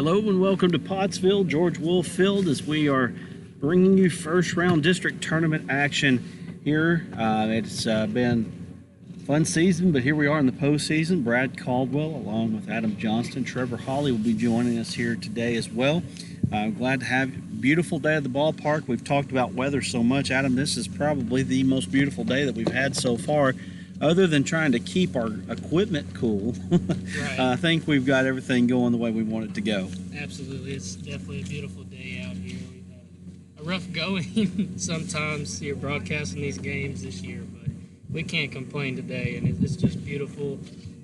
Hello and welcome to Pottsville, George Wolf Field, as we are bringing you first round district tournament action here. It's been a fun season, but here we are in the postseason. Brad Caldwell along with Adam Johnston, Trevor Hawley will be joining us here today as well. I'm glad to have a beautiful day at the ballpark. We've talked about weather so much. Adam, this is probably the most beautiful day that we've had so far. Other than trying to keep our equipment cool, Right. I think we've got everything going the way we want it to go. Absolutely. It's definitely a beautiful day out here. We've had a rough going sometimes here broadcasting these games this year, but we can't complain today, and it's just beautiful.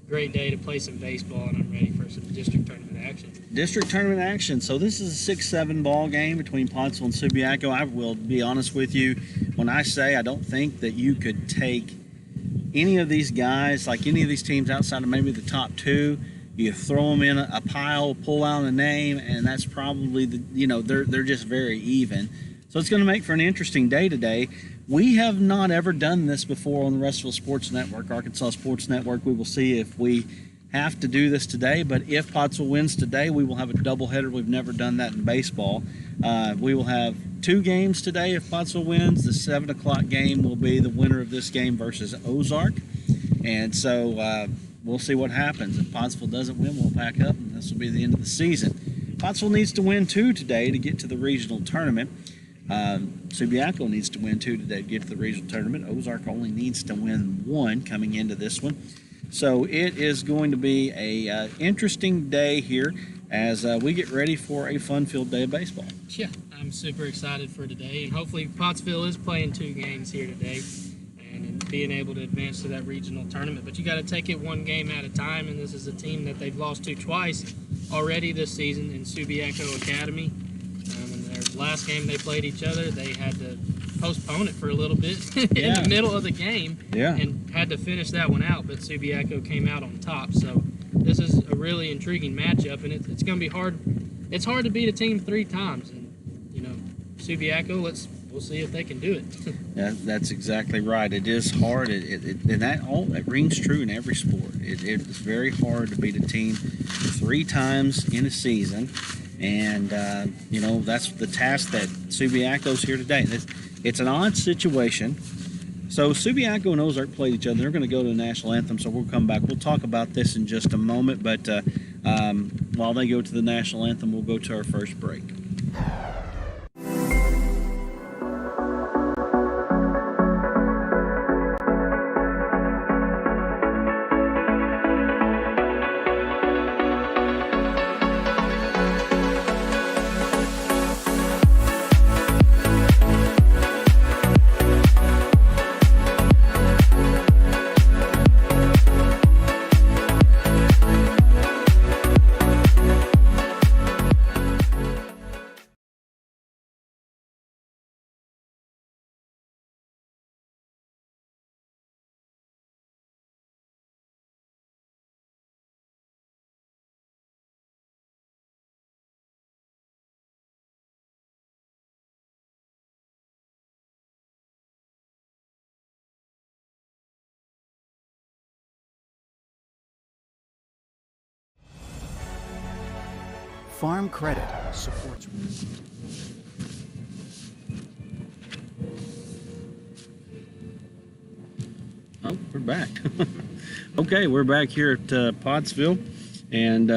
Great day to play some baseball, and I'm ready for some district tournament action. District tournament action. So this is a 6-7 ball game between Pottsville and Subiaco. I will be honest with you when I say I don't think that you could take any of these guys, like any of these teams outside of maybe the top two, you throw them in a pile, pull out a name, and that's probably they're just very even. So it's going to make for an interesting day today. We have not ever done this before on the Russellville Sports Network, Arkansas Sports Network. We will see if we have to do this today, but if Pottsville wins today, we will have a doubleheader. We've never done that in baseball. We will have 2 games today if Pottsville wins. The 7 o'clock game will be the winner of this game versus Ozark. And so we'll see what happens. If Pottsville doesn't win, we'll pack up, and this will be the end of the season. Pottsville needs to win 2 today to get to the regional tournament. Subiaco needs to win 2 today to get to the regional tournament. Ozark only needs to win 1 coming into this one. So it is going to be a interesting day here as we get ready for a fun-filled day of baseball. Yeah, I'm super excited for today, and hopefully Pottsville is playing 2 games here today and being able to advance to that regional tournament. But you got to take it 1 game at a time, and this is a team that they've lost to twice already this season in Subiaco Academy. In their last game they played each other, they had to postpone it for a little bit in the middle of the game and had to finish that one out, but Subiaco came out on top. So this is a really intriguing matchup, and it's going to be hard. It's hard to beat a team 3 times, and Subiaco, we'll see if they can do it. Yeah, that's exactly right. It is hard, and that rings true in every sport. It's very hard to beat a team 3 times in a season, and that's the task that Subiaco's here today. It's an odd situation. So Subiaco and Ozark played each other. They're going to go to the national anthem, so we'll come back. We'll talk about this in just a moment, but while they go to the national anthem, we'll go to our first break. Farm Credit supports. Oh, we're back. Okay, we're back here at Pottsville, and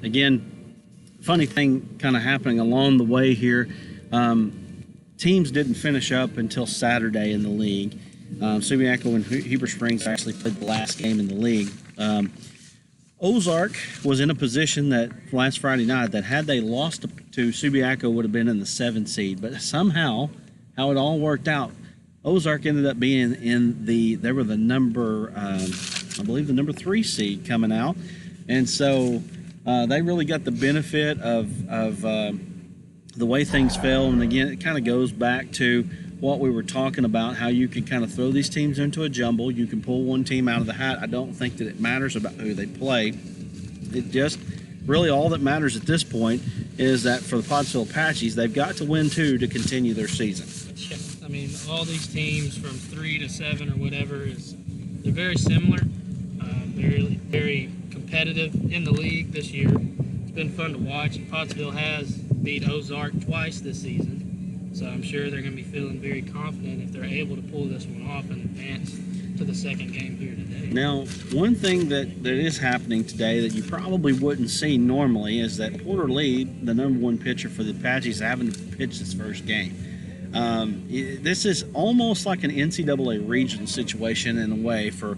again, funny thing kind of happening along the way here. Teams didn't finish up until Saturday in the league. Subiaco and Heber Springs actually played the last game in the league. Ozark was in a position that last Friday night that had they lost to Subiaco would have been in the 7th seed, but somehow, how it all worked out, Ozark ended up being they were the number, I believe the number 3 seed coming out, and so they really got the benefit of the way things fell. And again, it kind of goes back to what we were talking about, how you can kind of throw these teams into a jumble. You can pull one team out of the hat. I don't think that it matters about who they play. It just really all that matters at this point is that for the Pottsville Apaches, they've got to win 2 to continue their season. Yeah, I mean, all these teams from 3 to 7 or whatever they're very similar, very competitive in the league this year. It's been fun to watch. Pottsville has beat Ozark twice this season, so I'm sure they're going to be feeling very confident if they're able to pull this one off and advance to the second game here today. Now, one thing that is happening today that you probably wouldn't see normally is that Porter Lee, the #1 pitcher for the Apaches, having to pitch his first game. This is almost like an NCAA regional situation in a way for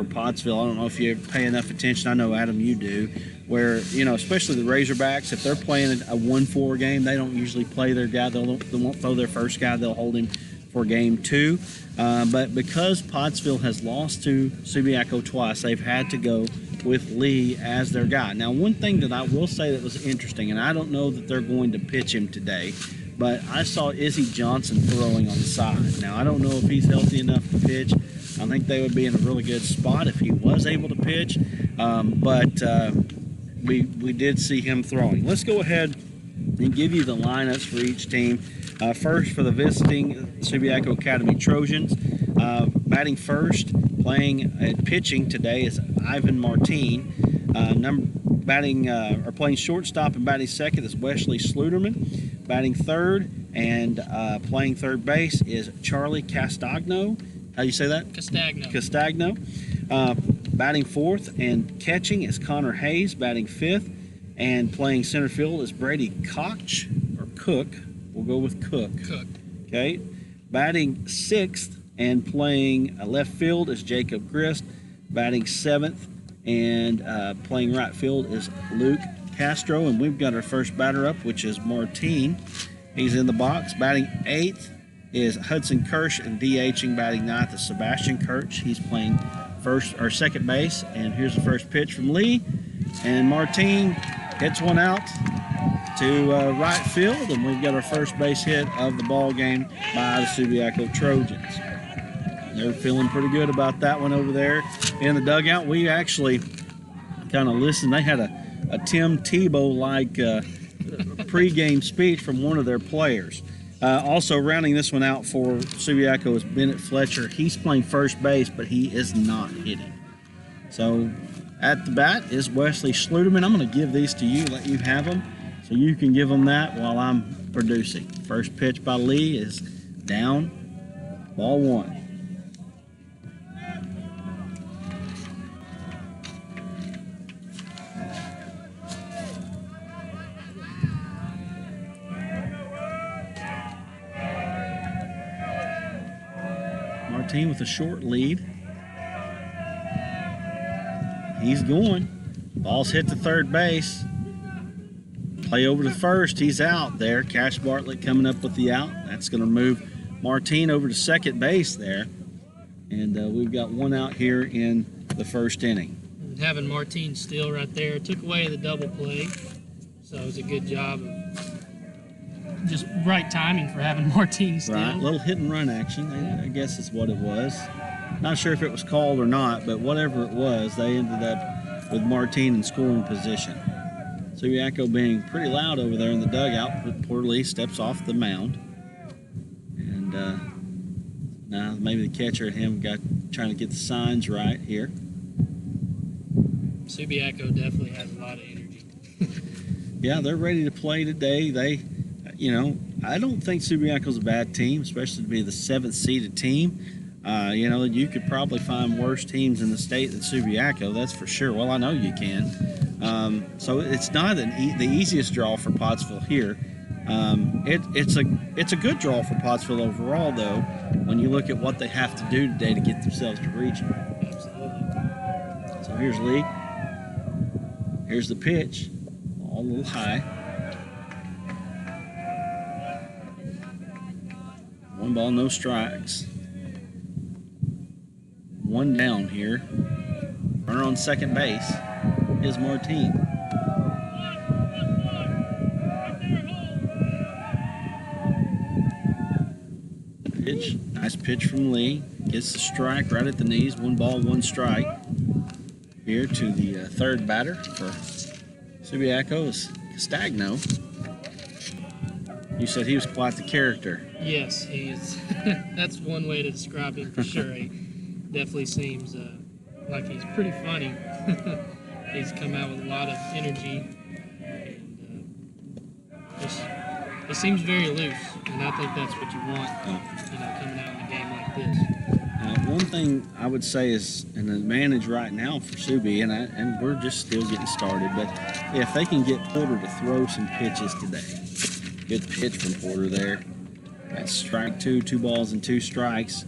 Pottsville. I don't know if you pay enough attention. I know, Adam, you do. Where, especially the Razorbacks, if they're playing a 1-4 game, they don't usually play their guy. They won't throw their first guy. They'll hold him for game 2. But because Pottsville has lost to Subiaco twice, they've had to go with Lee as their guy. Now, one thing that I will say that was interesting, and I don't know that they're going to pitch him today, but I saw Izzy Johnson throwing on the side. Now, I don't know if he's healthy enough to pitch. I think they would be in a really good spot if he was able to pitch. We did see him throwing. Let's go ahead and give you the lineups for each team. First, for the visiting Subiaco Academy Trojans, batting first, pitching today is Ivan Martin. Playing shortstop and batting second is Wesley Sluderman. Batting third and playing third base is Charlie Castagno. How do you say that? Castagno. Batting fourth and catching is Connor Hayes. Batting fifth and playing center field is Brady Koch or Cook. We'll go with Cook. Okay. Batting sixth and playing left field is Jacob Grist. Batting seventh and playing right field is Luke Castro. And we've got our first batter up, which is Martin. He's in the box. Batting eighth is Hudson Kirsch, and DHing batting ninth is Sebastian Kirsch. He's playing first or second base. And here's the first pitch from Lee. And Martin hits one out to right field, and we've got our first base hit of the ball game by the Subiaco Trojans. They're feeling pretty good about that one over there in the dugout. We actually kind of listened. They had a Tim Tebow-like pregame speech from one of their players. Also rounding this one out for Subiaco is Bennett Fletcher. He's playing first base, but he is not hitting. So at the bat is Wesley Sluderman. I'm going to give these to you, let you have them, so you can give them that while I'm producing. First pitch by Lee is down, ball one. Martin with a short lead. He's going. Ball's hit to third base. Play over to first. He's out there. Cash Bartlett coming up with the out. That's going to move Martin over to second base there. And we've got one out here in the first inning. And having Martin still right there took away the double play. So it was a good job of just right timing for having Martin still. Right, little hit and run action, I guess is what it was. Not sure if it was called or not, but whatever it was, they ended up with Martin in scoring position. Subiaco being pretty loud over there in the dugout, but Porter Lee steps off the mound. And now maybe the catcher and him trying to get the signs right here. Subiaco definitely has a lot of energy. Yeah, they're ready to play today. I don't think Subiaco's a bad team, especially to be the 7th seeded team. You could probably find worse teams in the state than Subiaco, that's for sure. Well, I know you can. So it's not the easiest draw for Pottsville here. It's a good draw for Pottsville overall, though, when you look at what they have to do today to get themselves to regional. Absolutely. So here's Lee. Here's the pitch. All a little high. One ball, no strikes. One down here. Runner on second base is Martin. Pitch, nice pitch from Lee. Gets the strike right at the knees. One ball, one strike. Here to the third batter for Subiaco is Castagno. You said he was quite the character. Yes, he is. That's one way to describe him for sure. He definitely seems like he's pretty funny. He's come out with a lot of energy. he seems very loose, and I think that's what you want, coming out in a game like this. One thing I would say is an advantage right now for Subi, and we're just still getting started, but if they can get Porter to throw some pitches today, good pitch from Porter there. That's strike two, 2 balls and 2 strikes.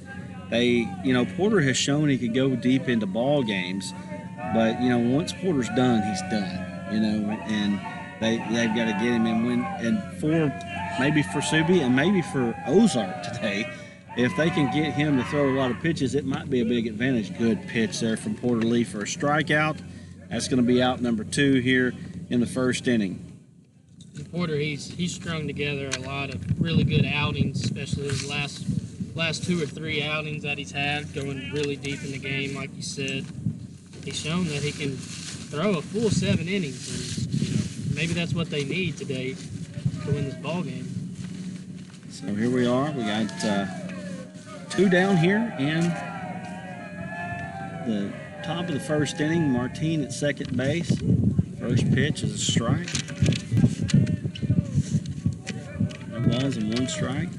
Porter has shown he could go deep into ball games, but once Porter's done, he's done. And they've got to get him in win. And maybe for Subi and maybe for Ozark today, if they can get him to throw a lot of pitches, it might be a big advantage. Good pitch there from Porter Lee for a strikeout. That's going to be out number 2 here in the first inning. Porter, he's strung together a lot of really good outings, especially his last 2 or 3 outings that he's had, going really deep in the game, like you said. He's shown that he can throw a full 7 innings, and maybe that's what they need today to win this ball game. So here we are. We got 2 down here in the top of the first inning. Martin at second base. First pitch is a strike. 2 balls and 1 strike.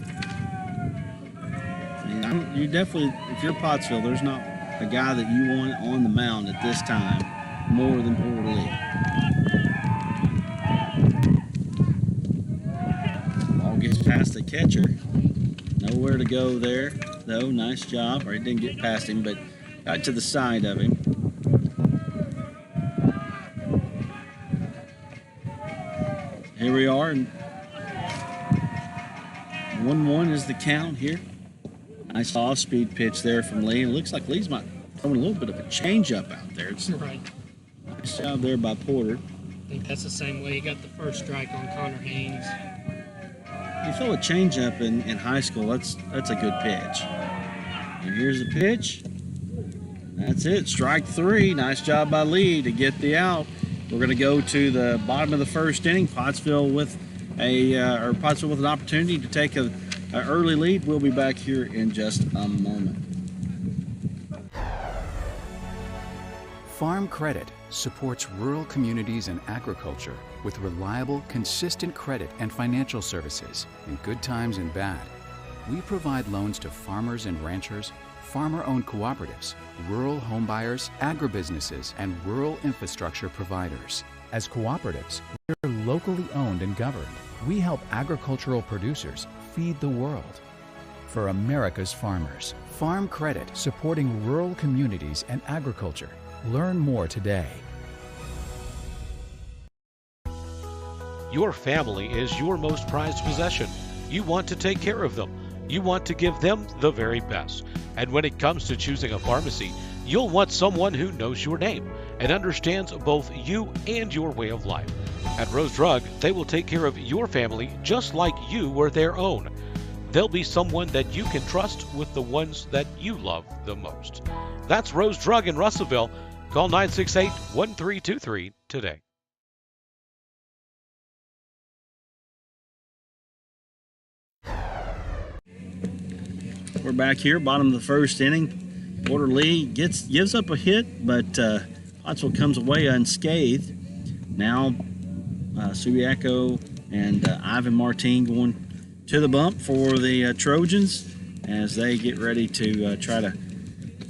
You definitely, if you're Pottsville, there's not a guy that you want on the mound at this time more than Porter Lee. Ball gets past the catcher. Nowhere to go there, though. Nice job. Or he didn't get past him, but got to the side of him. Here we are, and 1-1 is the count here. Nice off-speed pitch there from Lee. It looks like Lee's might throwing a little bit of a change-up out there. It's right. Nice job there by Porter. I think that's the same way he got the first strike on Connor Haynes. You throw a change-up in high school, that's a good pitch. And here's the pitch. That's it, strike 3. Nice job by Lee to get the out. We're going to go to the bottom of the first inning. Pottsville with an opportunity to take an early lead. We'll be back here in just a moment. Farm Credit supports rural communities and agriculture with reliable, consistent credit and financial services in good times and bad. We provide loans to farmers and ranchers, farmer-owned cooperatives, rural homebuyers, agribusinesses, and rural infrastructure providers. As cooperatives, we're locally owned and governed. We help agricultural producers feed the world. For America's farmers, Farm Credit supporting rural communities and agriculture. Learn more today. Your family is your most prized possession. You want to take care of them. You want to give them the very best. And when it comes to choosing a pharmacy, you'll want someone who knows your name and understands both you and your way of life. At Rose Drug, they will take care of your family just like you were their own. They'll be someone that you can trust with the ones that you love the most. That's Rose Drug in Russellville. Call 968-1323 today. We're back here, bottom of the first inning. Porter Lee gives up a hit, but Pottsville comes away unscathed. Now Subiaco and Ivan Martin going to the bump for the Trojans as they get ready to try to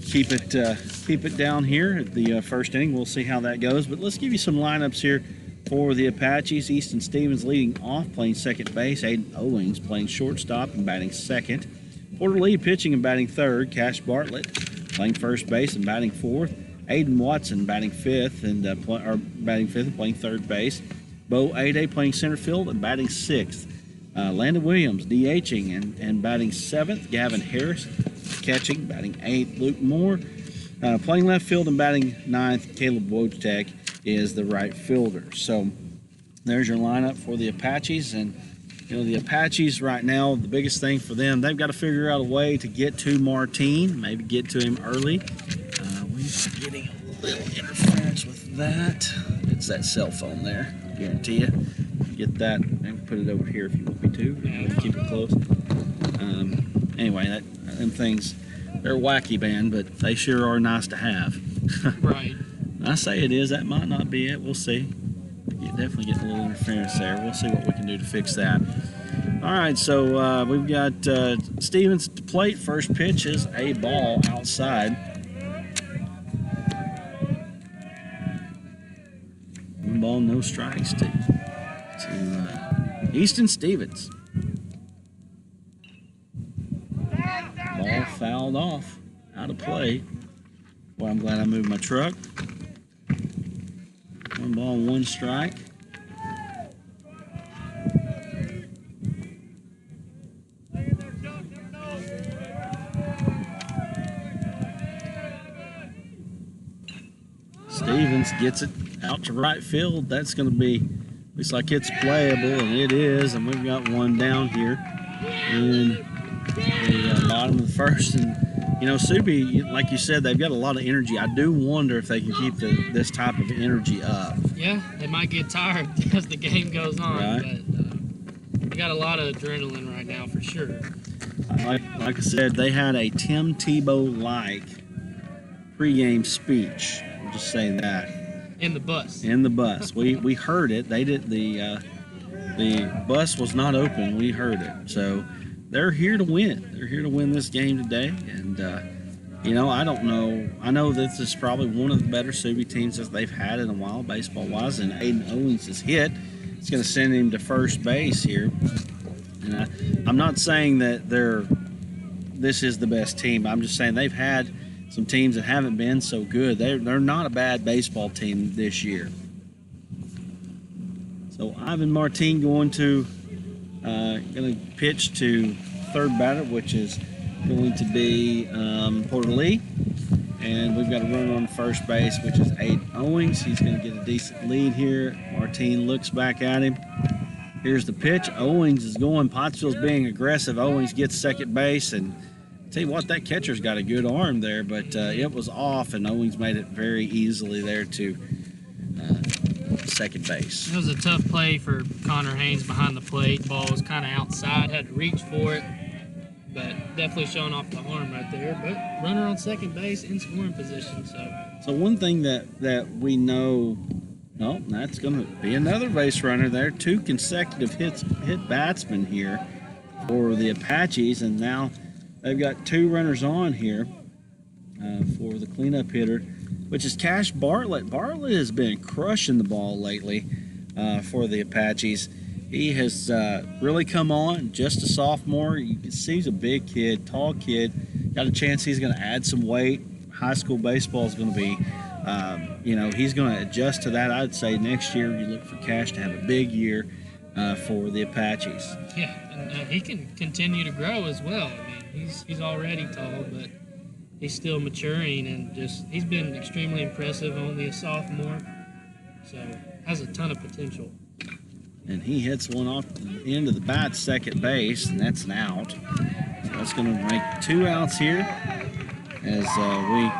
keep it down here at the first inning. We'll see how that goes, but let's give you some lineups here for the Apaches. Easton Stevens leading off, playing second base. Aiden Owings playing shortstop and batting second. Porter Lee pitching and batting third. Cash Bartlett playing first base and batting fourth. Aiden Watson batting fifth and playing third base. Bo Ade playing center field and batting sixth. Landon Williams DHing and batting seventh. Gavin Harris catching, batting eighth. Luke Moore playing left field and batting ninth. Caleb Wojtek is the right fielder. So there's your lineup for the Apaches. And the Apaches right now, the biggest thing for them, they've got to figure out a way to get to Martin, maybe get to him early. We're getting a little interference with that. It's that cell phone there, I guarantee you. Get that and put it over here if you want me to. Keep it close. Anyway, them things, they're wacky, man, but they sure are nice to have. Right. I say it is. That might not be it. We'll see. You're definitely getting a little interference there. We'll see what we can do to fix that. All right, so we've got Stevens to plate. First pitch is a ball outside. One ball, no strikes to Easton Stevens. Ball fouled off, out of play. Boy, I'm glad I moved my truck. One ball, one strike. Stevens gets it out to right field. That's going to be, looks like it's playable, and it is. And we've got one down here in the bottom of the first. And, you know, Subi, like you said, they've got a lot of energy. I do wonder if they can keep this type of energy up. Yeah, they might get tired as the game goes on, right. But they got a lot of adrenaline right now for sure. Like I said, they had a Tim Tebow-like pregame speech. We'll just say that. In the bus. In the bus. We heard it. They did the bus was not open. We heard it. So they're here to win. They're here to win this game today. And you know, I don't know. I know this is probably one of the better Subi teams that they've had in a while, baseball-wise. And Aiden Owens is hit. It's going to send him to first base here. And I'm not saying that this is the best team. I'm just saying they've had some teams that haven't been so good. They're not a bad baseball team this year. So Ivan Martin going to pitch to third batter, which is going to be Porter Lee. And we've got a runner on first base, which is Aiden Owens. He's going to get a decent lead here. Martin looks back at him. Here's the pitch. Owens is going. Pottsville's being aggressive. Owens gets second base, and tell you what, that catcher's got a good arm there, but it was off, and Owens made it very easily there to second base. It was a tough play for Connor Haynes behind the plate. Ball was kind of outside, had to reach for it, but definitely showing off the arm right there. But runner on second base in scoring position. So one thing that we know. No, that's going to be another base runner there. 2 consecutive hit batsmen here for the Apaches, and now they've got 2 runners on here for the cleanup hitter, which is Cash Bartlett. Bartlett has been crushing the ball lately for the Apaches. He has really come on, just a sophomore. You can see he's a big kid, tall kid. Got a chance he's going to add some weight. High school baseball is going to be you know, he's going to adjust to that. I'd say next year you look for Cash to have a big year for the Apaches. Yeah, and he can continue to grow as well. I mean, he's already tall, but he's still maturing, and he's been extremely impressive, only a sophomore, so has a ton of potential. And he hits one off the end of the bat, second base, and that's an out. So that's going to make 2 outs here as we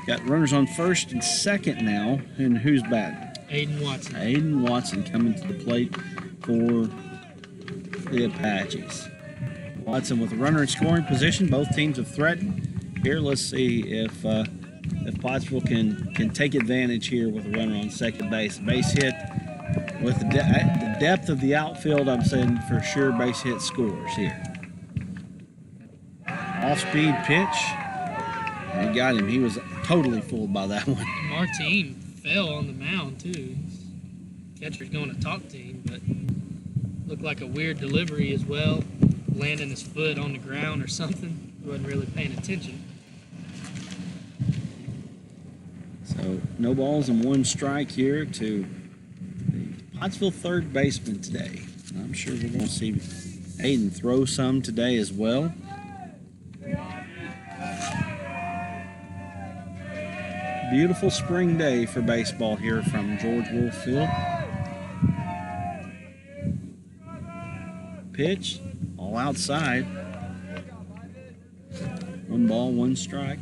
got runners on first and second now. And who's batting? Aiden Watson. Aiden Watson coming to the plate for the Apaches. Watson with a runner in scoring position. Both teams have threatened. Here, let's see if Pottsville can take advantage here with a runner on second base. Base hit with the depth of the outfield. I'm saying for sure base hit scores here. Off-speed pitch. He got him. He was totally fooled by that one. Martin fell on the mound, too. Catcher's going to talk to him, but looked like a weird delivery as well, landing his foot on the ground or something. He wasn't really paying attention. So no balls and 1 strike here to the Pottsville third baseman today. I'm sure we're going to see Aiden throw some today as well. Beautiful spring day for baseball here from George Wolf Field. Pitch, all outside. 1 ball, 1 strike.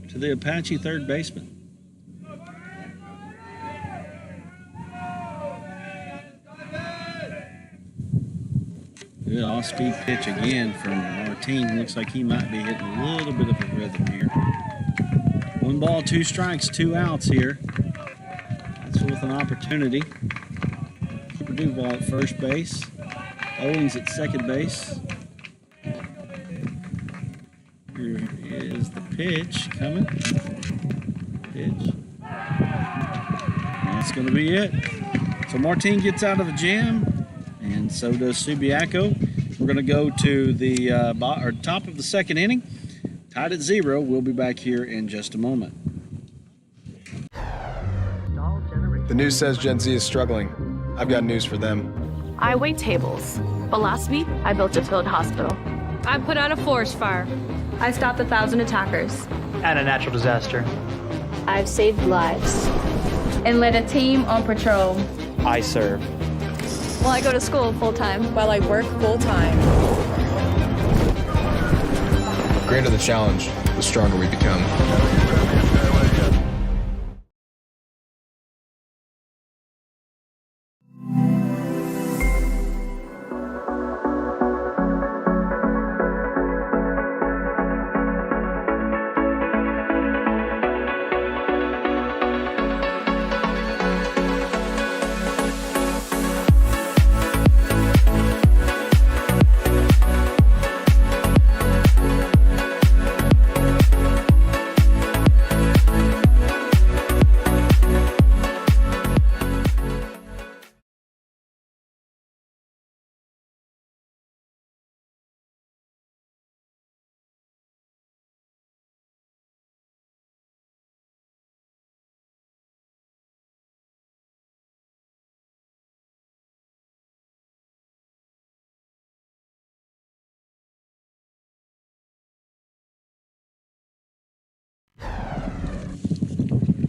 To the Apache third baseman. Good off-speed pitch again from Martin. Looks like he might be hitting a little bit of a rhythm here. 1 ball, 2 strikes, 2 outs here. That's Pottsville with an opportunity. Duval at first base. Owens at second base. Here is the pitch coming. Pitch. That's going to be it. So Martin gets out of the jam, and so does Subiaco. We're going to go to the top of the second inning. Tied at 0. We'll be back here in just a moment. The news says Gen Z is struggling. I've got news for them. I wait tables, but last week I built a field hospital. I put out a forest fire. I stopped 1,000 attackers. And a natural disaster. I've saved lives. And led a team on patrol. I serve. Well, I go to school full-time. While I work full-time. The greater the challenge, the stronger we become.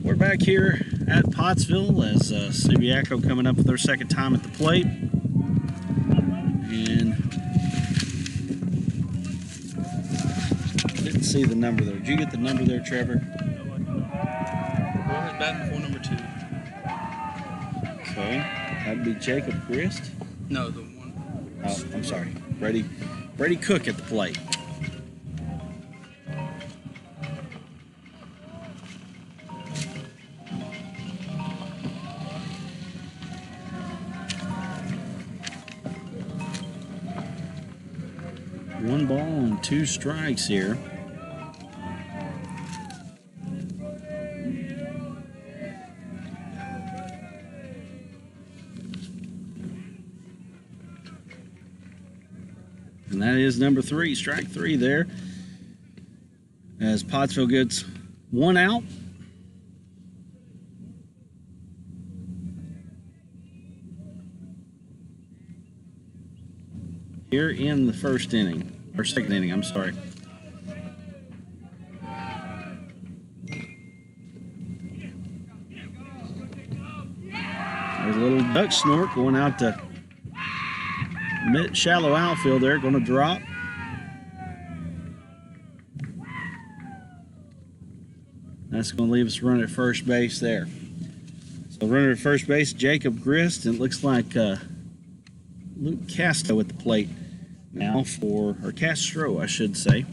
We're back here at Pottsville as Subiaco coming up for their second time at the plate. And didn't see the number there. Did you get the number there, Trevor? Whoever's batting before number 2. Okay, that'd be Jacob Grist. No, the one. Oh, I'm sorry. Brady Cook at the plate. One ball and 2 strikes here. And that is number 3, strike 3 there. As Pottsville gets 1 out. Here in the first inning, or second inning, I'm sorry. There's a little duck snort going out to mid-shallow outfield there, going to drop. That's going to leave us running at first base there. So running at first base, Jacob Grist, and it looks like Luke Casto at the plate now or Castro, I should say.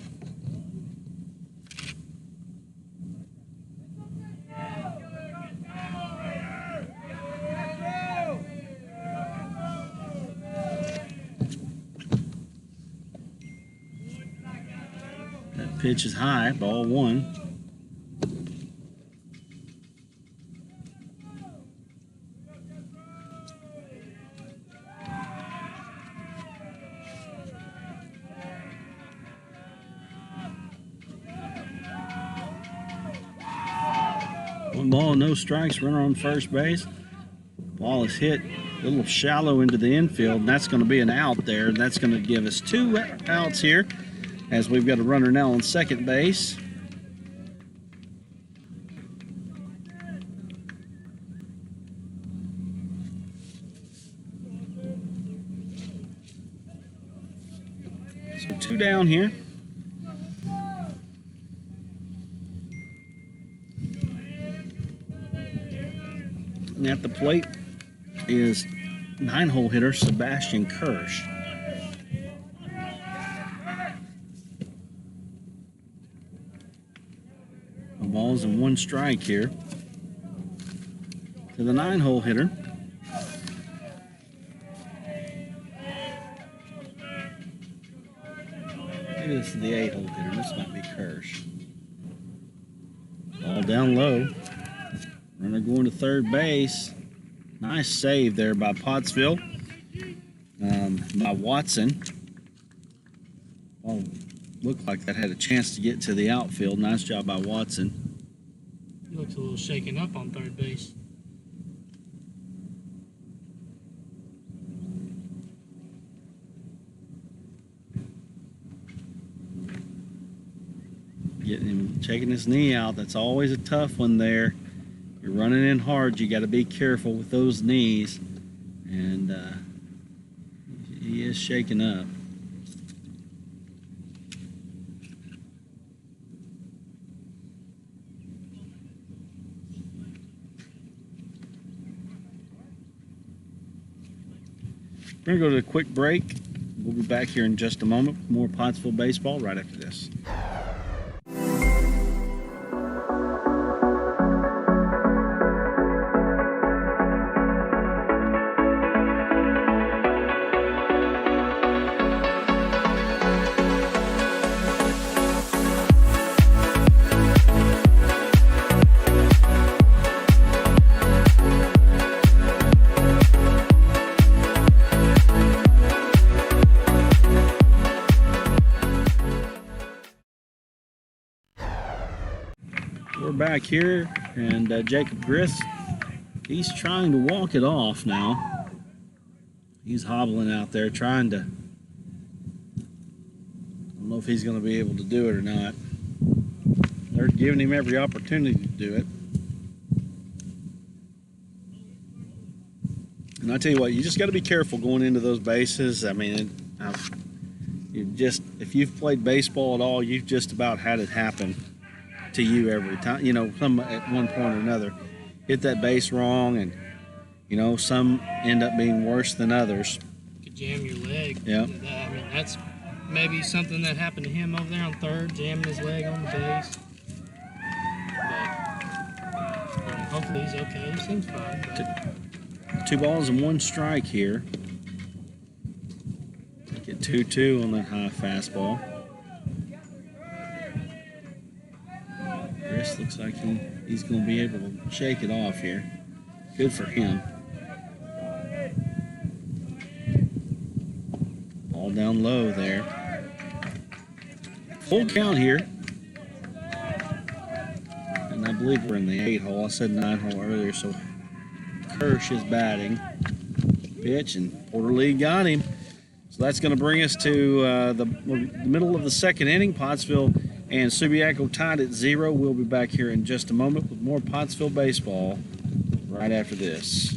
That pitch is high, ball 1. One ball, no strikes, runner on first base. Ball is hit a little shallow into the infield, and that's going to be an out there. And that's going to give us 2 outs here, as we've got a runner now on second base. So 2 down here. And at the plate is 9-hole hitter Sebastian Kirsch. Balls and 1 strike here. to the 9-hole hitter. Maybe this is the 8-hole hitter. This might be Kirsch. Ball down low. Runner going to third base. Nice save there by Pottsville. By Watson. Ball looked like that had a chance to get to the outfield. Nice job by Watson. Looks a little shaken up on third base. Getting him, checking his knee out. That's always a tough one there. You're running in hard. You got to be careful with those knees. And he is shaking up. We're going to go to a quick break. We'll be back here in just a moment with more Pottsville baseball right after this. We're back here, and Jacob Grist, he's trying to walk it off now. He's hobbling out there trying to, I don't know if he's going to be able to do it or not. They're giving him every opportunity to do it. And I tell you what, you just got to be careful going into those bases. I mean, if you've played baseball at all, you've just about had it happen to you every time. You know, some at one point or another hit that base wrong, and you know, some end up being worse than others. Could jam your leg. Yeah. I mean, that's maybe something that happened to him over there on third, jamming his leg on the base. But hopefully he's okay. He seems fine. But 2 balls and 1 strike here. Get 2-2 on that high fastball. Chris looks like he's going to be able to shake it off here. Good for him. Ball down low there. Full count here. And I believe we're in the 8-hole. I said 9-hole earlier, so Kirsch is batting. Pitch, and Porter Lee got him. So that's going to bring us to the middle of the second inning. Pottsville and Subiaco tied at 0. We'll be back here in just a moment with more Pottsville baseball right after this.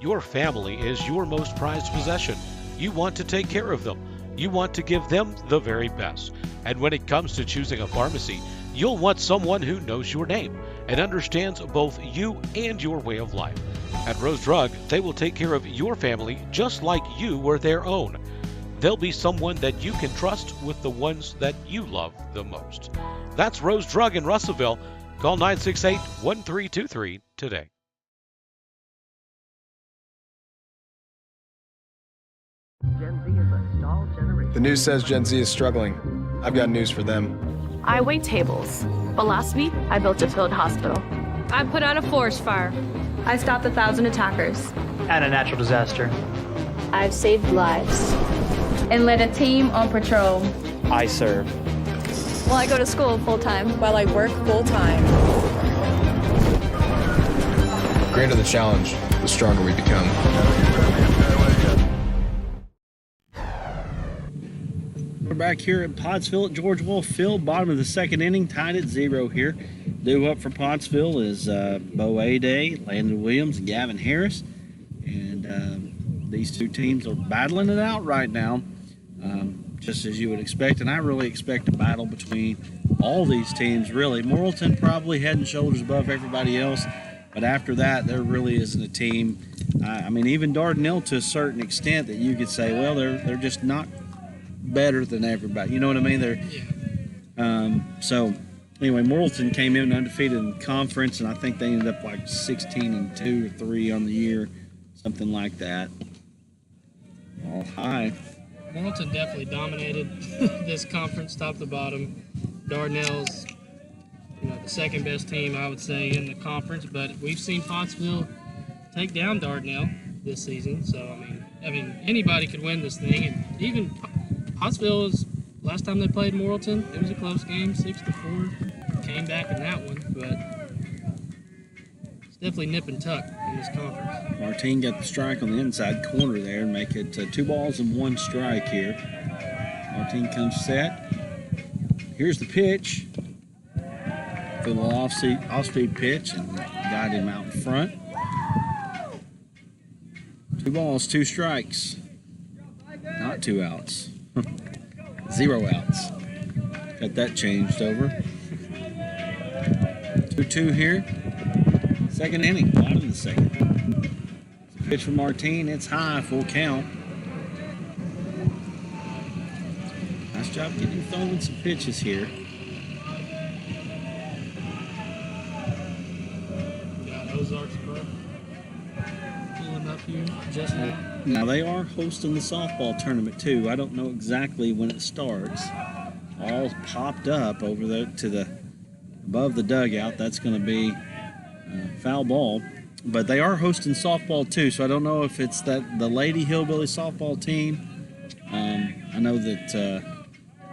Your family is your most prized possession. You want to take care of them. You want to give them the very best. And when it comes to choosing a pharmacy, you'll want someone who knows your name and understands both you and your way of life. At Rose Drug, they will take care of your family just like you were their own. They'll be someone that you can trust with the ones that you love the most. That's Rose Drug in Russellville. Call 968-1323 today. Gen Z is a stalled generation. The news says Gen Z is struggling. I've got news for them. I wait tables. But last week, I built a field hospital. I put out a forest fire. I stopped 1,000 attackers. And a natural disaster. I've saved lives. And led a team on patrol. I serve. Well, I go to school full-time. While I work full-time. The greater the challenge, the stronger we become. We're back here at Pottsville at George Wolf Field, bottom of the second inning, tied at 0 here. Due up for Pottsville is Bo Ade, Landon Williams, and Gavin Harris. And these two teams are battling it out right now, just as you would expect. And I really expect a battle between all these teams, really. Morrilton probably head and shoulders above everybody else. But after that, there really isn't a team. I mean, even Dardanelle to a certain extent that you could say, well, they're just not better than everybody. You know what I mean? So anyway, Morrilton came in undefeated in conference, and I think they ended up like 16-2 or 3 on the year, something like that. All high. Morrilton definitely dominated this conference, top to bottom. Dardanelle's, the second best team, I would say, in the conference, but we've seen Pottsville take down Dardanelle this season. So I mean, anybody could win this thing, and even Pottsville was last time they played Morrilton. It was a close game, 6-4. Came back in that one, but it's definitely nip and tuck in this conference. Martine got the strike on the inside corner there and make it 2 balls and 1 strike here. Martine comes set. Here's the pitch. A little off-speed pitch and got him out in front. 2 balls, 2 strikes. Not 2 outs. 0 outs. Got that changed over. 2-2 here. Second inning, bottom of the second. Pitch for Martine. It's high, full count. Nice job getting throwing some pitches here. Ozark pulling up here just now. Now they are hosting the softball tournament too. I don't know exactly when it starts. All popped up over above the dugout. That's going to be foul ball. But they are hosting softball too, so I don't know if it's the Lady Hillbilly softball team. I know that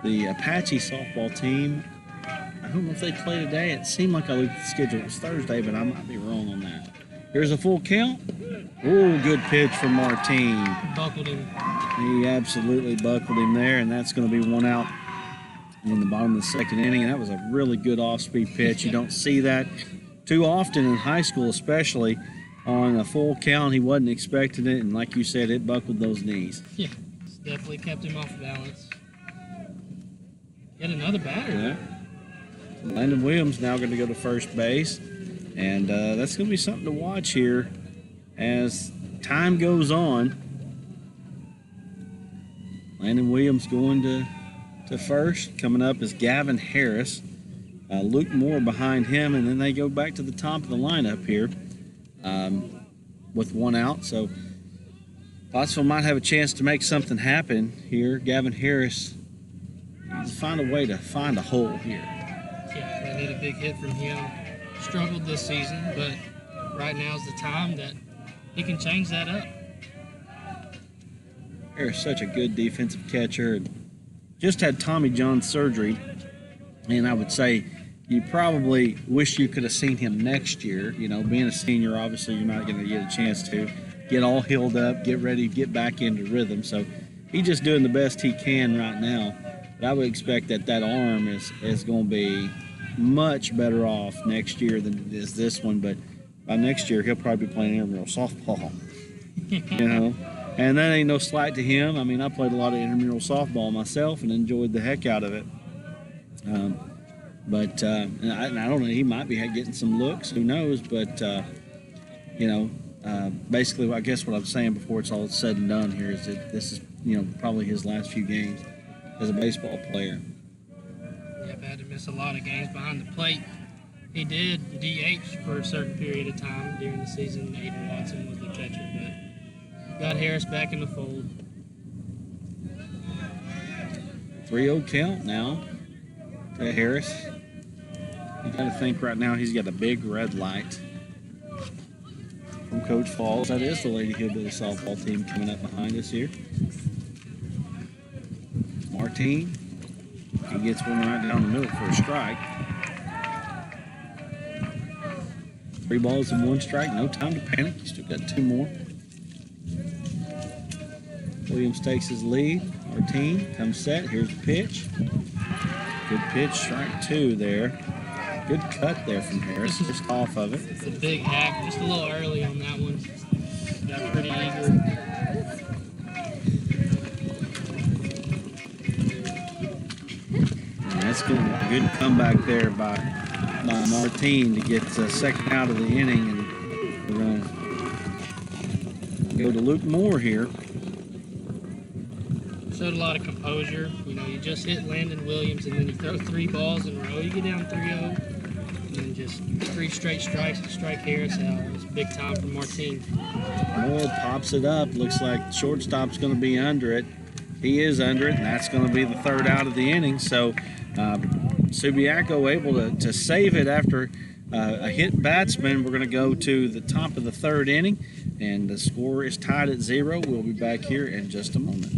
the Apache softball team, I don't know if they play today. It seemed like I looked at the schedule. It was Thursday, but I might be wrong on that. Here's a full count. Oh, good pitch from Martine. Buckled him. He absolutely buckled him there, and that's going to be 1 out in the bottom of the second inning. And that was a really good off-speed pitch. You don't see that too often in high school, especially on a full count. He wasn't expecting it, and like you said, it buckled those knees. Yeah, it's definitely kept him off balance. Yet another batter. Yeah. Landon Williams now going to go to first base, and that's going to be something to watch here as time goes on. Landon Williams going to first. Coming up is Gavin Harris. Luke Moore behind him, and then they go back to the top of the lineup here with 1 out. So Pottsville might have a chance to make something happen here. Gavin Harris needs to find a way to find a hole here. Yeah, they need a big hit from him. Struggled this season, but right now is the time that he can change that up. Harris, such a good defensive catcher. Just had Tommy John surgery, and I would say you probably wish you could have seen him next year. Being a senior, obviously you're not going to get a chance to get all healed up, get ready, get back into rhythm. So he's just doing the best he can right now. But I would expect that arm is going to be much better off next year than it is this one. But by next year, he'll probably be playing intramural softball. And that ain't no slight to him. I mean, I played a lot of intramural softball myself and enjoyed the heck out of it. But I don't know, he might be getting some looks, who knows, but basically I guess what I'm saying before it's all said and done here is that this is probably his last few games as a baseball player. Yeah, had to miss a lot of games behind the plate. He did DH for a certain period of time during the season. Aiden Watson was the catcher, but got Harris back in the fold. 3-0 count now to Harris. You got to think right now he's got a big red light from Coach Falls. That is the Lady Hillbilly softball team coming up behind us here. Martine, he gets one right down the middle for a strike. 3 balls and 1 strike. No time to panic. You still got 2 more. Williams takes his lead. Martine comes set. Here's the pitch. Good pitch. Strike 2 there. Good cut there from Harris. Just off of it. It's a big hack. Just a little early on that one. Got pretty eager. And that's good. A good comeback there by Martine to get the second out of the inning. And we're going to go to Luke Moore here. showed a lot of composure. You know, you just hit Landon Williams and then you throw 3 balls in a row. You get down 3-0 and then just 3 straight strikes to strike Harris out. It was big time for Martin. Moore pops it up. Looks like the shortstop's going to be under it. He is under it, and that's going to be the 3rd out of the inning. So Subiaco able to save it after a hit batsman. We're going to go to the top of the 3rd inning, and the score is tied at 0. We'll be back here in just a moment.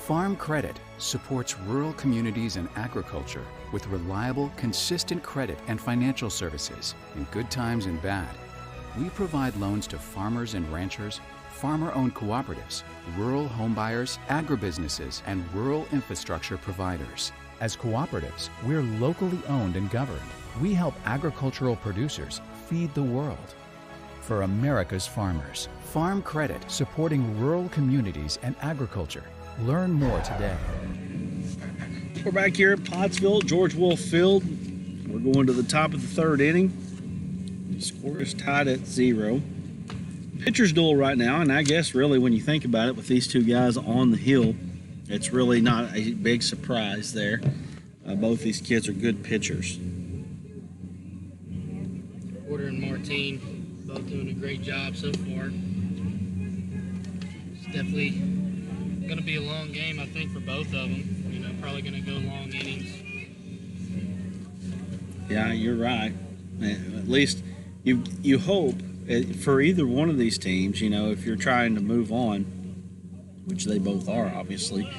Farm Credit supports rural communities and agriculture with reliable, consistent credit and financial services in good times and bad. We provide loans to farmers and ranchers, farmer-owned cooperatives, rural homebuyers, agribusinesses, and rural infrastructure providers. As cooperatives, we're locally owned and governed. We help agricultural producers feed the world. For America's farmers, Farm Credit, supporting rural communities and agriculture. Learn more today. We're back here at Pottsville, George Wolf Field. We're going to the top of the 3rd inning. The score is tied at 0. Pitcher's duel right now, and I guess really when you think about it, with these 2 guys on the hill, it's really not a big surprise there. Both these kids are good pitchers. Porter and Martin both doing a great job so far. It's definitely going to be a long game, I think, for both of them. You know, probably going to go long innings. Yeah, you're right. At least you hope for either one of these teams, you know, if you're trying to move on, which they both are, obviously,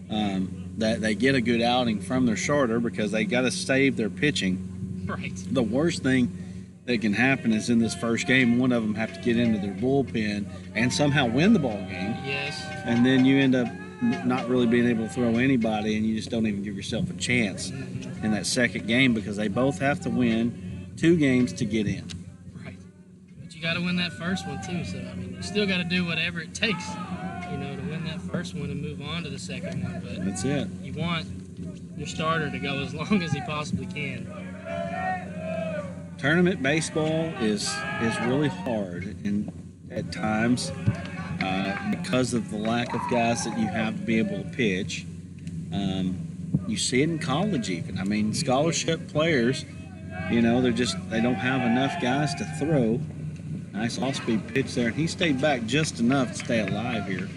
that they get a good outing from their starter because they got to save their pitching. Right. The worst thing that can happen is in this first game, one of them have to get into their bullpen and somehow win the ball game. Yes. And then you end up not really being able to throw anybody, and you just don't even give yourself a chance in that second game because they both have to win 2 games to get in. Right. But you got to win that first one, too. So, I mean, you still got to do whatever it takes, you know, to win that first one and move on to the second one. But that's it. You want your starter to go as long as he possibly can. Tournament baseball is really hard and at times because of the lack of guys that you have to be able to pitch. You see it in college even. I mean, scholarship players, you know, they don't have enough guys to throw. Nice off-speed pitch there, and he stayed back just enough to stay alive here.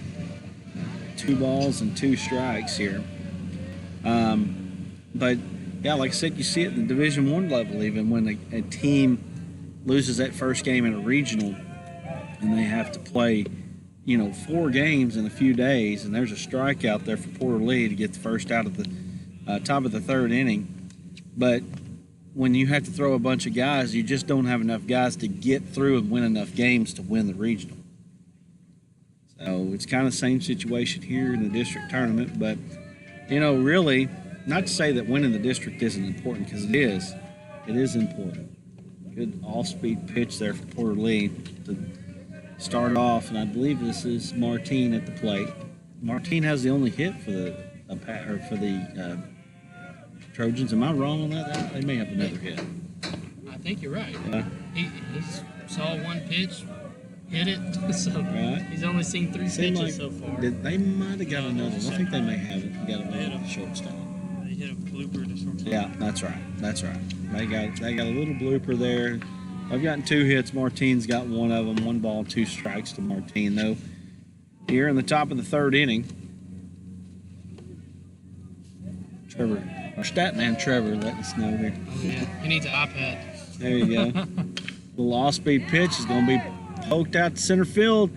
2 balls and 2 strikes here. But yeah, like I said, you see it in the Division I level even when a team loses that first game in a regional and they have to play, you know, 4 games in a few days, and there's a strikeout there for Porter Lee to get the first out of the top of the 3rd inning. But when you have to throw a bunch of guys, you just don't have enough guys to get through and win enough games to win the regional. So it's kind of the same situation here in the district tournament, but, you know, really, not to say that winning the district isn't important, because it is. It is important. Good off-speed pitch there for Porter Lee to start off, and I believe this is Martin at the plate. Martin has the only hit for the Trojans. Am I wrong on that? They may have another hit. I think you're right. Yeah. He saw 1 pitch, hit it, so right. He's only seen 3 pitches so far. They might have got another one. I think they may have it. Got a shortstop. They hit a blooper to shortstop. Yeah, that's right. That's right. They got a little blooper there. I've gotten 2 hits. Martin's got 1 of them. 1 ball, 2 strikes to Martin, though. Here in the top of the 3rd inning, Trevor, our stat man Trevor, letting us know here. Oh, yeah. He needs an iPad. There you go. Little off-speed pitch is going to be poked out to center field,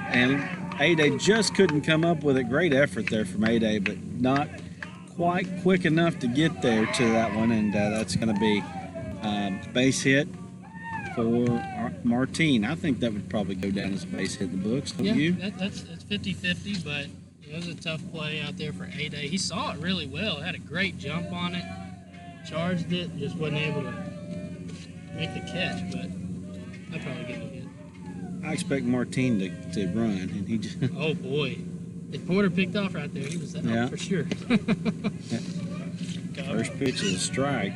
and A-Day just couldn't come up with it. Great effort there from A-Day, but not quite quick enough to get there to that one, and that's going to be base hit for Martine. I think that would probably go down as a base hit in the books, don't you? It's 50-50, but it was a tough play out there for A-Day. He saw it really well. Had a great jump on it, charged it, just wasn't able to make the catch, but I'd probably give it a hit. I expect Martine to run, and he just... Oh, boy. If Porter picked off right there, he was out for sure. First pitch is a strike.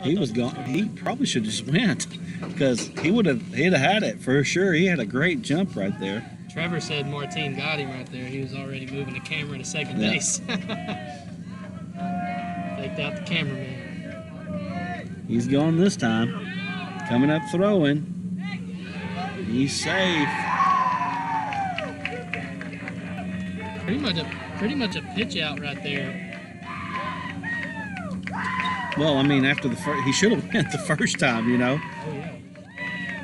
He was gone. He probably should have just went, because he'd have had it for sure. He had a great jump right there. Trevor said Martine got him right there. He was already moving the camera to second base. Faked out the cameraman. He's gone this time. Coming up throwing. He's safe. Pretty much a pitch out right there. Well, I mean, after the first, he should have went the first time, you know. Oh yeah.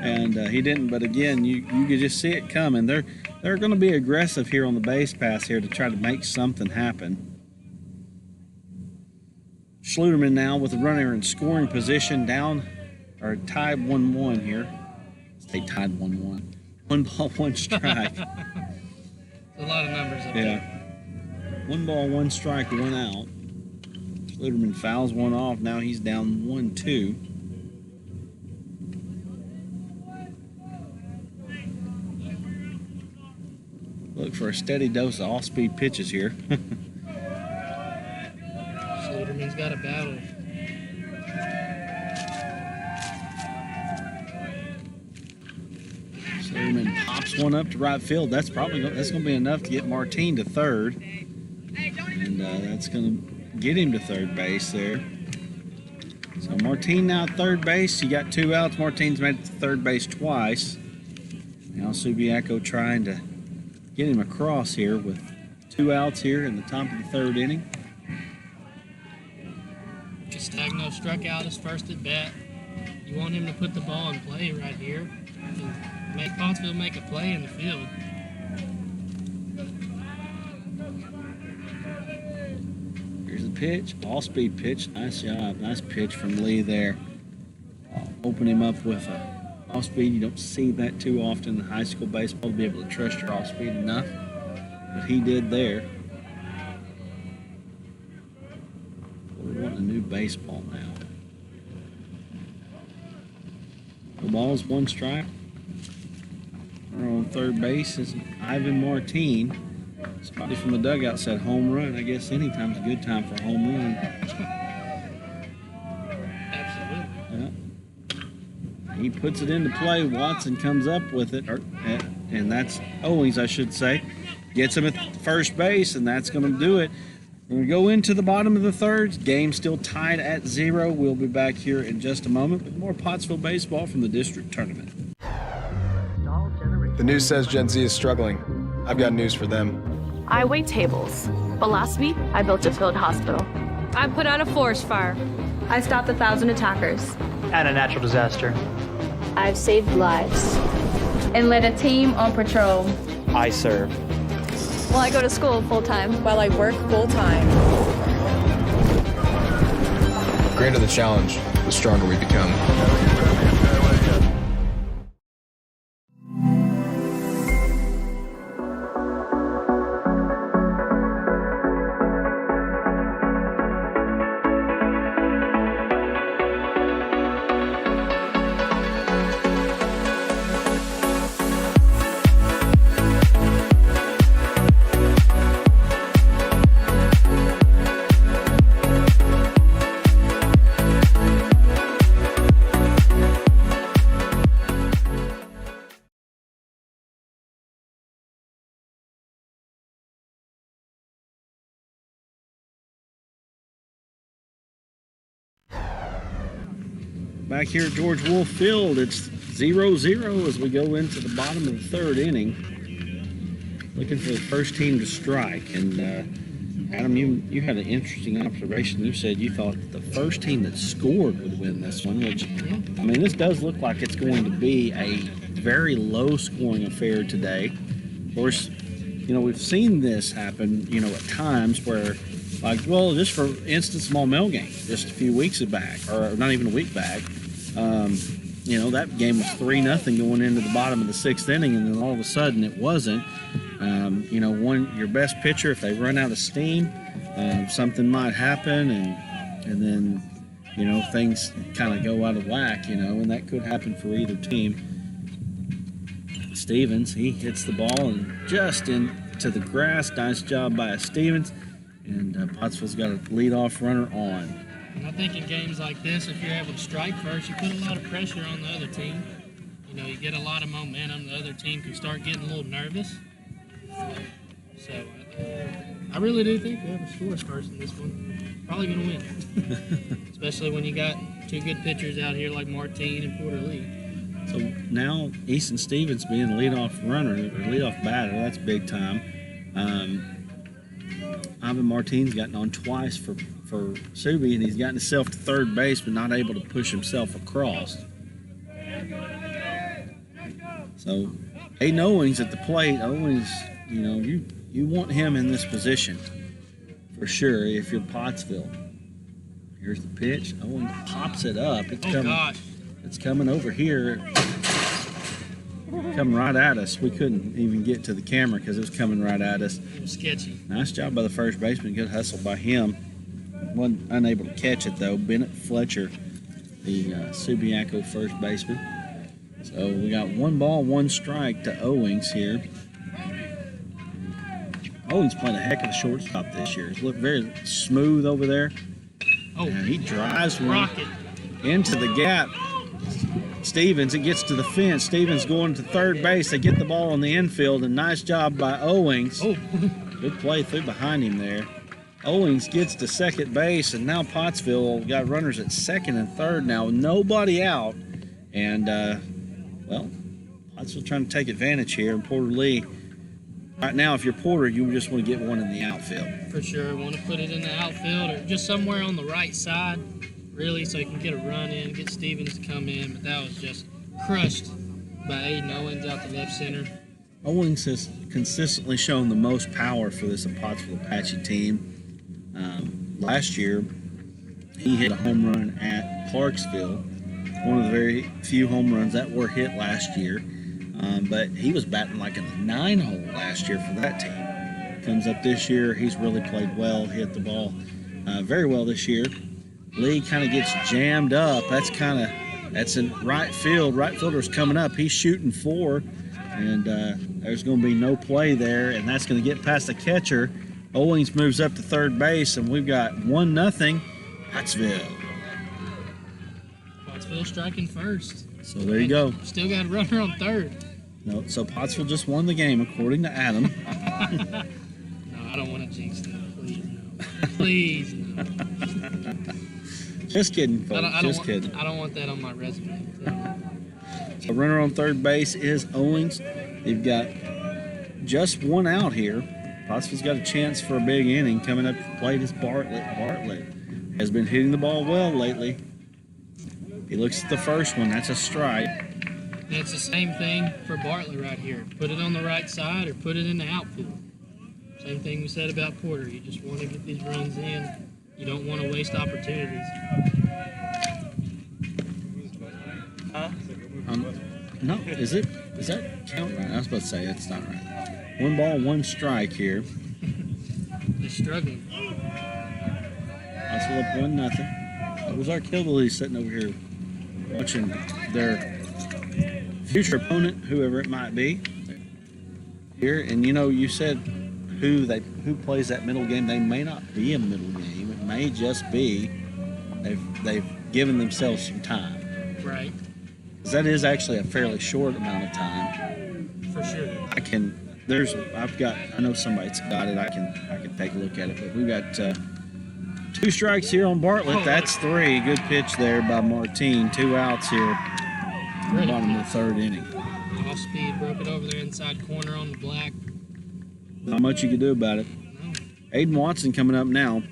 And he didn't. But again, you could just see it coming. They're going to be aggressive here on the base pass here to try to make something happen. Schluterman now with the runner in scoring position, down or tied 1-1 here. They tied 1-1. 1 ball, 1 strike. A lot of numbers up Yeah. there. 1 ball, 1 strike, 1 out. Schluterman fouls one off. Now he's down 1-2. Look for a steady dose of off-speed pitches here. Schluterman's got a battle. Schluterman pops one up to right field. That's going to be enough to get Martine to third, and that's going to get him to third base there. So Martine now at third base. You got 2 outs. Martine's made it to third base twice. Now Subiaco trying to get him across here with 2 outs here in the top of the 3rd inning. Castagno struck out his first at bat. You want him to put the ball in play right here and make Pottsville make a play in the field. Here's the pitch, all-speed pitch. Nice job, nice pitch from Lee there. Open him up with a off-speed. You don't see that too often in high school baseball, to be able to trust your off-speed enough, but he did there. We're wanting a new baseball now. The ball's 1 strike. On third base is Ivan Martine. Somebody from the dugout said home run. I guess anytime's a good time for a home run. Absolutely. Yeah. He puts it into play. Watson comes up with it, and that's Owings, I should say. Gets him at first base, and that's going to do it. We're going to go into the bottom of the 3rd. Game still tied at 0. We'll be back here in just a moment with more Pottsville baseball from the district tournament. The news says Gen Z is struggling. I've got news for them. I wait tables, but last week I built a field hospital. I put out a forest fire. I stopped 1,000 attackers. And a natural disaster. I've saved lives. And led a team on patrol. I serve. Well, I go to school full-time. While I work full-time. The greater the challenge, the stronger we become. Back here at George Wolf Field, it's 0-0 as we go into the bottom of the 3rd inning. Looking for the first team to strike. And Adam, you had an interesting observation. You said you thought the first team that scored would win this one, which, I mean, this does look like it's going to be a very low-scoring affair today. Of course, you know, we've seen this happen, you know, at times where, like, well, just for instance, Maumelle game, just a few weeks back, or not even a week back, you know, that game was 3-0 going into the bottom of the 6th inning, and then all of a sudden it wasn't. You know, your best pitcher, if they run out of steam, something might happen, and then, you know, things kind of go out of whack, you know, and that could happen for either team. Stevens, he hits the ball and just into the grass. Nice job by Stevens, and Pottsville's got a leadoff runner on. And I think in games like this, if you're able to strike first, you put a lot of pressure on the other team. You know, you get a lot of momentum. The other team can start getting a little nervous. So I really do think whoever scores first in this one probably going to win. Especially when you got two good pitchers out here like Martine and Porter Lee. So now Easton Stevens being the leadoff runner, or leadoff batter, that's big time. Ivan Martine's gotten on twice for Subi, and he's gotten himself to third base, but not able to push himself across. So Aiden Owings at the plate. Owings, you know, you want him in this position for sure if you're Pottsville. Here's the pitch. Owings pops it up. It's coming over here. Coming right at us. We couldn't even get to the camera because it was coming right at us. It was sketchy. Nice job by the first baseman. Good hustle by him. Wasn't unable to catch it though. Bennett Fletcher, the Subiaco first baseman. So we got 1 ball, 1 strike to Owings here. Owings playing a heck of a shortstop this year. He's looked very smooth over there. Oh, and he drives one into the gap. Stevens, it gets to the fence. Stevens going to third base. They get the ball on the infield, and nice job by Owings. Oh. Good play through behind him there. Owings gets to second base, and now Pottsville got runners at second and third now, nobody out. And, well, Pottsville trying to take advantage here. And Porter Lee, right now, if you're Porter, you just want to get one in the outfield. For sure. Want to put it in the outfield or just somewhere on the right side, really, so you can get a run in, get Stevens to come in. But that was just crushed by Aiden Owings out to left center. Owings has consistently shown the most power for this Pottsville Apache team. Last year, he hit a home run at Clarksville, one of the very few home runs that were hit last year. But he was batting like in the 9-hole last year for that team. Comes up this year, he's really played well, hit the ball very well this year. Lee kind of gets jammed up. That's in right field. Right fielder's coming up. He's shooting 4, and there's going to be no play there, and that's going to get past the catcher. Owings moves up to third base, and we've got 1-0 Pottsville. Pottsville striking first. So there you go. Still got a runner on third. No, so Pottsville just won the game, according to Adam. No, I don't want to jinx that. Please, no. Please, no. Just kidding, folks. Just kidding. I don't want that on my resume. So runner on third base is Owings. They've got just 1 out here. Pottsville's got a chance for a big inning. Coming up to the plate is Bartlett. Bartlett has been hitting the ball well lately. He looks at the first one. That's a strike. And it's the same thing for Bartlett right here. Put it on the right side or put it in the outfield. Same thing we said about Porter. You just want to get these runs in. You don't want to waste opportunities. No, is that count right? I was about to say it's not right. 1 ball, 1 strike here. They're struggling. Pottsville up 1-0. Ozark Hillbillies sitting over here watching their future opponent, whoever it might be, here. And you know, you said who plays that middle game. They may not be a middle game. It may just be they've given themselves some time. Right. Because that is actually a fairly short amount of time. For sure. I know somebody's got it. I can take a look at it. But we've got 2 strikes here on Bartlett. That's 3. Good pitch there by Martine. 2 outs here in the bottom of the 3rd inning. Off speed, broke it over there inside corner on the black. Not much you can do about it. No. Aiden Watson coming up now.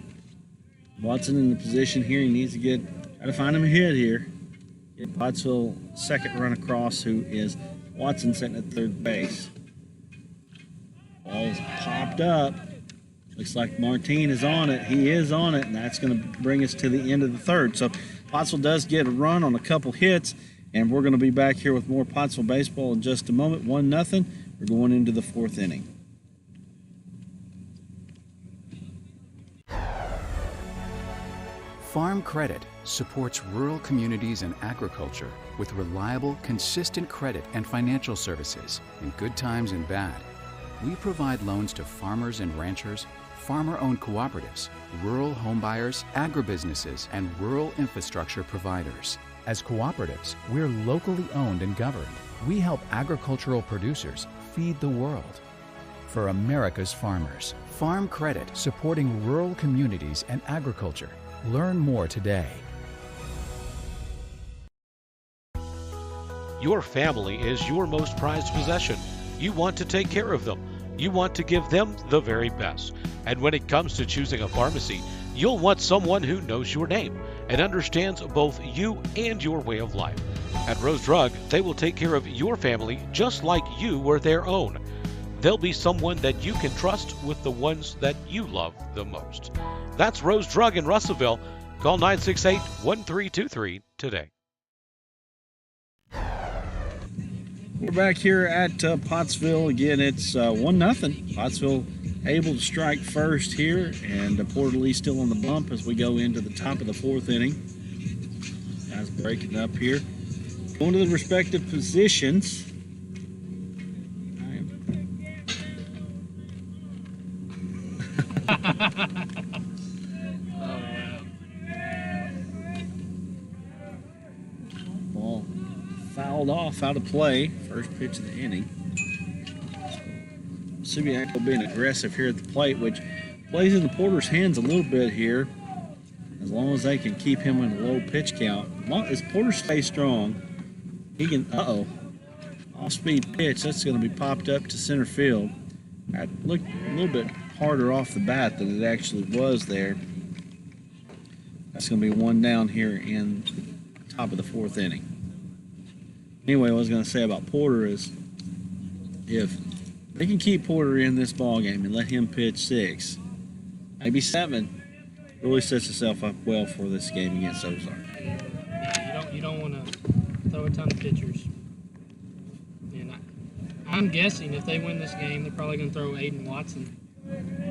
Watson in the position here. He needs to try to find him a hit here. Get Pottsville second run across, who is Watson sitting at third base. Ball's popped up. Looks like Martine is on it. He is on it, and that's going to bring us to the end of the 3rd. So Pottsville does get a run on a couple hits, And we're going to be back here with more Pottsville baseball in just a moment. 1-0. We're going into the 4th inning. Farm Credit supports rural communities and agriculture with reliable, consistent credit and financial services in good times and bad. We provide loans to farmers and ranchers, farmer-owned cooperatives, rural homebuyers, agribusinesses, and rural infrastructure providers. As cooperatives, we're locally owned and governed. We help agricultural producers feed the world. For America's farmers, Farm Credit supporting rural communities and agriculture. Learn more today. Your family is your most prized possession. You want to take care of them. You want to give them the very best. And when it comes to choosing a pharmacy, you'll want someone who knows your name and understands both you and your way of life. At Rose Drug, they will take care of your family just like you were their own. They'll be someone that you can trust with the ones that you love the most. That's Rose Drug in Russellville. Call 968-1323 today. We're back here at Pottsville. Again, it's 1-0. Pottsville able to strike first here, and Porter Lee still on the bump as we go into the top of the 4th inning. Guys breaking up here. Going to the respective positions. Ball fouled off, out of play. First pitch of the inning. Subiaco being aggressive here at the plate, which plays in the Porter's hands a little bit here. As long as they can keep him in a low pitch count. As Porter stays strong, he can, off-speed pitch. That's going to be popped up to center field. That looked a little bit harder off the bat than it actually was there. That's going to be 1 down here in the top of the 4th inning. Anyway, what I was going to say about Porter is if they can keep Porter in this ball game and let him pitch 6, maybe 7, really sets itself up well for this game against Ozark. Yeah, you don't want to throw a ton of pitchers. And I'm guessing if they win this game, they're probably going to throw Aiden Watson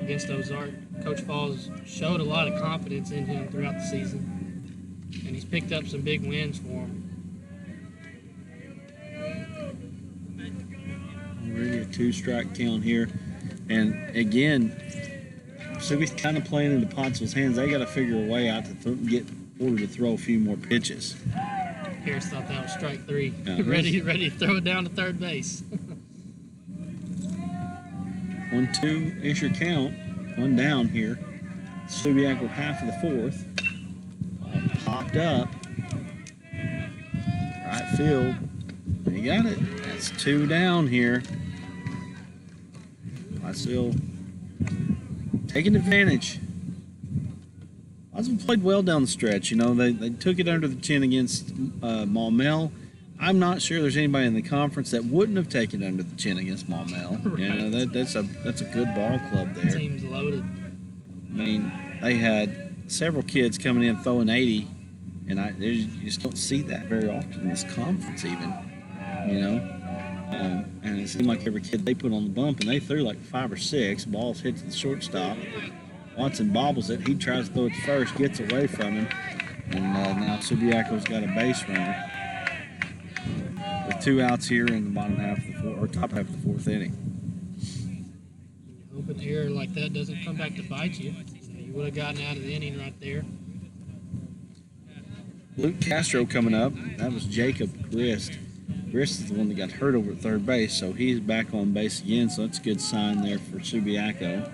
against Ozark. Coach Falls showed a lot of confidence in him throughout the season, and he's picked up some big wins for him. Already a 2-strike count here, and again, Subi's kind of playing into Pottsville's hands. They got to figure a way out to get Porter to throw a few more pitches. Harris thought that was strike 3. Yeah, ready to throw it down to third base. 1-2 is your count. 1 down here. Subiaco half of the 4th. Popped up. Right field. You got it. That's 2 down here. Pottsville taking advantage. Pottsville played well down the stretch. You know, they took it under the chin against Maumelle. I'm not sure there's anybody in the conference that wouldn't have taken it under the chin against Maumelle. Right. You know, that's a good ball club there. Team's loaded. I mean, they had several kids coming in throwing 80, and you just don't see that very often in this conference even, you know. And it seemed like every kid they put on the bump, and they threw like 5 or 6. Balls hit to the shortstop. Watson bobbles it. He tries to throw it first, gets away from him, and now Subiaco's got a base runner. With 2 outs here in the bottom half of the top half of the 4th inning. Hope an error like that doesn't come back to bite you. You would have gotten out of the inning right there. Luke Castro coming up. That was Jacob Grist. Grist is the one that got hurt over at third base, so he's back on base again, so that's a good sign there for Subiaco.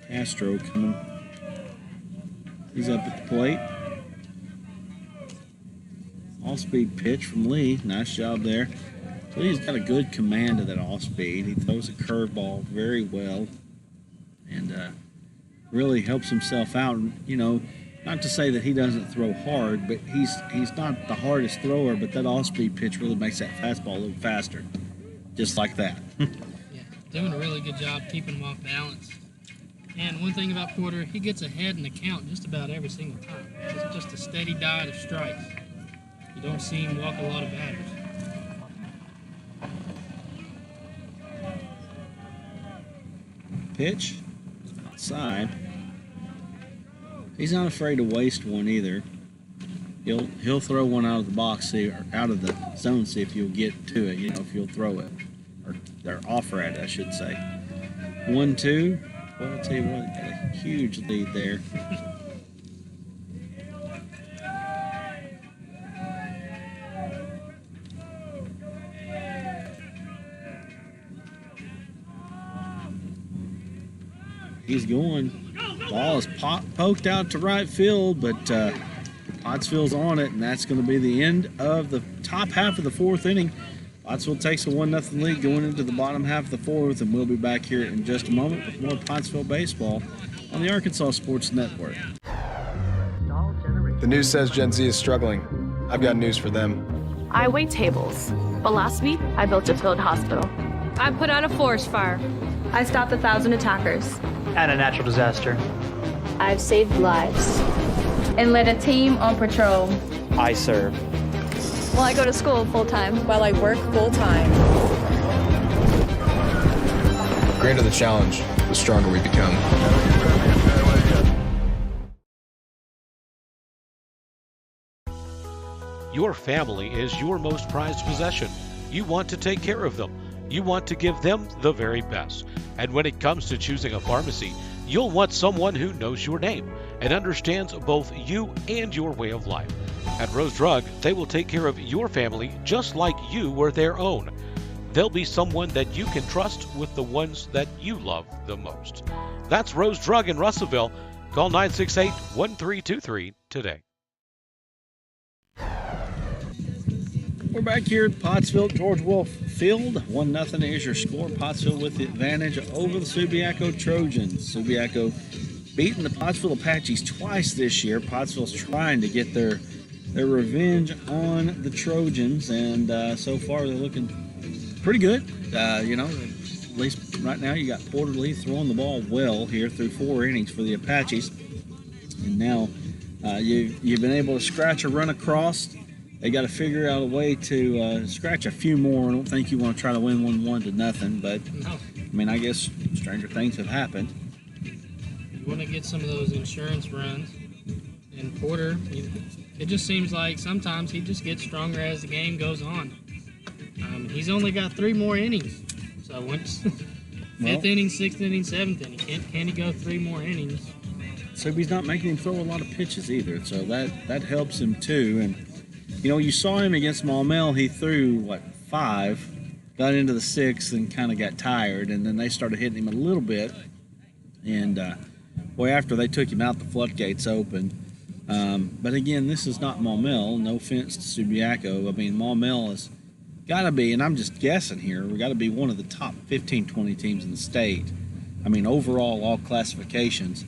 Castro coming. He's up at the plate. All-speed pitch from Lee. Nice job there. So he's got a good command of that off-speed. He throws a curveball very well and really helps himself out. You know, not to say that he doesn't throw hard, but he's not the hardest thrower, but that off-speed pitch really makes that fastball a little faster. Just like that. Yeah, doing a really good job keeping him off balance. And one thing about Porter, he gets ahead in the count just about every single time. just a steady diet of strikes. You don't see him walk a lot of batters. Pitch outside. He's not afraid to waste one either. He'll throw one out of the box, or out of the zone, see if you'll get to it. You know, if you'll throw it, or offer at it, I should say. 1-2. Well, I'll tell you what, got a huge lead there. He's going. Ball is poked out to right field, but Pottsville's on it, and that's going to be the end of the top half of the fourth inning. Pottsville takes a 1-0 lead going into the bottom half of the fourth, and we'll be back here in just a moment with more Pottsville baseball on the Arkansas Sports Network. The news says Gen Z is struggling. I've got news for them. I wait tables, but last week I built a field hospital. I put out a forest fire. I stopped 1,000 attackers. And a natural disaster. I've saved lives. And led a team on patrol. I serve. Well, I go to school full-time. While I work full-time. The greater the challenge, the stronger we become. Your family is your most prized possession. You want to take care of them. You want to give them the very best. And when it comes to choosing a pharmacy, you'll want someone who knows your name and understands both you and your way of life. At Rose Drug, they will take care of your family just like you were their own. They'll be someone that you can trust with the ones that you love the most. That's Rose Drug in Russellville. Call 968-1323 today. We're back here at Pottsville, George Wolf Field. 1-0 is your score. Pottsville with the advantage over the Subiaco Trojans. Subiaco beating the Pottsville Apaches twice this year. Pottsville's trying to get their revenge on the Trojans, and so far they're looking pretty good. You know, at least right now you got Porter Lee throwing the ball well here through 4 innings for the Apaches, and now you've been able to scratch a run across. They got to figure out a way to scratch a few more. I don't think you want to try to win 1-0, but No. I mean, I guess stranger things have happened. You want to get some of those insurance runs. And Porter, it just seems like sometimes he just gets stronger as the game goes on. He's only got 3 more innings. So once 5th inning, 6th inning, 7th inning, can he go 3 more innings? So he's not making him throw a lot of pitches either, so that helps him too. And you know, you saw him against Maumelle. He threw 5, got into the 6th, and kind of got tired, and then they started hitting him a little bit. And boy, after they took him out, the floodgates opened. But again, this is not Maumelle. No offense to Subiaco. I mean, Maumelle has got to be, and I'm just guessing here, we got to be one of the top 15, 20 teams in the state. I mean, overall, all classifications.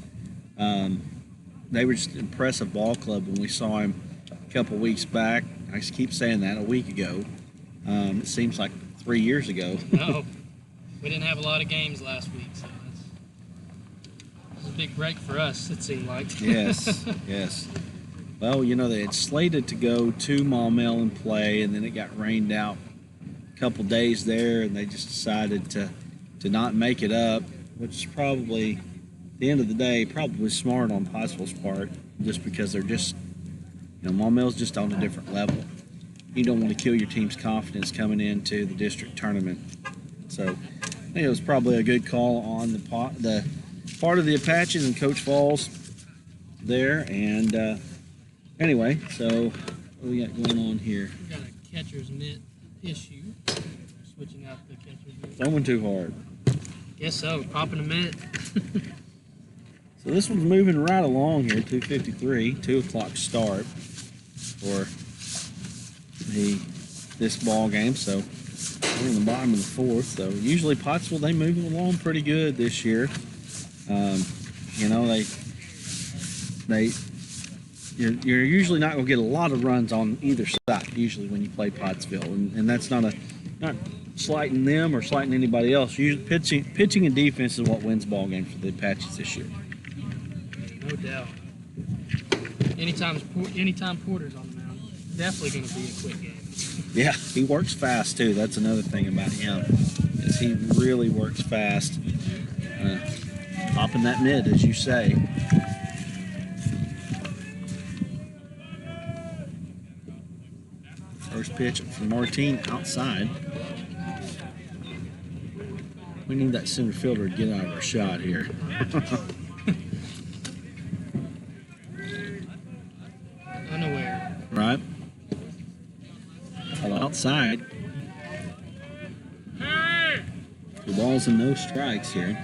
They were just an impressive ball club when we saw him a couple weeks back. I just keep saying that, a week ago. It seems like 3 years ago. No, we didn't have a lot of games last week, so it's a big break for us, it seemed like. Yes, yes. Well, you know, they had slated to go to Maumelle and play, and then it got rained out a couple days there, and they just decided to not make it up, which is probably, at the end of the day, probably smart on Pottsville's part, just because they're just, you know, Maumelle's just on a different level. You don't want to kill your team's confidence coming into the district tournament. So I think it was probably a good call on the part of the Apaches and Coach Falls there. And anyway, so what do we got going on here? We got a catcher's mitt issue. Switching out the catcher's mitt. Throwing too hard. Guess so. Popping a mitt. So this one's moving right along here. 2:53, 2 o'clock start for this ball game. So we're in the bottom of the 4th. So usually Pottsville, they move along pretty good this year. You know, you're usually not going to get a lot of runs on either side usually when you play Pottsville, and that's not slighting them or slighting anybody else. Usually pitching and defense is what wins ball games for the Apaches this year. No doubt. anytime Porter's on the mound, definitely going to be a quick game. Yeah, he works fast too. That's another thing about him, is he really works fast. Popping that mid, as you say. First pitch from Martin outside. We need that center fielder to get out of our shot here. Unaware. Right. Outside. 2 balls and no strikes here.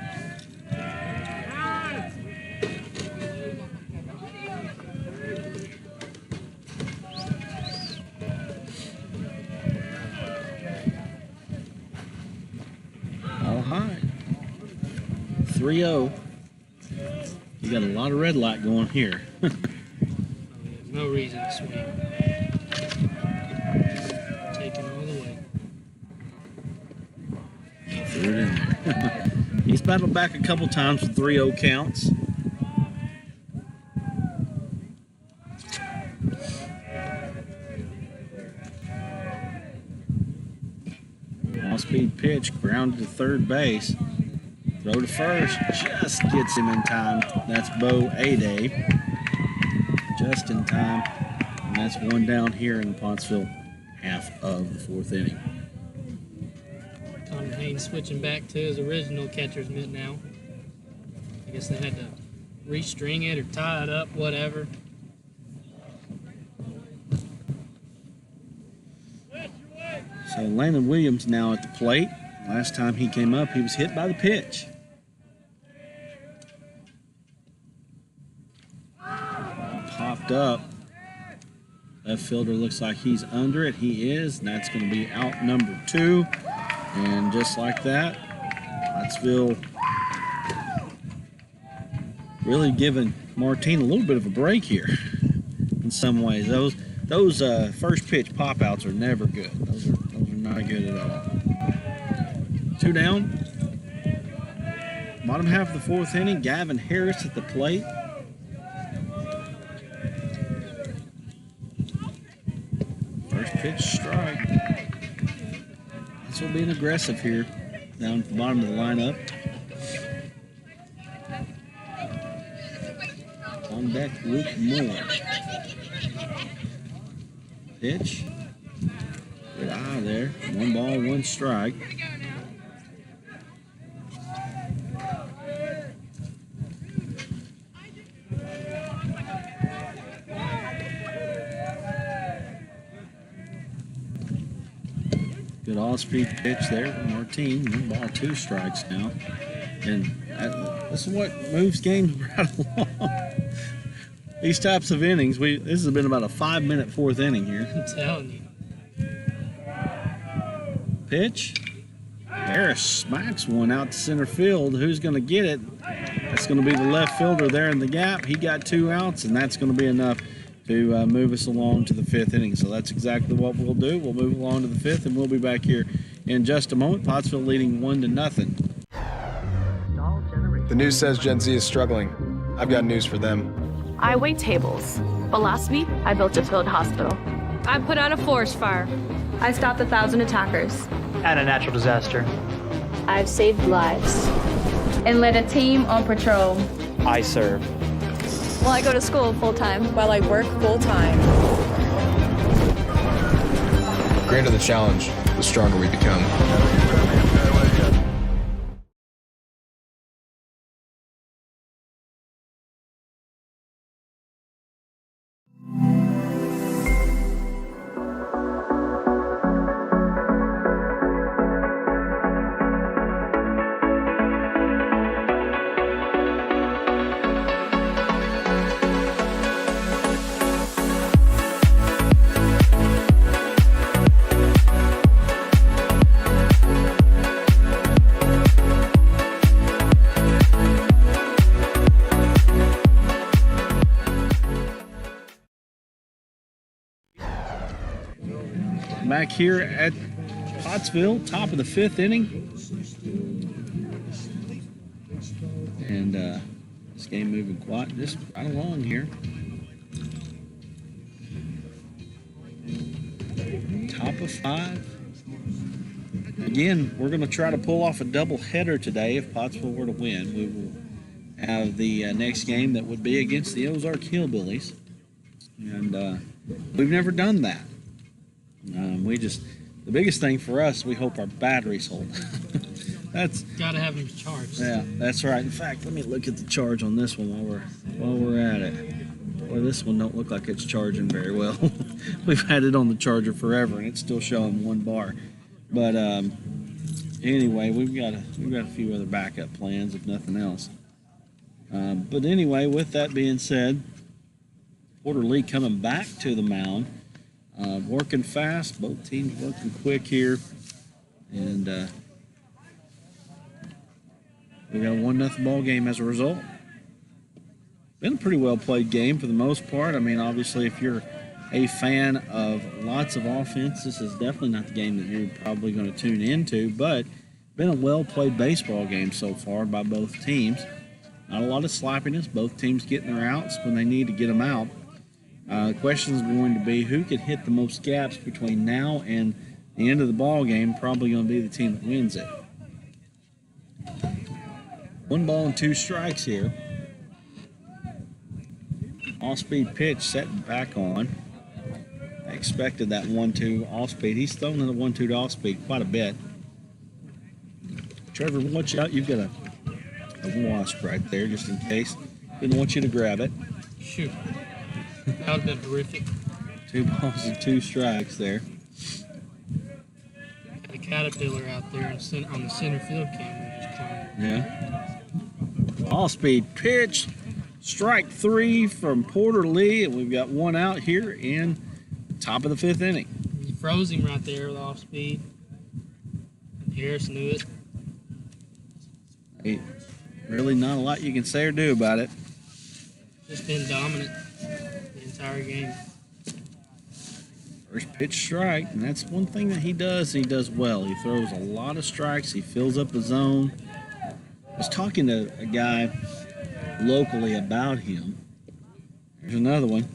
All high. 3-0. You got a lot of red light going here. No reason to swing. Taking all the way. Threw it in there. He's battled back a couple times with 3-0 counts. Off-speed pitch, grounded to third base. Throw to first, just gets him in time. That's Bo A-Day. Just in time. And that's one down here in the Pottsville half of the 4th inning. Connor Haynes switching back to his original catcher's mitt now. I guess they had to restring it or tie it up, whatever. So Landon Williams now at the plate. Last time he came up, he was hit by the pitch. Popped up. Left fielder looks like he's under it. He is, and that's going to be out number 2. And just like that, Pottsville really giving Martin a little bit of a break here in some ways. Those first pitch pop outs are never good. Those are not good at all. 2 down. Bottom half of the 4th inning. Gavin Harris at the plate. First pitch strike. This will be an aggressive here down at the bottom of the lineup. On deck, Luke Moore. Pitch. Good eye there. 1 ball, 1 strike. Good off-speed pitch there from Martin. 1 ball, 2 strikes now. And this is what moves games right along. These types of innings, this has been about a 5-minute 4th inning here. I'm telling you. Pitch. Harris smacks one out to center field. Who's going to get it? That's going to be the left fielder there in the gap. He got 2 outs, and that's going to be enough to move us along to the 5th inning. So that's exactly what we'll do. We'll move along to the 5th, and we'll be back here in just a moment. Pottsville leading 1-0. The news says Gen Z is struggling. I've got news for them. I wait tables. But last week, I built a field hospital. I put out a forest fire. I stopped 1,000 attackers. And a natural disaster. I've saved lives. And led a team on patrol. I serve. Well, I go to school full-time. While I work full-time. The greater the challenge, the stronger we become. Back here at Pottsville, top of the 5th inning. And this game moving quite just right along here. top of 5. Again, we're going to try to pull off a double header today. If Pottsville were to win, we will have the next game that would be against the Ozark Hillbillies. And we've never done that. The biggest thing for us, we hope our batteries hold. That's gotta have them charged. Yeah, that's right. In fact, let me look at the charge on this one while we're at it. Boy, this one don't look like it's charging very well. We've had it on the charger forever, and it's still showing 1 bar. But anyway, we've got a few other backup plans, if nothing else. But anyway, with that being said, Porter Lee coming back to the mound. Working fast, both teams working quick here, and we got a 1-0 ball game as a result. Been a pretty well played game for the most part. I mean, obviously, if you're a fan of lots of offense, this is definitely not the game that you're probably going to tune into, but been a well played baseball game so far by both teams. Not a lot of sloppiness, both teams getting their outs when they need to get them out. The question is going to be who can hit the most gaps between now and the end of the ball game. Probably going to be the team that wins it. 1 ball and 2 strikes here. Off-speed pitch setting back on. I expected that 1-2 off-speed. He's thrown in the 1-2 to off-speed quite a bit. Trevor, watch out. You've got a wasp right there just in case. Didn't want you to grab it. Shoot. That would have been horrific. 2 balls and 2 strikes there. Got a caterpillar out there on the center field camera just climbing. Yeah. All-speed pitch. Strike 3 from Porter Lee, and we've got 1 out here in the top of the 5th inning. You froze him right there with off speed. Harris knew it. Hey, really not a lot you can say or do about it. Just been dominant the entire game. First pitch strike, and that's one thing that he does well. He throws a lot of strikes. He fills up the zone. I was talking to a guy locally about him. There's another one.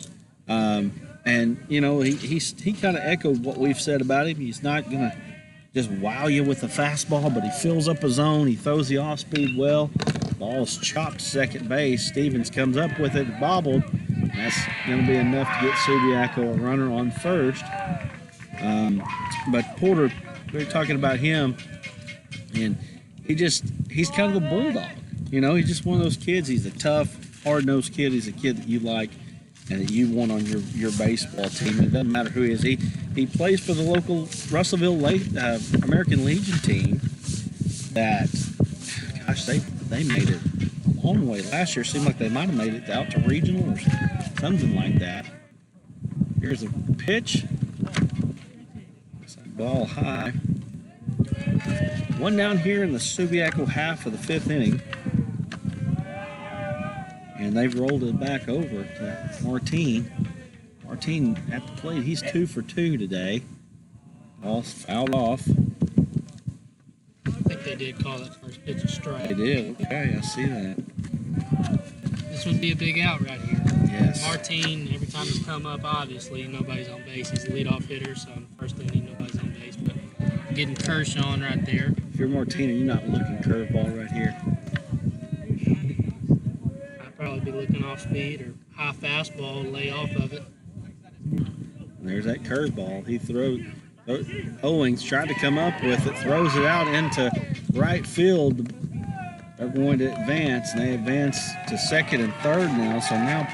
And, you know, he kind of echoed what we've said about him. He's not going to just wow you with the fastball, but he fills up a zone. He throws the off-speed well. Ball's chopped to second base. Stevens comes up with it, bobbled. That's going to be enough to get Subiaco a runner on first. But Porter, we were talking about him, and he's kind of a bulldog. You know, he's just one of those kids. He's a tough, hard-nosed kid. He's a kid that you like and that you want on your baseball team. It doesn't matter who he is. He plays for the local Russellville American Legion team that, gosh, they made it a long way last year. Seemed like they might have made it out to regional or something like that. Here's a pitch. Ball high. 1 down here in the Subiaco half of the 5th inning. And they've rolled it back over to Martine. Martine at the plate. He's 2 for 2 today. All fouled off. I think they did call that first pitch a strike. They did. Okay, I see that. This would be a big out right here. Yes. Martine, every time he's come up, obviously nobody's on base. He's the leadoff hitter, so in the first inning nobody's on base. But getting Kershaw on right there. If you're Martine, you're not looking curveball right here. I'd probably be looking off speed or high fastball, lay off of it. There's that curveball. He throws. Owings tried to come up with it, throws it out into right field. They're going to advance, and they advance to second and third now. So now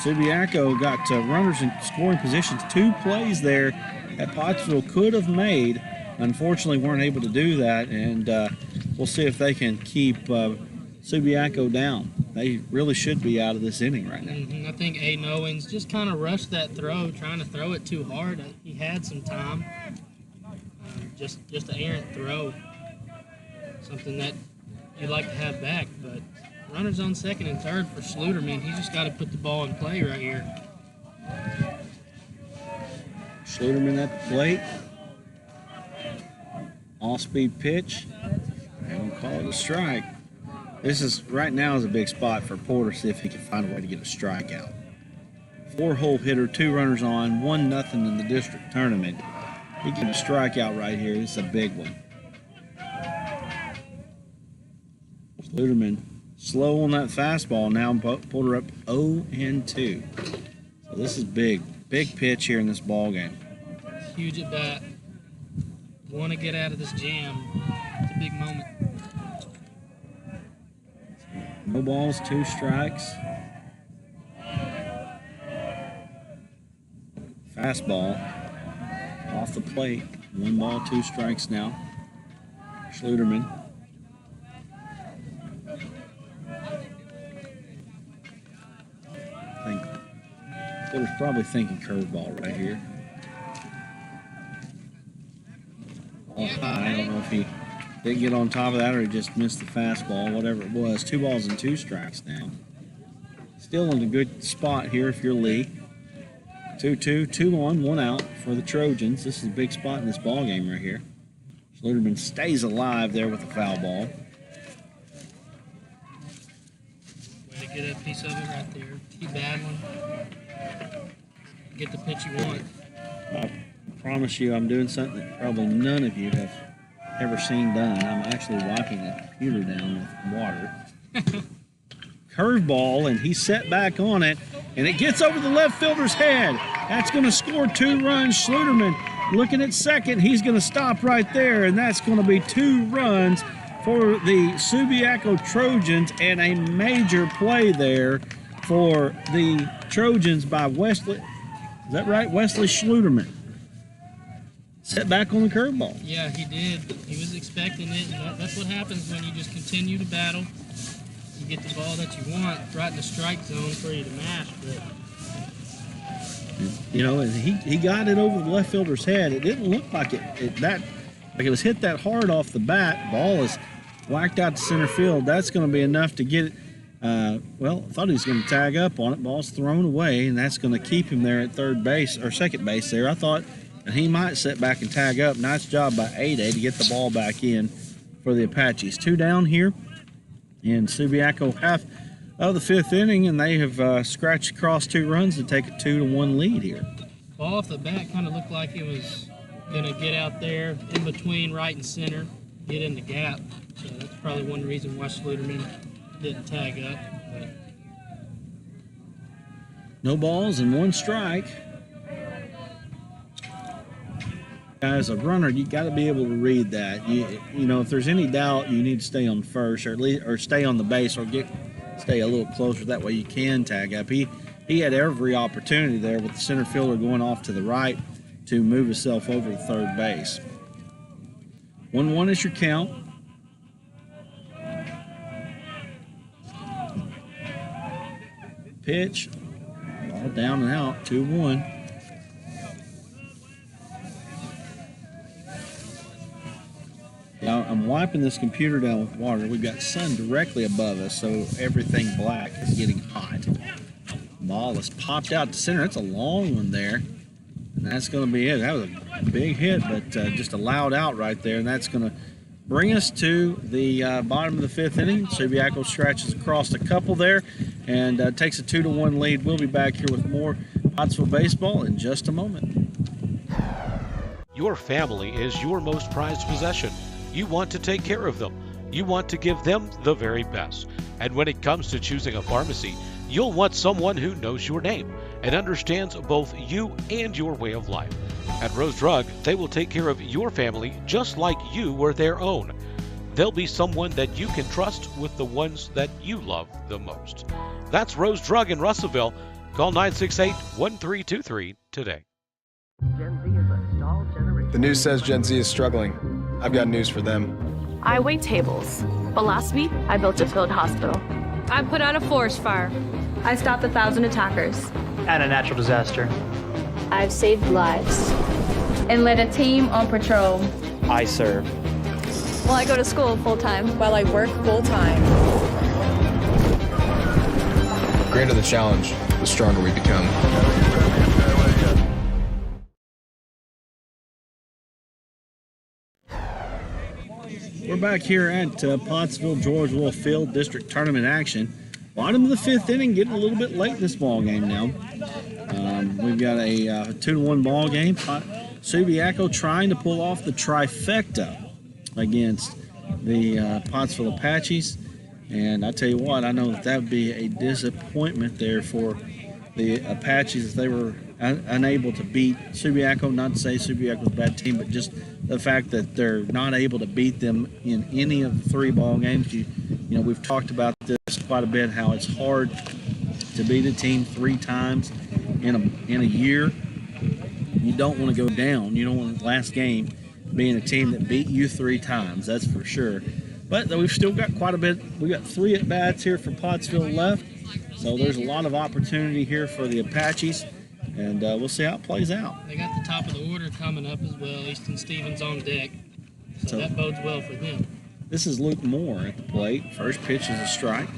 Subiaco got runners in scoring positions. 2 plays there that Pottsville could have made. Unfortunately, weren't able to do that, and we'll see if they can keep Subiaco down. They really should be out of this inning right now. I think Aiden Owens just kind of rushed that throw, trying to throw it too hard. He had some time. Just an errant throw. Something that you'd like to have back, but runners on second and third for Schluterman. He just got to put the ball in play right here. Schluterman at the plate. All-speed pitch. And we'll call it a strike. This is right now is a big spot for Porter, see if he can find a way to get a strikeout. 4-hole hitter, 2 runners on, 1-0 in the district tournament. He get a strikeout right here. This is a big one. Luderman slow on that fastball. Now pulled her up 0-2. So this is big. Big pitch here in this ball game. Huge at bat. Want to get out of this jam. It's a big moment. No balls, 2 strikes. Fastball off the plate. 1 ball, 2 strikes now. Schluterman. I think Porter's probably thinking curveball right here. All high. I don't know if he didn't get on top of that or he just missed the fastball, whatever it was. 2 balls and 2 strikes now. Still in a good spot here if you're Lee. 2-2, 2-1, 1 out for the Trojans. This is a big spot in this ball game right here. Schluterman stays alive there with the foul ball. Way to get a piece of it right there. Keep battling. Get the pitch you want. I promise you I'm doing something that probably none of you have ever seen done. I'm actually wiping the computer down with water. Curveball, and he's set back on it, and it gets over the left fielder's head. That's going to score 2 runs. Schluterman looking at second. He's going to stop right there, and that's going to be 2 runs for the Subiaco Trojans, and a major play there for the Trojans by Wesley. Is that right? Wesley Schluterman. Set back on the curveball. Yeah, he did. He was expecting it, and that's what happens when you just continue to battle. You get the ball that you want right in the strike zone for you to mash. But you know, he got it over the left fielder's head. It didn't look like it was hit that hard off the bat. Ball is whacked out to center field. That's going to be enough to get it. Well, I thought he was going to tag up on it. Ball's thrown away, and that's going to keep him there at third base or second base there. I thought that he might sit back and tag up. Nice job by A-Day to get the ball back in for the Apaches. 2 down here in Subiaco, half of the 5th inning, and they have scratched across 2 runs to take a 2-1 lead here. Ball off the bat kind of looked like it was going to get out there in between right and center, get in the gap. So that's probably one reason why Schluterman didn't tag up. But no balls and 1 strike. As a runner, you got to be able to read that. You know, if there's any doubt, you need to stay on first, or at least, or stay on the base, or stay a little closer. That way, you can tag up. He had every opportunity there with the center fielder going off to the right to move himself over to third base. 1-1 is your count. Pitch, ball down and out, 2-1. Now, I'm wiping this computer down with water. We've got sun directly above us, so everything black is getting hot. Ball is popped out to center. That's a long one there, and that's going to be it. That was a big hit, but just a loud out right there, and that's going to bring us to the bottom of the 5th inning. Subiaco scratches across a couple there and takes a 2-1 lead. We'll be back here with more Pottsville baseball in just a moment. Your family is your most prized possession. You want to take care of them. You want to give them the very best. And when it comes to choosing a pharmacy, you'll want someone who knows your name and understands both you and your way of life. At Rose Drug, they will take care of your family just like you were their own. They'll be someone that you can trust with the ones that you love the most. That's Rose Drug in Russellville. Call 968-1323 today. Gen Z is a stalled generation. The news says Gen Z is struggling. I've got news for them. I wait tables, but last week I built a field hospital. I put out a forest fire. I stopped 1,000 attackers. And a natural disaster. I've saved lives. And led a team on patrol. I serve. Well, I go to school full-time. While I work full-time. The greater the challenge, the stronger we become. We're back here at Pottsville George Wolf Field District Tournament action. Bottom of the 5th inning, getting a little bit late in this ball game now. We've got a 2-1 ball game. Subiaco trying to pull off the trifecta against the Pottsville Apaches. And I tell you what, I know that would be a disappointment there for the Apaches if they were unable to beat Subiaco. Not to say Subiaco's a bad team, but just the fact that they're not able to beat them in any of the 3 ball games. You know, we've talked about this quite a bit, how it's hard to beat a team 3 times in a year. You don't want to go down. You don't want the last game being a team that beat you 3 times, that's for sure. But we've still got quite a bit. We got 3 at-bats here for Pottsville left. So there's a lot of opportunity here for the Apaches, and we'll see how it plays out. They got the top of the order coming up as well. Easton Stevens on deck, so that bodes well for them. This is Luke Moore at the plate. First pitch is a strike.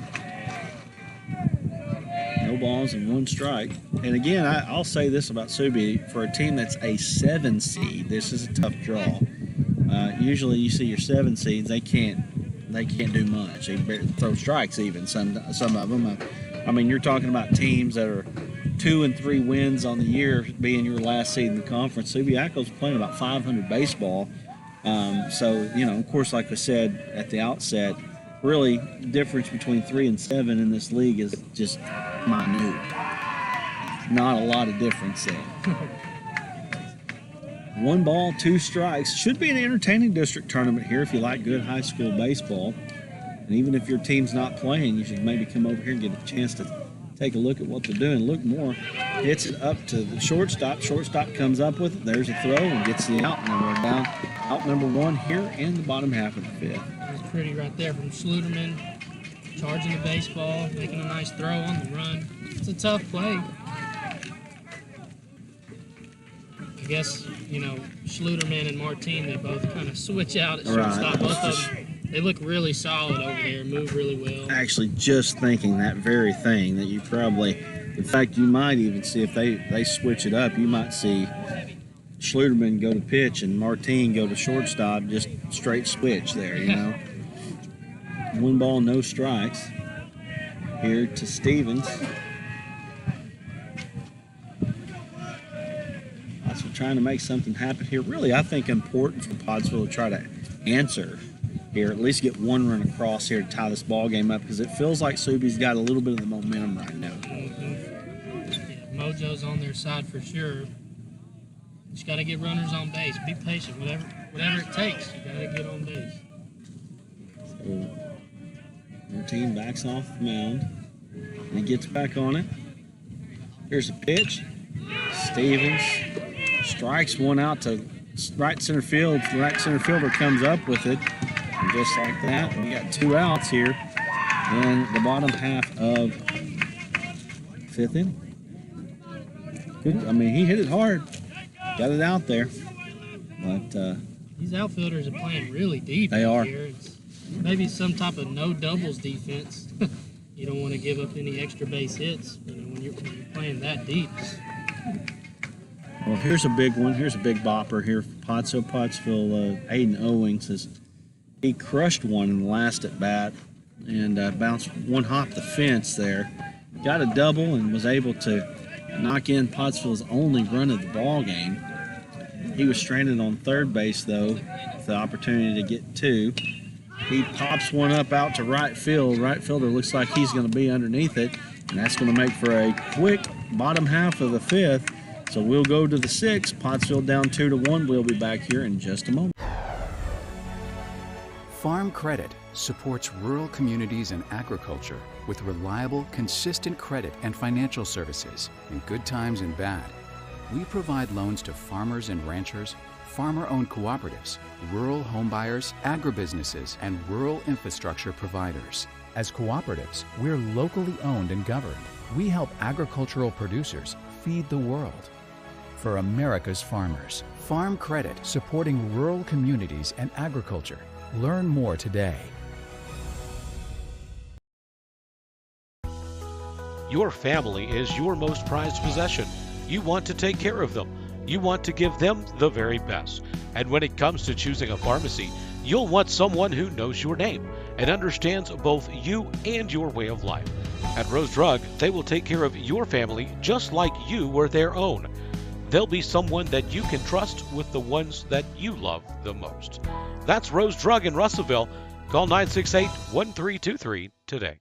No balls and 1 strike. And again, I'll say this about Subi. For a team that's a 7 seed, this is a tough draw. Usually you see your 7 seeds, they can't do much. They throw strikes even, some of them. I mean, you're talking about teams that are 2 and 3 wins on the year being your last seed in the conference. Subiaco's playing about 500 baseball. So, you know, of course, like I said at the outset, really the difference between 3 and 7 in this league is just minute. Not a lot of difference there. 1 ball, 2 strikes. Should be an entertaining district tournament here if you like good high school baseball. And even if your team's not playing, you should maybe come over here and get a chance to take a look at what they're doing. Luke Moore hits it up to the shortstop. Shortstop comes up with it. There's a throw and gets the out, and we're down out number 1 here in the bottom half of the 5th. That's pretty right there from Schluterman, charging the baseball, making a nice throw on the run. It's a tough play. I guess, you know, Schluterman and Martine, they both kind of switch out at shortstop. Both of them, they look really solid over there, move really well. Actually, just thinking that very thing, that you probably, in fact, you might even see if they switch it up, you might see Schluterman go to pitch and Martine go to shortstop, just straight switch there, you know. 1 ball, no strikes here to Stevens. So trying to make something happen here. Really, I think important for Pottsville to try to answer here, at least get 1 run across here to tie this ball game up, because it feels like Subi's got a little bit of the momentum right now. Yeah, mojo's on their side for sure. Just got to get runners on base. Be patient, whatever it takes. You got to get on base. So Martine backs off the mound and he gets back on it. Here's a pitch. Stevens strikes 1 out to right center field. The right center fielder comes up with it. And just like that, we got 2 outs here in the bottom half of 5th inning. Good. I mean, he hit it hard. Got it out there. But these outfielders are playing really deep. They are. Here. It's maybe some type of no doubles defense. You don't want to give up any extra base hits, you know, when you're playing that deep. Well, here's a big one. Here's a big bopper here for Pottsville. Aiden Owings he crushed 1 in the last at bat and bounced 1 hop the fence there. Got a double and was able to knock in Pottsville's only run of the ball game. He was stranded on 3rd base though, with the opportunity to get 2. He pops 1 up out to right field. Right fielder looks like he's going to be underneath it, and that's going to make for a quick bottom half of the 5th. So we'll go to the 6th. Pottsville down 2-1. We'll be back here in just a moment. Farm Credit supports rural communities and agriculture with reliable, consistent credit and financial services in good times and bad. We provide loans to farmers and ranchers, farmer-owned cooperatives, rural homebuyers, agribusinesses, and rural infrastructure providers. As cooperatives, we're locally owned and governed. We help agricultural producers feed the world. For America's farmers, Farm Credit, supporting rural communities and agriculture. Learn more today. Your family is your most prized possession. You want to take care of them. You want to give them the very best. And when it comes to choosing a pharmacy, you'll want someone who knows your name and understands both you and your way of life. At Rose Drug, they will take care of your family just like you were their own. they'll be someone that you can trust with the ones that you love the most. That's Rose Drug in Russellville. Call 968-1323 today.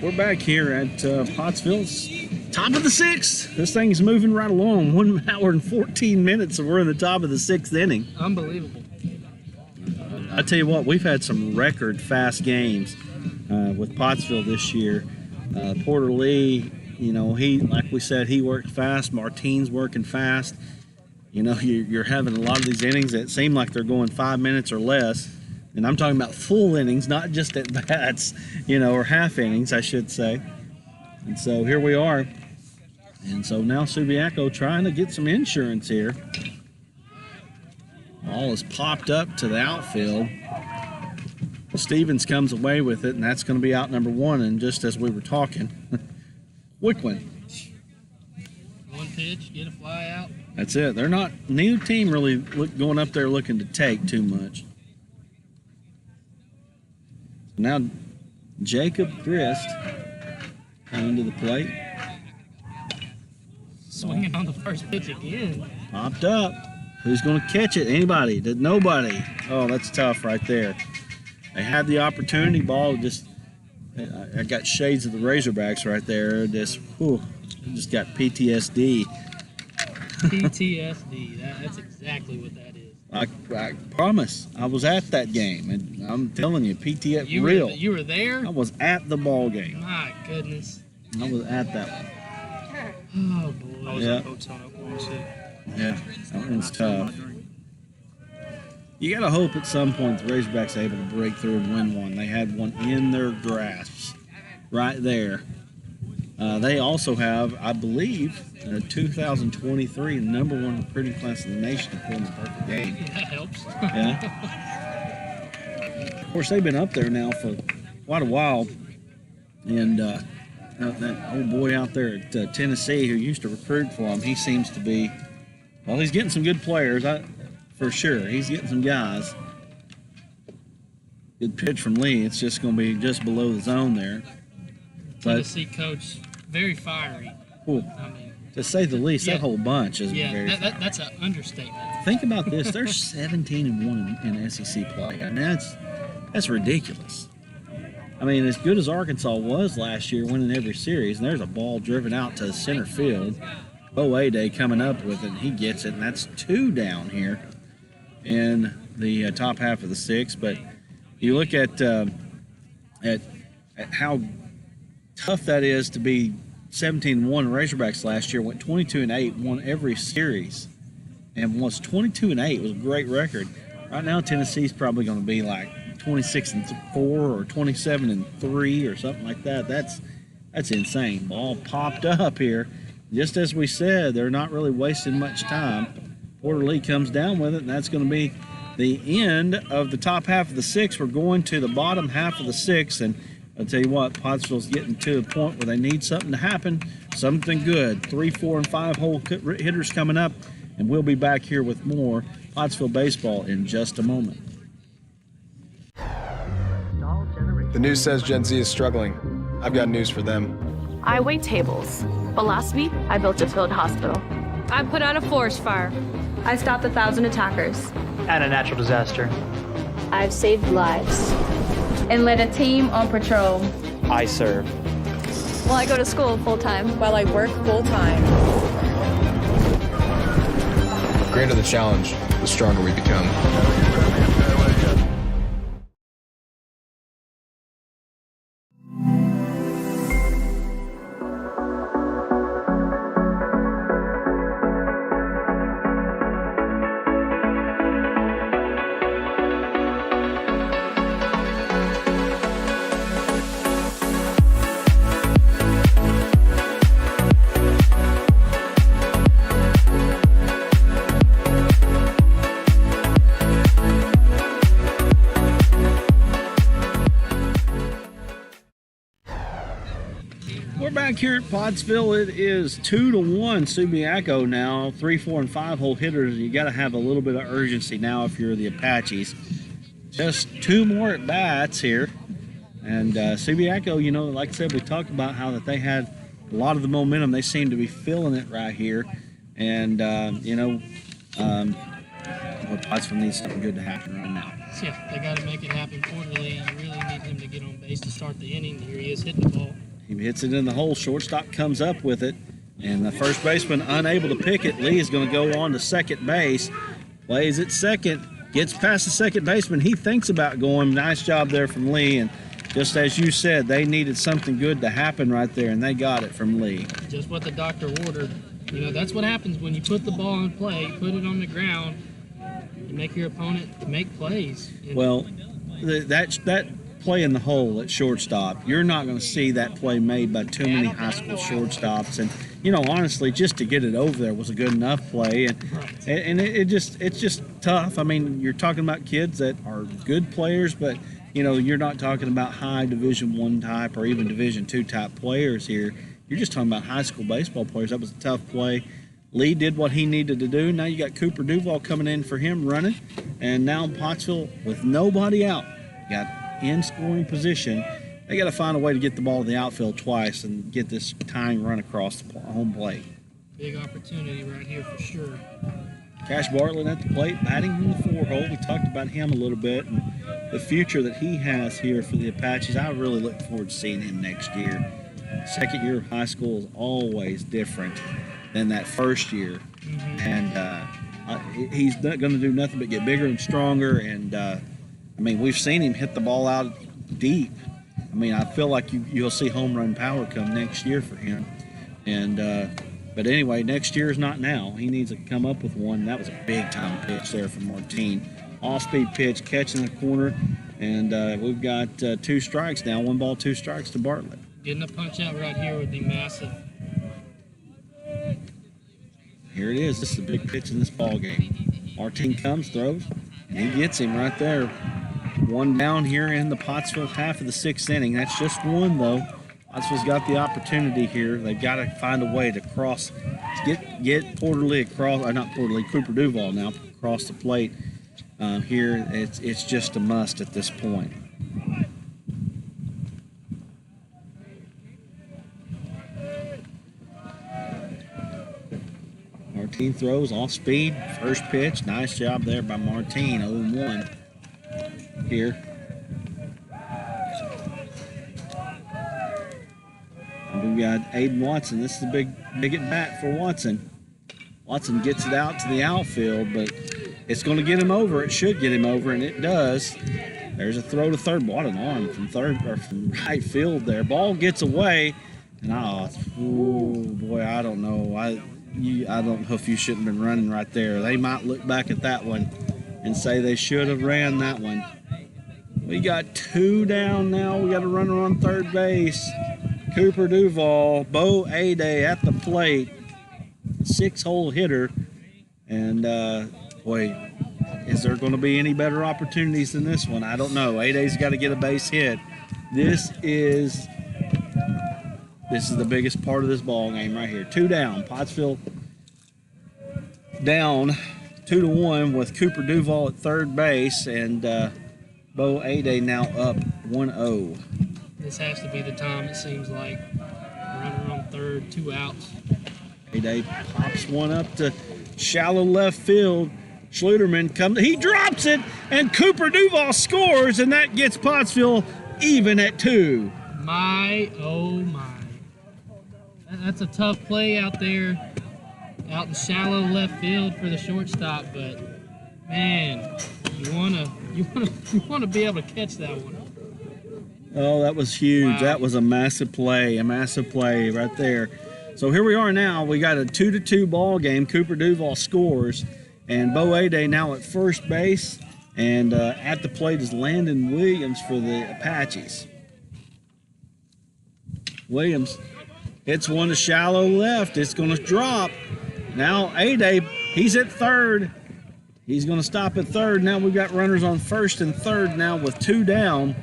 We're back here at Pottsville's top of the sixth. This thing's moving right along. 1 hour and 14 minutes, and we're in the top of the sixth inning. Unbelievable. I tell you what, we've had some record fast games with Pottsville this year. Porter Lee, you know, he, like we said, he worked fast. Martine's working fast. You know, you're having a lot of these innings that seem like they're going 5 minutes or less. And I'm talking about full innings, not just at bats, you know, or half innings, I should say. And so here we are. And so now Subiaco trying to get some insurance here. Ball is popped up to the outfield. Stevens comes away with it, and that's going to be out number one. And just as we were talking, quick one. One pitch, get a fly out. That's it. They're not, neither team really going up there looking to take too much. Now Jacob Grist coming to the plate. Swinging on the first pitch again. Popped up. Who's going to catch it? Anybody? Did nobody? Oh, that's tough right there. They had the opportunity. Ball just, I got shades of the Razorbacks right there. Just got PTSD. PTSD. That's exactly what that is. I promise. I was at that game, and I'm telling you, PTSD real. You were there? I was at the ball game. My goodness. I was at that one. Oh boy. I was in Hotel Oklahoma City. Yeah, that one's tough. You got to hope at some point the Razorbacks are able to break through and win one. They had one in their grasps right there. They also have, I believe, a 2023 #1 recruiting class in the nation to pull in the perfect game. That helps. Yeah. Of course, they've been up there now for quite a while. And that old boy out there at Tennessee who used to recruit for them, he seems to be, well, he's getting some good players, for sure. He's getting some guys. Good pitch from Lee. It's just going to be just below the zone there. Tennessee coach, very fiery. Cool. I mean, to say the least, that whole bunch is very fiery. That's an understatement. Think about this. They're 17-1 in SEC play. I mean, that's ridiculous. I mean, as good as Arkansas was last year, winning every series, and there's a ball driven out to center field. Bo Day coming up with it, and he gets it, and that's 2 down here in the top half of the sixth. But you look at how tough that is to be 17-1. Razorbacks last year went 22-8, won every series, and was 22-8. It was a great record. Right now, Tennessee's probably going to be like 26-4 or 27-3 or something like that. That's insane. Ball popped up here. Just as we said, they're not really wasting much time. Porter Lee comes down with it, and that's going to be the end of the top half of the sixth. We're going to the bottom half of the sixth, and I'll tell you what, Pottsville's getting to a point where they need something to happen, something good. 3, 4, and 5 hole hitters coming up, and we'll be back here with more Pottsville baseball in just a moment. The news says Gen Z is struggling. I've got news for them. I wait tables. But last week, I built a field hospital. I put out a forest fire. I stopped 1,000 attackers. And a natural disaster. I've saved lives. And led a team on patrol. I serve. Well, I go to school full-time. While I work full-time. The greater the challenge, the stronger we become. We're back here at Pottsville. It is 2-1 Subiaco now. 3, 4, and 5 hole hitters. You got to have a little bit of urgency now if you're the Apaches just 2 more at bats here. And Subiaco, you know, like I said, we talked about how that they had a lot of the momentum. They seem to be feeling it right here. And, Pottsville needs something good to happen right now. Yeah, they got to make it happen quarterly. You really need him to get on base to start the inning. Here he is hitting the ball. He hits it in the hole. Shortstop comes up with it. And the first baseman unable to pick it. Lee is going to go on to second base. Plays at second. Gets past the second baseman. He thinks about going. Nice job there from Lee. And just as you said, they needed something good to happen right there, and they got it from Lee. Just what the doctor ordered. You know, that's what happens when you put the ball in play, put it on the ground, you make your opponent make plays. Well, that play in the hole at shortstop, you're not going to see that play made by too many high school shortstops. And, you know, honestly, just to get it over there was a good enough play. And it's just tough. I mean, you're talking about kids that are good players, but you know, you're not talking about high Division I type or even Division II type players here. You're just talking about high school baseball players. That was a tough play. Lee did what he needed to do. Now you got Cooper Duval coming in for him running. And now Pottsville, with nobody out, got in scoring position. They got to find a way to get the ball in the outfield twice and get this tying run across the home plate. Big opportunity right here for sure. Cash Bartlett at the plate, batting from the 4-hole. We talked about him a little bit and the future that he has here for the Apaches. I really look forward to seeing him next year. Second year of high school is always different than that first year. And he's not going to do nothing but get bigger and stronger. And, I mean, we've seen him hit the ball out deep. I mean, I feel like you'll see home run power come next year for him. And but anyway, next year is not now. He needs to come up with one. That was a big-time pitch there from Martine. Off-speed pitch, catching the corner, and we've got 2 strikes now. 1 ball, 2 strikes to Bartlett. Getting a punch out right here would be massive. Here it is. This is a big pitch in this ball game. Martine comes, throws, and he gets him right there. 1 down here in the Pottsville half of the 6th inning. That's just 1, though. Pottsville's got the opportunity here. They've got to find a way to cross, get Porterly across, or not Porterly, Cooper Duval now across the plate. Here, it's just a must at this point. Martine throws off speed, first pitch. Nice job there by Martine. 0-1 here. And we've got Aiden Watson. This is a big at bat for Watson. Watson gets it out to the outfield, but it's going to get him over. It should get him over, and it does. There's a throw to third. What an arm from from right field there. Ball gets away, and boy, I don't know. I don't know if you shouldn't have been running right there. They might look back at that one and say they should have ran that one. We got 2 down now. We got a runner on third base. Cooper Duval, Bo Ade at the plate. 6-hole hitter, and boy, is there going to be any better opportunities than this one? I don't know. Ade's got to get a base hit. This is the biggest part of this ball game right here. 2 down. Pottsville down 2-1 with Cooper Duval at third base, and Bo Ade now up 1-0. This has to be the time, it seems like. Runner on third, 2 outs. Ade pops one up to shallow left field. Schluterman comes, he drops it, and Cooper Duval scores, and that gets Pottsville even at 2. My, oh my. That's a tough play out there, out in shallow left field for the shortstop, but man, you wanna be able to catch that one. Oh, that was huge. Wow. That was a massive play right there. So here we are now. We got a 2-2 ball game. Cooper Duval scores, and Bo Ade now at first base, and at the plate is Landon Williams for the Apaches. Williams hits one to shallow left. It's going to drop. Now Ade, he's at third. He's going to stop at third. Now we've got runners on first and third now with 2 down.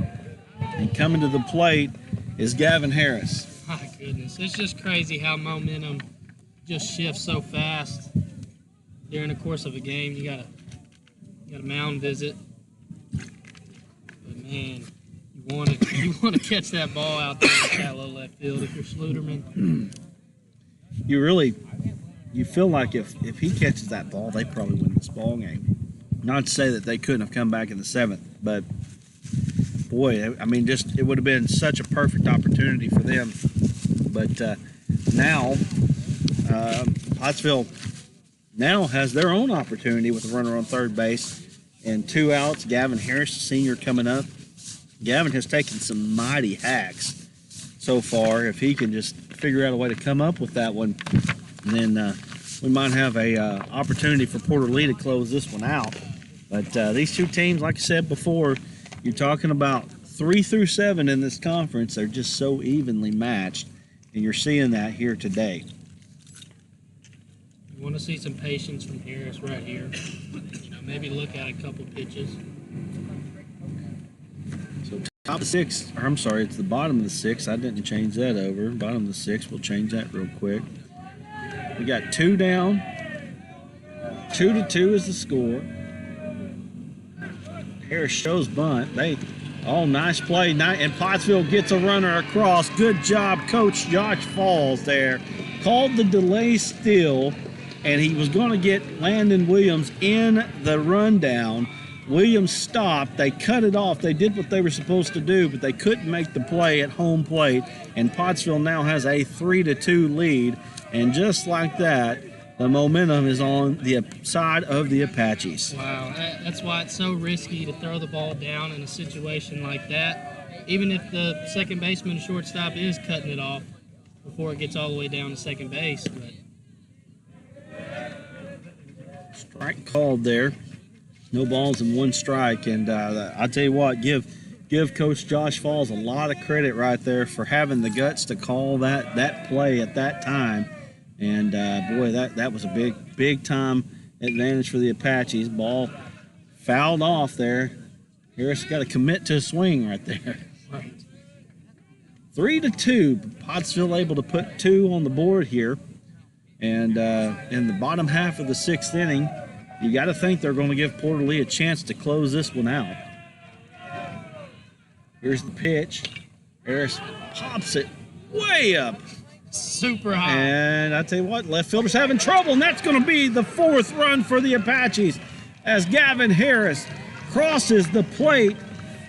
And coming to the plate is Gavin Harris. My goodness, it's just crazy how momentum just shifts so fast during the course of a game. You got a mound visit. man, you want to catch that ball out there in shallow left field if you're Sluderman. You feel like if he catches that ball, they probably win this ball game. Not to say that they couldn't have come back in the 7th, but boy, I mean, just it would have been such a perfect opportunity for them. But now Pottsville now has their own opportunity with a runner on third base and 2 outs. Gavin Harris, the senior, coming up. Gavin has taken some mighty hacks so far. If he can just figure out a way to come up with that one, then we might have a opportunity for Porter Lee to close this one out. But these two teams, like I said before, you're talking about 3 through 7 in this conference. They're just so evenly matched, and you're seeing that here today. You want to see some patience from Harris right here. Maybe look at a couple pitches. So top of the 6th, or I'm sorry, it's the bottom of the 6th. I didn't change that over. Bottom of the 6th, we'll change that real quick. We got 2 down. 2-2 is the score. Harris shows bunt. Nice play. And Pottsville gets a runner across. Good job, Coach Josh Falls there. Called the delay steal, and he was going to get Landon Williams in the rundown. Williams stopped. They cut it off. They did what they were supposed to do, but they couldn't make the play at home plate. And Pottsville now has a 3-2 lead. And just like that, the momentum is on the side of the Apaches. Wow, that's why it's so risky to throw the ball down in a situation like that, even if the second baseman or shortstop is cutting it off before it gets all the way down to second base. But strike called there. No balls and 1 strike. And I tell you what, give Coach Josh Falls a lot of credit right there for having the guts to call that play at that time. And boy, that was a big time advantage for the Apaches. Ball fouled off there. Harris got to commit to a swing right there. Right. 3-2. Pottsville able to put 2 on the board here. And in the bottom half of the 6th inning, you got to think they're going to give Porter Lee a chance to close this one out. Here's the pitch. Harris pops it way up. Super high. And I tell you what, left fielder's having trouble, and that's going to be the 4th run for the Apaches as Gavin Harris crosses the plate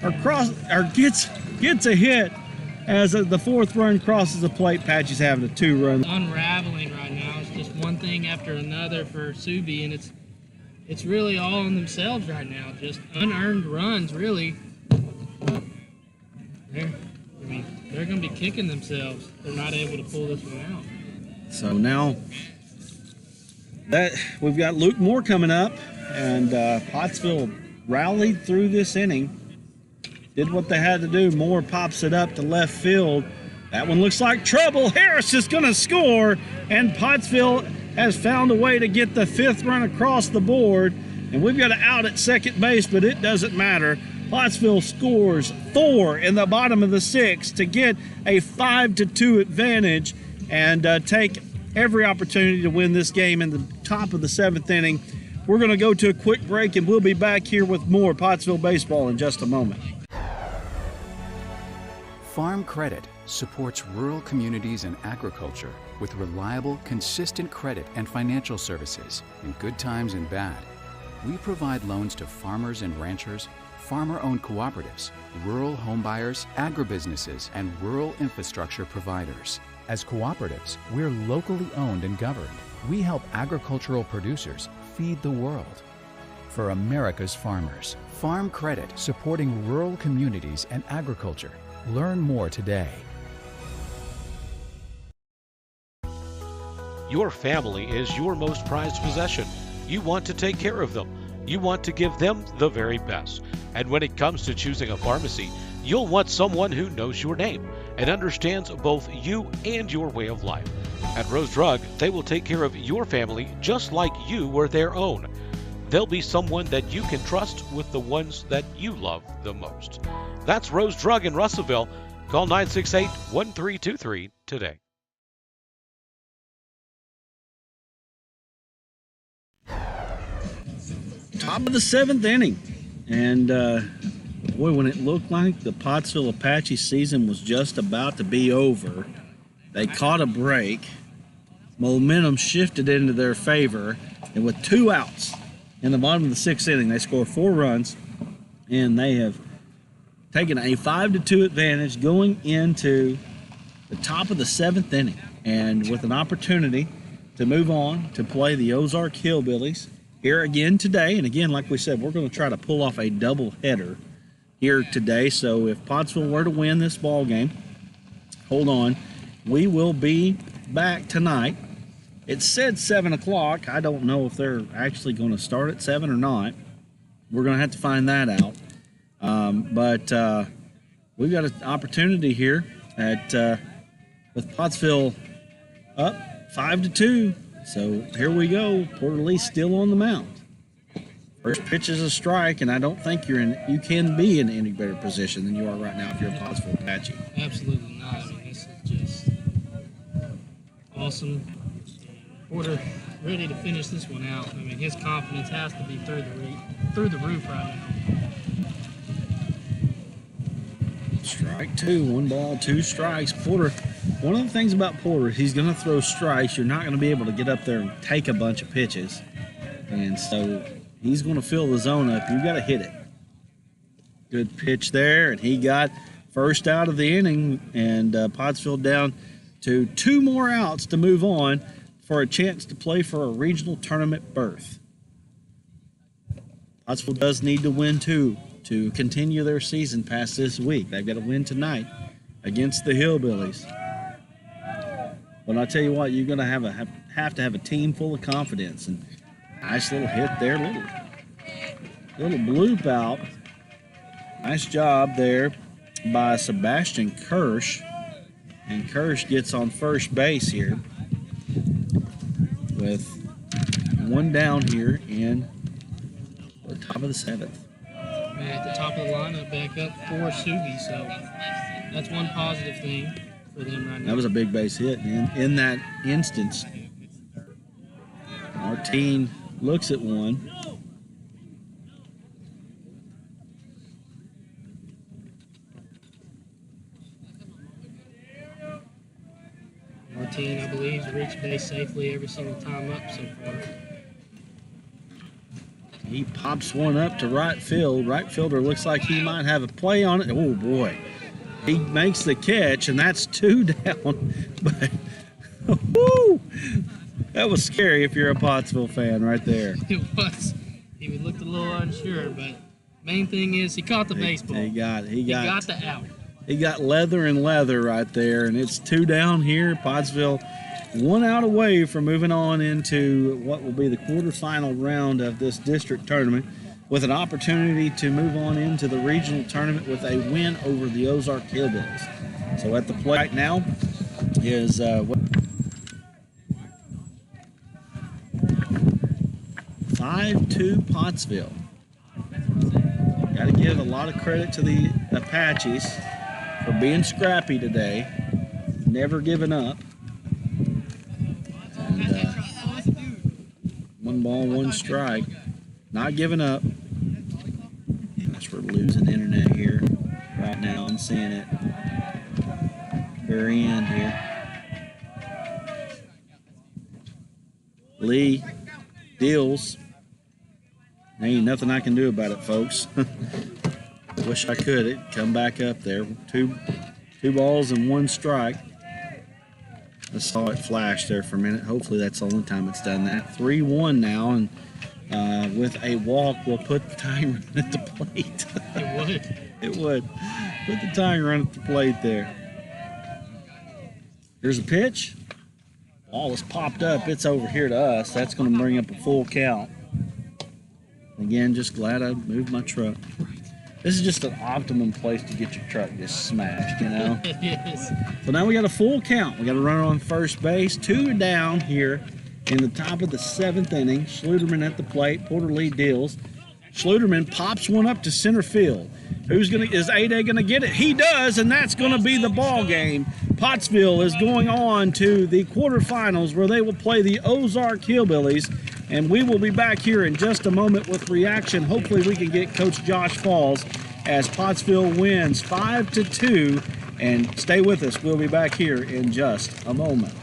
or gets a hit as the 4th run crosses the plate. Apaches having a 2-run. Unraveling right now. It's just one thing after another for Subi, and it's really all on themselves right now. Just unearned runs, really. They're going to be kicking themselves. They're not able to pull this one out. So now that we've got Luke Moore coming up, and Pottsville rallied through this inning, did what they had to do. Moore pops it up to left field. That one looks like trouble. Harris is going to score, and Pottsville has found a way to get the 5th run across the board. And we've got an out at second base, but it doesn't matter. Pottsville scores 4 in the bottom of the 6th to get a 5-2 advantage and take every opportunity to win this game in the top of the 7th inning. We're going to go to a quick break, and we'll be back here with more Pottsville baseball in just a moment. Farm Credit supports rural communities and agriculture with reliable, consistent credit and financial services in good times and bad. We provide loans to farmers and ranchers, farmer-owned cooperatives, rural homebuyers, agribusinesses, and rural infrastructure providers. As cooperatives, we're locally owned and governed. We help agricultural producers feed the world. For America's farmers, Farm Credit, supporting rural communities and agriculture. Learn more today. Your family is your most prized possession. You want to take care of them. You want to give them the very best. And when it comes to choosing a pharmacy, you'll want someone who knows your name and understands both you and your way of life. At Rose Drug, they will take care of your family just like you were their own. They'll be someone that you can trust with the ones that you love the most. That's Rose Drug in Russellville. Call 968-1323 today. Top of the 7th inning, and Boy, when it looked like the Pottsville Apache season was just about to be over, they caught a break. Momentum shifted into their favor, and with 2 outs in the bottom of the 6th inning, they scored 4 runs, and they have taken a 5-2 advantage going into the top of the 7th inning, and with an opportunity to move on to play the Ozark Hillbillies here again today. And again, like we said, we're going to try to pull off a doubleheader here today. So if Pottsville were to win this ball game, hold on, we will be back tonight. It said 7 o'clock. I don't know if they're actually going to start at 7 or not. We're going to have to find that out. But we've got an opportunity here at with Pottsville up 5-2. So here we go. Porter Lee still on the mound. First pitch is a strike, and I don't think you can be in any better position than you are right now if you're a Pottsville Apache. Absolutely not. I mean, this is just awesome. Porter ready to finish this one out. I mean, his confidence has to be through the roof right now. Strike 2, 1 ball, 2 strikes. Porter, one of the things about Porter, he's going to throw strikes. You're not going to be able to get up there and take a bunch of pitches. And so he's going to fill the zone up. You've got to hit it. Good pitch there, and he got first out of the inning, and Pottsville down to 2 more outs to move on for a chance to play for a regional tournament berth. Pottsville does need to win 2 to continue their season past this week. They've got to win tonight against the Hillbillies. But I tell you what, you're going to have to have a team full of confidence. And nice little hit there, little bloop out. Nice job there by Sebastian Kirsch. And Kirsch gets on first base here with 1 down here in the top of the 7th. At the top of the lineup, back up for Subi, so that's one positive thing for them right now. That was a big base hit. In that instance, Martine looks at one. Martine, I believe, has reached base safely every single time up so far. He pops one up to right field. Right fielder looks like he might have a play on it. Oh, boy. He makes the catch, and that's 2 down. But, whoo! That was scary if you're a Pottsville fan right there. It was. He looked a little unsure, but main thing is he caught the baseball. He got the out. He got leather and leather right there, and it's 2 down here. Pottsville 1 out away from moving on into what will be the quarterfinal round of this district tournament, with an opportunity to move on into the regional tournament with a win over the Ozark Hillbillies. So at the plate right now is 5-2 Pottsville. Got to give a lot of credit to the Apaches for being scrappy today, never giving up. And 1 ball, 1 strike, not giving up. Gosh, we're losing internet here right now. I'm seeing it. Very end here. Lee deals. There ain't nothing I can do about it, folks. Wish I could. It'd come back up there. Two balls and 1 strike. I saw it flash there for a minute. Hopefully that's the only time it's done that. 3-1 now, and with a walk, we'll put the tying run at the plate. It would. It would. Put the tying run at the plate there. Here's a pitch. Ball is popped up. It's over here to us. That's going to bring up a full count. Again, just glad I moved my truck. This is just an optimum place to get your truck just smashed, you know? Yes. So now we got a full count. We got a runner on first base, 2 down here in the top of the 7th inning. Schluterman at the plate. Porter Lee deals. Schluterman pops one up to center field. Is A-Day gonna get it? He does, and that's gonna be the ball game. Pottsville is going on to the quarterfinals where they will play the Ozark Hillbillies. And we will be back here in just a moment with reaction. Hopefully we can get Coach Josh Falls as Pottsville wins 5-2. And stay with us. We'll be back here in just a moment.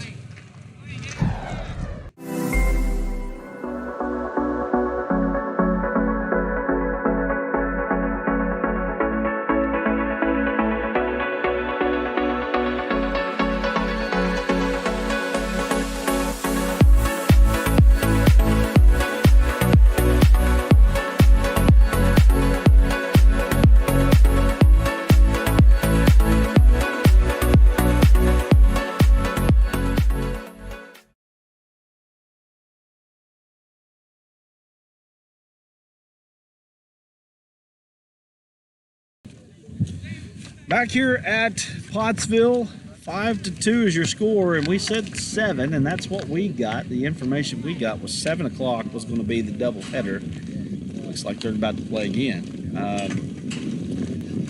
Back here at Pottsville, 5-2 is your score, and we said 7, and that's what we got. The information we got was 7 o'clock was going to be the doubleheader. Looks like they're about to play again.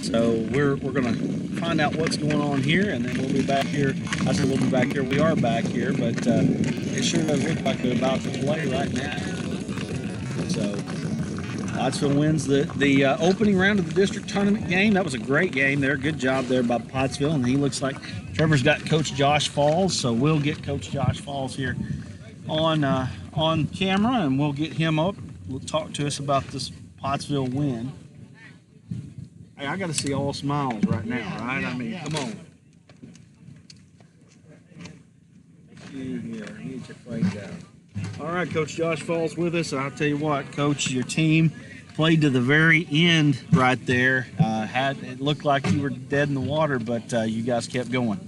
So we're going to find out what's going on here, and then we'll be back here. I said we'll be back here. We are back here, but it sure does look like they're about to play right now. So Pottsville wins the opening round of the district tournament game. That was a great game there. Good job there by Pottsville. And he looks like Trevor's got Coach Josh Falls, so we'll get Coach Josh Falls here on camera, and we'll get him up. We'll talk to us about this Pottsville win. Hey, I got to see all smiles right now, right? I mean, come on. See here, get your face out. All right, Coach Josh Falls with us, and I'll tell you what, Coach, your team played to the very end right there. It looked like you were dead in the water, but you guys kept going.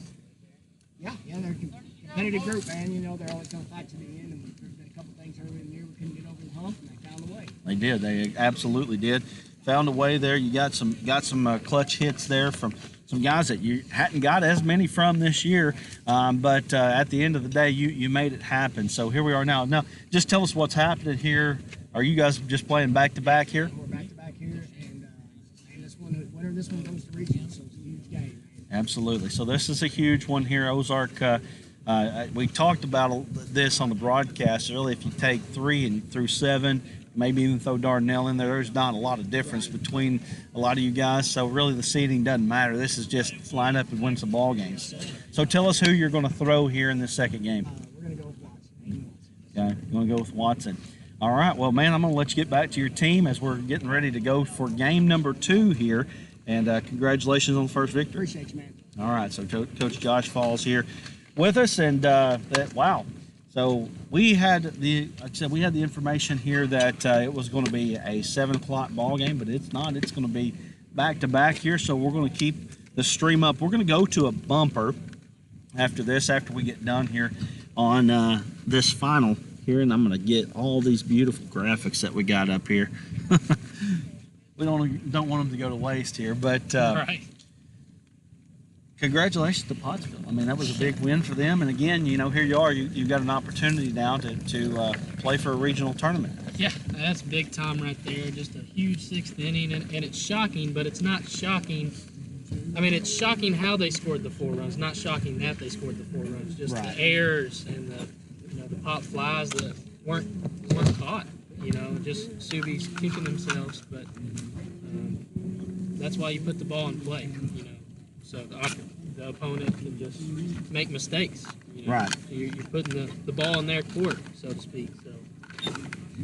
Yeah, they're a competitive group, man. You know, they're always going to fight to the end, and there's been a couple things early in the year we couldn't get over the hump, and they found a way. They did. They absolutely did. Found a way there. You got some clutch hits there from some guys that you hadn't got as many from this year, but at the end of the day, you made it happen. So here we are now. Now, just tell us what's happening here. Are you guys just playing back-to-back here? We're back-to-back here, and winner this one goes to regional, so it's a huge game. Absolutely. So this is a huge one here. Ozark, we talked about this on the broadcast earlier. If you take 3 through 7, maybe even throw Dardanelle in there, there's not a lot of difference between a lot of you guys. So really the seeding doesn't matter. This is just line up and win some ball games. So tell us who you're going to throw here in this second game. We're going to go with Watson. Okay, you're going to go with Watson. All right, well, man, I'm going to let you get back to your team as we're getting ready to go for game number 2 here. And congratulations on the first victory. Appreciate you, man. All right, so Coach Josh Falls here with us. And, wow. So we had like I said, we had the information here that it was going to be a 7 o'clock ball game, but it's not. It's going to be back-to-back here, so we're going to keep the stream up. We're going to go to a bumper after this, after we get done here on this final here, and I'm going to get all these beautiful graphics that we got up here. We don't want them to go to waste here, but right. Congratulations to Pottsville. I mean, that was a big win for them. And again, you know, here you are. You've got an opportunity now to play for a regional tournament. Yeah, that's big time right there. Just a huge 6th inning, and it's shocking, but it's not shocking. I mean, it's shocking how they scored the 4 runs. Not shocking that they scored the 4 runs. Just right. The errors and the pop flies that weren't caught. You know, just Subies kicking themselves. But that's why you put the ball in play. You know. So the opponent can just make mistakes. You know? Right. So you're putting the ball in their court, so to speak. So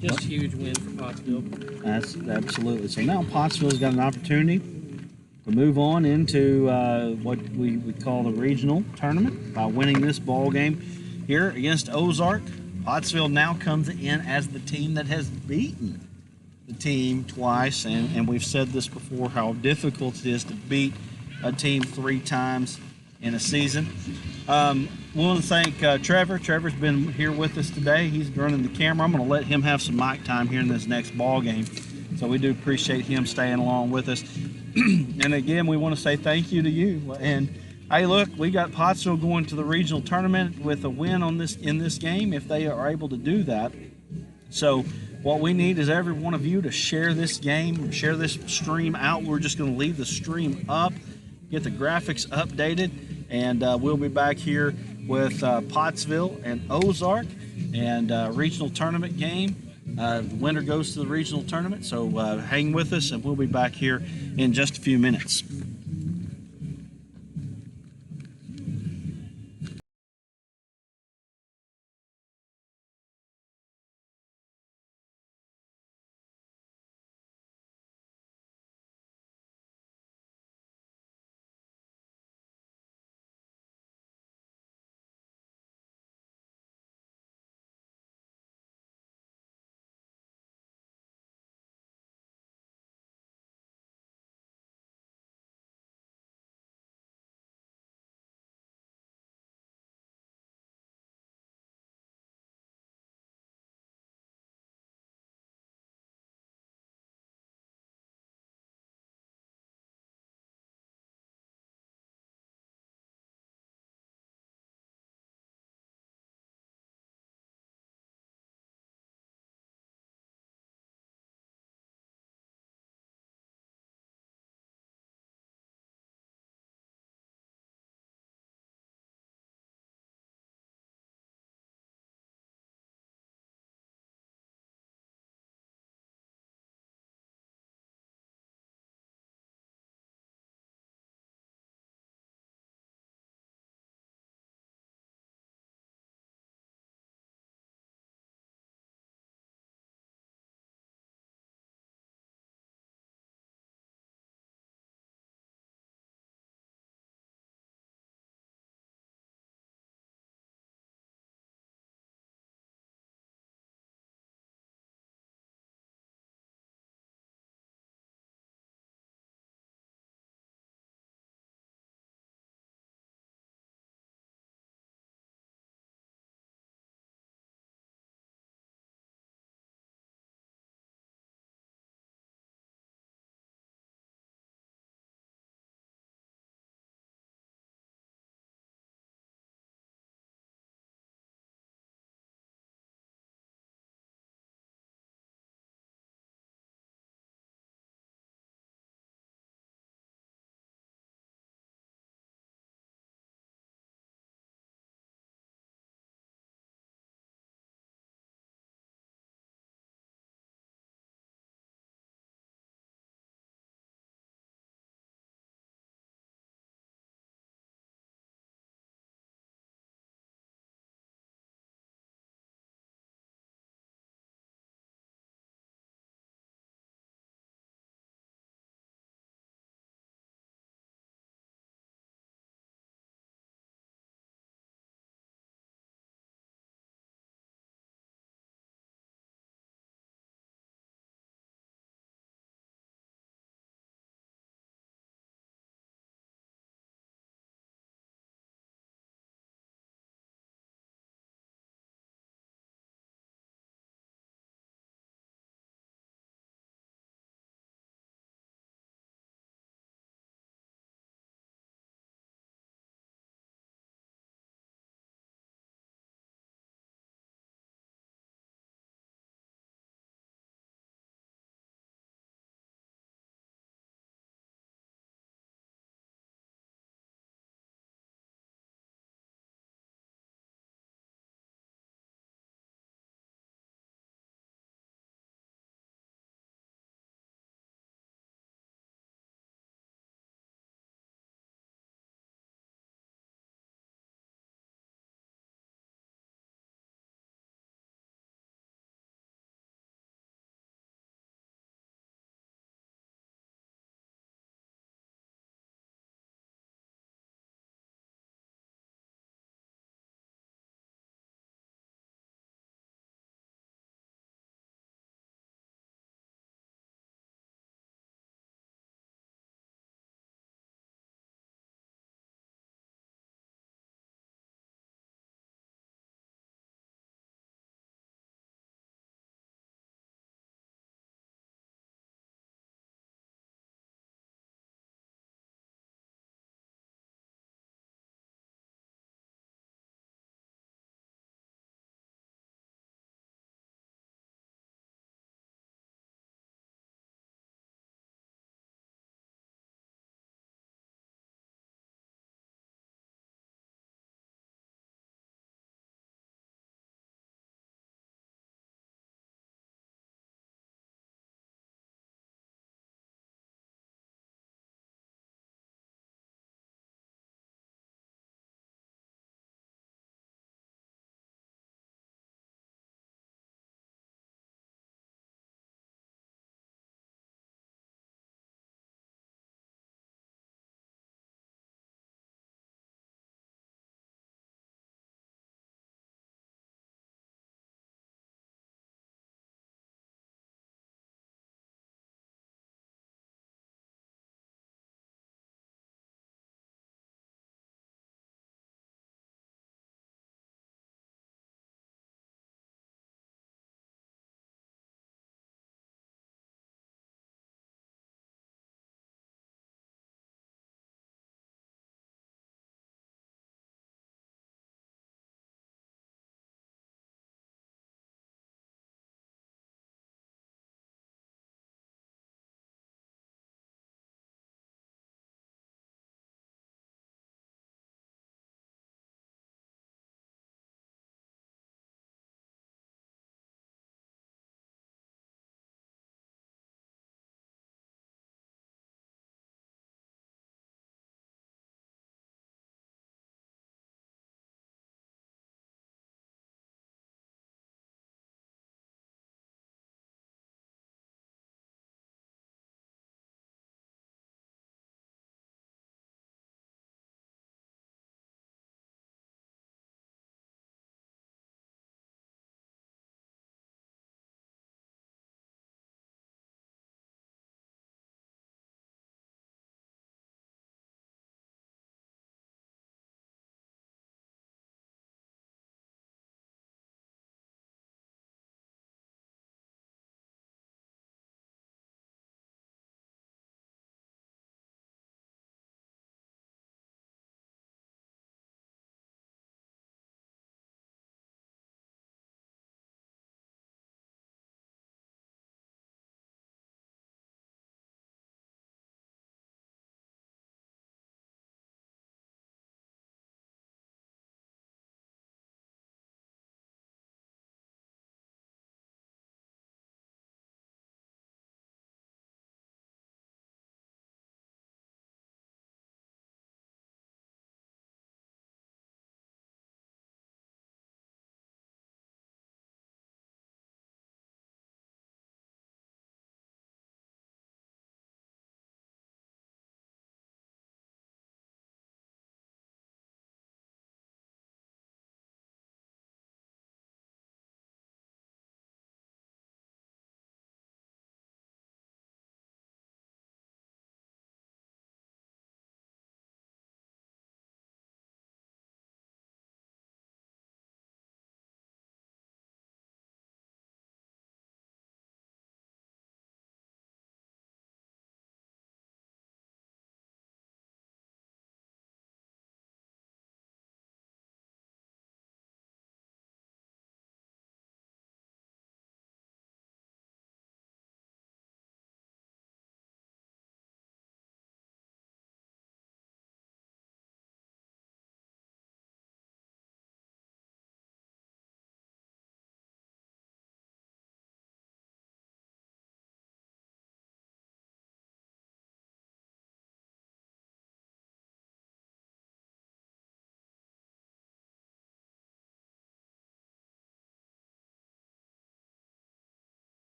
just a huge win for Pottsville. That's absolutely. So now Pottsville's got an opportunity to move on into what we would call the regional tournament by winning this ball game here against Ozark. Pottsville now comes in as the team that has beaten the team twice, and we've said this before, how difficult it is to beat a team 3 times in a season. We want to thank Trevor. Trevor's been here with us today. He's running the camera. I'm going to let him have some mic time here in this next ball game. So we do appreciate him staying along with us. And again, we want to say thank you to you. And hey, look, we got Pottsville going to the regional tournament with a win in this game if they are able to do that. So what we need is every one of you to share this game, share this stream out. We're just going to leave the stream up, get the graphics updated, and we'll be back here with Pottsville and Ozark and regional tournament game. The winner goes to the regional tournament. So hang with us, and we'll be back here in just a few minutes.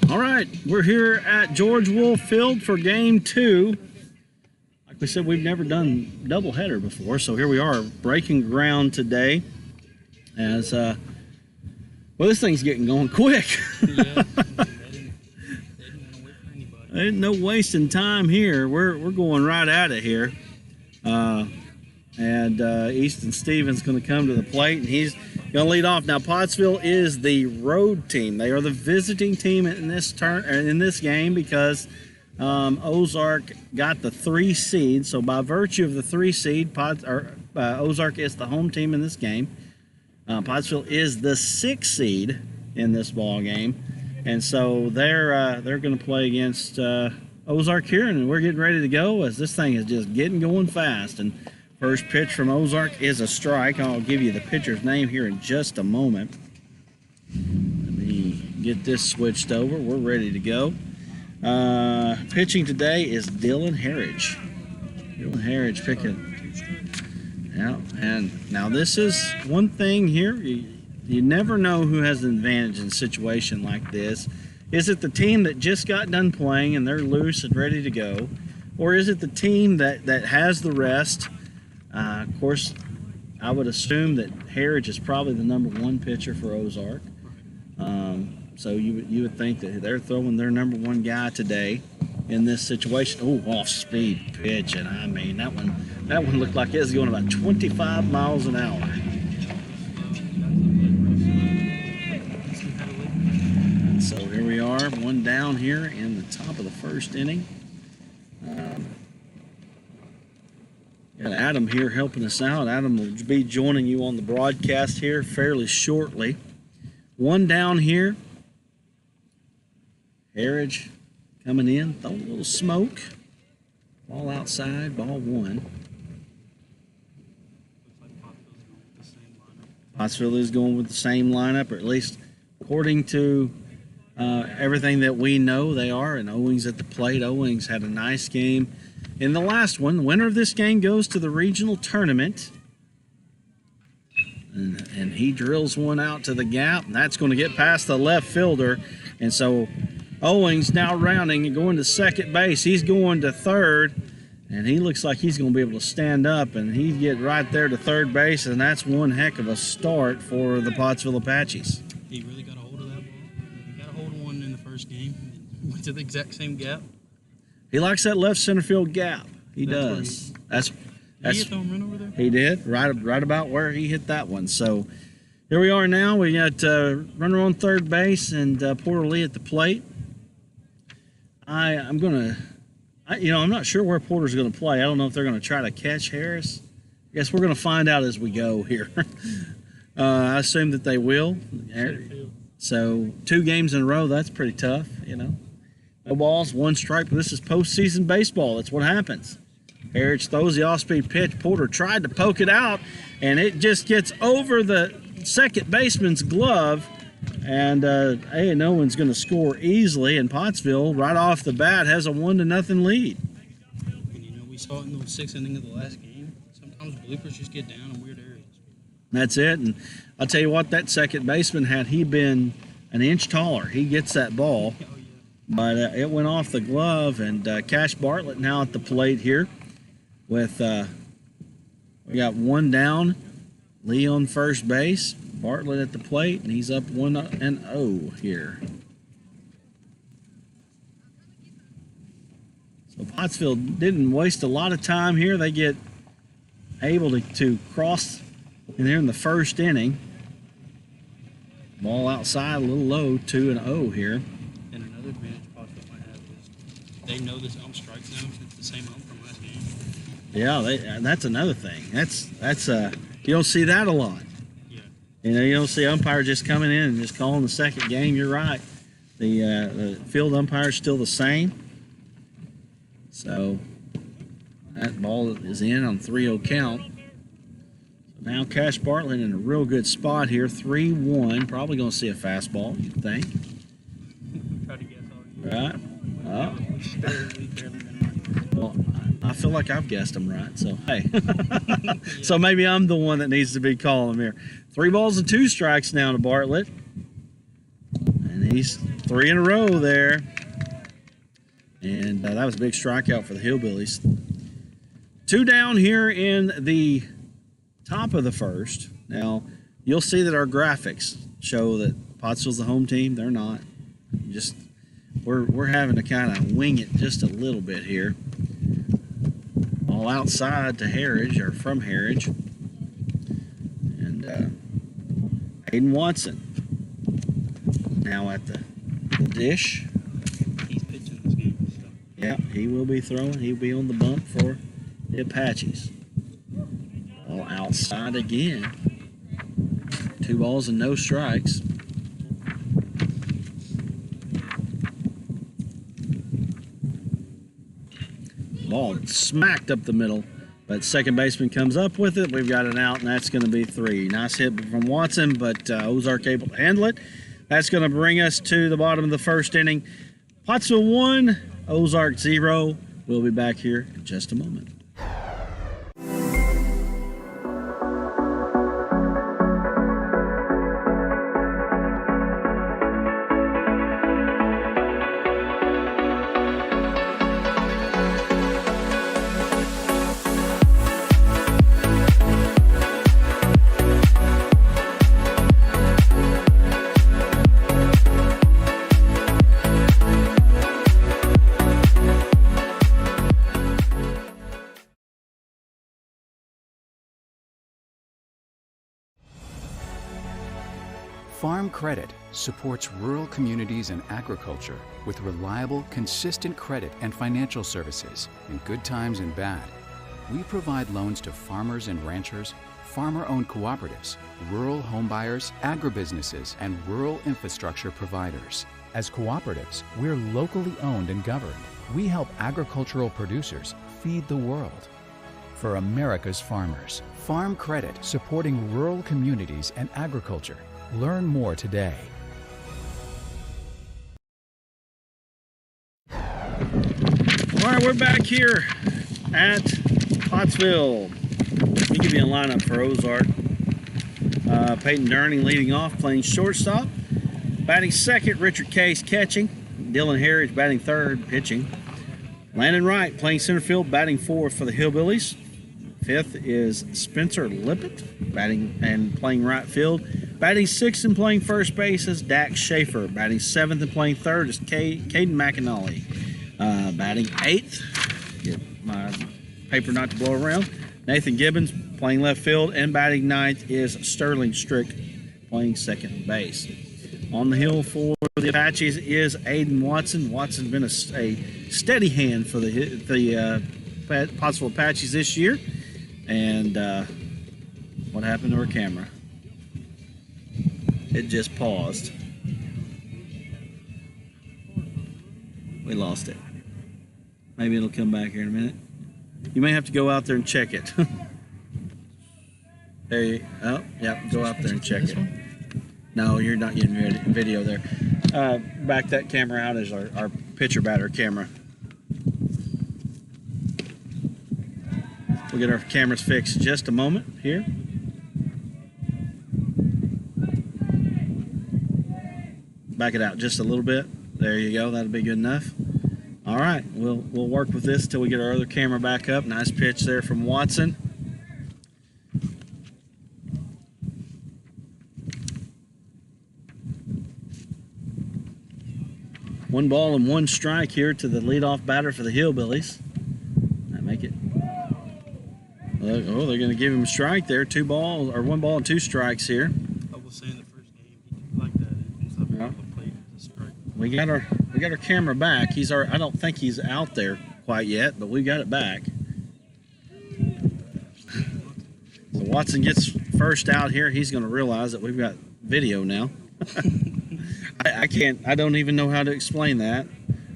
All right, we're here at George Wolf Field for game 2. Like we said, we've never done doubleheader before, so here we are breaking ground today. As well, this thing's getting going quick. Yeah. Ain't no wasting time here. We're going right at it here. Easton Stevens going to come to the plate, and he's going to lead off. Now, Pottsville is the road team. They are the visiting team in this game because Ozark got the 3 seed. So by virtue of the 3 seed, Ozark is the home team in this game. Pottsville is the 6 seed in this ball game. And so they're going to play against Ozark here, and we're getting ready to go as this thing is just getting going fast. And first pitch from Ozark is a strike. I'll give you the pitcher's name here in just a moment. Let me get this switched over. We're ready to go. Pitching today is Dylan Harridge. Dylan Harridge picking. Yeah, and now this is one thing here. You never know who has an advantage in a situation like this. Is it the team that just got done playing and they're loose and ready to go? Or is it the team that has the rest? Of course, I would assume that Harridge is probably the #1 pitcher for Ozark. So you would think that they're throwing their #1 guy today in this situation. Oh, off-speed pitch, and I mean, that one looked like it was going about 25 miles an hour. So here we are, one down here in the top of the first inning. Got Adam here helping us out. Adam will be joining you on the broadcast here fairly shortly. One down here. Harridge coming in, throwing a little smoke. Ball outside, ball 1. Pottsville is going with the same lineup, or at least according to everything that we know they are. And Owings at the plate. Owings had a nice game in the last one. The winner of this game goes to the regional tournament. And he drills one out to the gap, and that's going to get past the left fielder. And so Owings now rounding and going to second base. He's going to third, and he looks like he's going to be able to stand up, and he get right there to third base, and that's one heck of a start for the Pottsville Apaches. He really got a hold of that ball. He got a hold of one in the first game. Went to the exact same gap. He likes that left center field gap. He does. That's Did he hit the home run over there? He did, right about where he hit that one. So here we are now. We got runner on third base and Porter Lee at the plate. I'm not sure where Porter's going to play. I don't know if they're going to try to catch Harris. I guess we're going to find out as we go here. I assume that they will. So 2 games in a row, that's pretty tough, No balls, 1 strike. But this is postseason baseball. That's what happens. Harridge throws the off-speed pitch. Porter tried to poke it out, and it just gets over the second baseman's glove. And Owens going to score easily, and Pottsville, right off the bat, has a 1-0 lead. And we saw it in the 6th inning of the last game. Sometimes bloopers just get down in weird areas. That's it, and I'll tell you what, that second baseman, had he been an inch taller, he gets that ball. But it went off the glove, and Cash Bartlett now at the plate here with, we got 1 down, Lee on first base, Bartlett at the plate, and he's up 1-0 here. So Pottsville didn't waste a lot of time here. They get able to cross in there in the first inning. Ball outside, a little low, 2-0 here. And another advantage Pottsville might have is they know this ump strike zone. It's the same ump from last game. Yeah, that's another thing. That's you don't see that a lot. Yeah. You don't see umpire just coming in and just calling the second game. You're right. The field umpire is still the same. So that ball is in on 3-0 count. So now Cash Bartlett in a real good spot here, 3-1. Probably going to see a fastball, you'd think. Try to guess all you. Right. Oh. Well, I feel like I've guessed them right, so hey. So maybe I'm the one that needs to be calling them here. 3 balls and 2 strikes now to Bartlett. And He's 3 in a row there. And that was a big strikeout for the Hillbillies. 2 down here in the top of the first. Now, you'll see that our graphics show that Pottsville's the home team. They're not. Just we're having to kind of wing it just a little bit here. All outside to Heritage, or from Heritage. And Aiden Watson now at the dish. He's pitching this game. So. Yeah, he will be throwing. He'll be on the bump for the Apaches. All outside again. 2 balls and no strikes. Ball smacked up the middle, but second baseman comes up with it. We've got an out, and that's going to be 3. Nice hit from Watson, but Ozark able to handle it. That's going to bring us to the bottom of the first inning. Pottsville 1, Ozark 0. We'll be back here in just a moment. Farm Credit supports rural communities and agriculture with reliable, consistent credit and financial services in good times and bad. We provide loans to farmers and ranchers, farmer-owned cooperatives, rural homebuyers, agribusinesses, and rural infrastructure providers. As cooperatives, we're locally owned and governed. We help agricultural producers feed the world. For America's farmers, Farm Credit supporting rural communities and agriculture. Learn more today. All right, we're back here at Pottsville. Let me give you a lineup for Ozark. Peyton Durning leading off, playing shortstop. Batting second, Richard Case catching. Dylan Harris batting third, pitching. Landon Wright playing center field, batting fourth for the Hillbillies. Fifth is Spencer Lippett, batting and playing right field. Batting sixth and playing first base is Dax Schaefer. Batting seventh and playing third is Caden McAnally. Batting eighth, get my paper not to blow around, Nathan Gibbons playing left field. And batting ninth is Sterling Strick playing second base. On the hill for the Apaches is Aiden Watson. Watson's been a steady hand for the Pottsville Apaches this year. And what happened to our camera? It just paused. We lost it. Maybe it'll come back here in a minute. You may have to go out there and check it. There you go. Oh, yep, go out there and check it. No, you're not getting video there. Back that camera out is our pitcher batter camera. We'll get our cameras fixed in just a moment here. Back it out just a little bit. There you go. That'll be good enough. All right, we'll work with this till we get our other camera back up. Nice pitch there from Watson. One ball and one strike here to the leadoff batter for the Hillbillies. That make it. Oh, they're going to give him a strike there. 1 ball and 2 strikes here. I was saying the first game he like that. Yeah. We got our camera back. I don't think he's out there quite yet, but we got it back. So Watson gets first out here. He's going to realize that we've got video now. I don't even know how to explain that,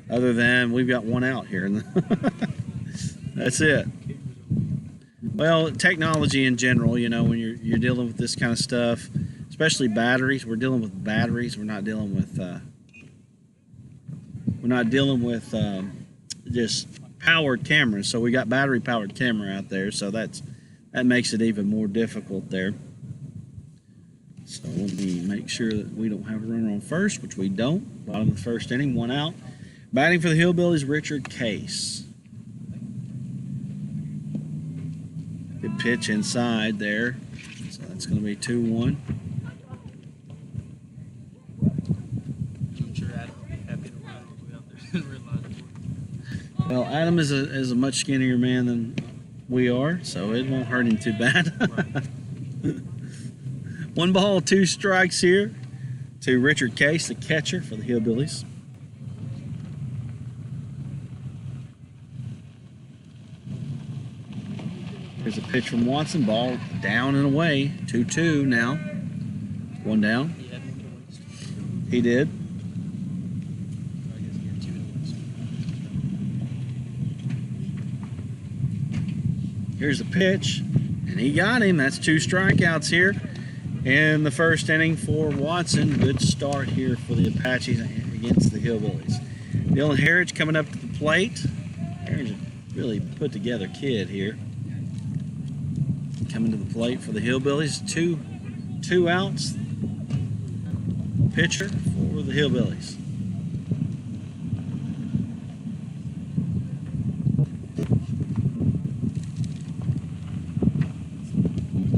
other than we've got one out here. That's it. Well, technology in general, you know, when you're dealing with this kind of stuff, especially batteries. We're dealing with batteries. We're not dealing with just powered cameras. So we got battery powered camera out there. So that makes it even more difficult there. So let me make sure that we don't have a runner on first, which we don't. Bottom of the first inning, 1 out. Batting for the Hillbillies, Richard Case. Good pitch inside there. So that's going to be 2-1. I'm sure Adam will be happy to run all the way out there and realize it. Well, Adam is a much skinnier man than we are, so it won't hurt him too bad. 1 ball, 2 strikes here to Richard Case, the catcher for the Hillbillies. Here's a pitch from Watson. Ball down and away. 2-2 now. 1 down. He did. Here's the pitch, and he got him. That's 2 strikeouts here in the first inning for Watson. Good start here for the Apaches against the Hillbillies. Dylan Harridge coming up to the plate. Harridge a really put together kid here. Coming to the plate for the Hillbillies. Two outs. Pitcher for the Hillbillies.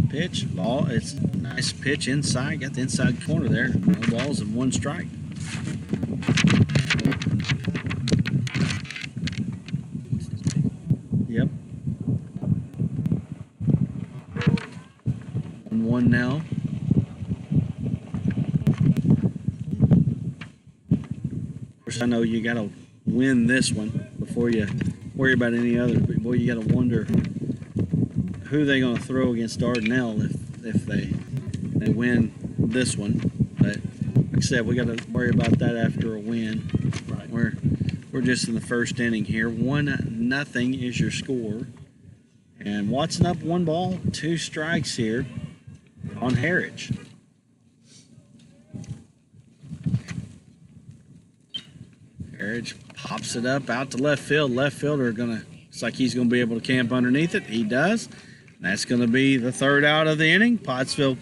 Pitch, ball, it's a nice pitch inside. Got the inside corner there. No balls and 1 strike. Yep. 1-1 now. Of course, I know you got to win this one before you worry about any other. But boy, you got to wonder who they going to throw against Dardanelle if they win this one. But like I said, we got to worry about that after a win. Right. We're just in the first inning here. 1-0 is your score, and Watson up 1 ball, 2 strikes here on Harridge. Harridge pops it up out to left field. Left fielder looks like he's gonna be able to camp underneath it. He does. That's going to be the 3rd out of the inning. Pottsville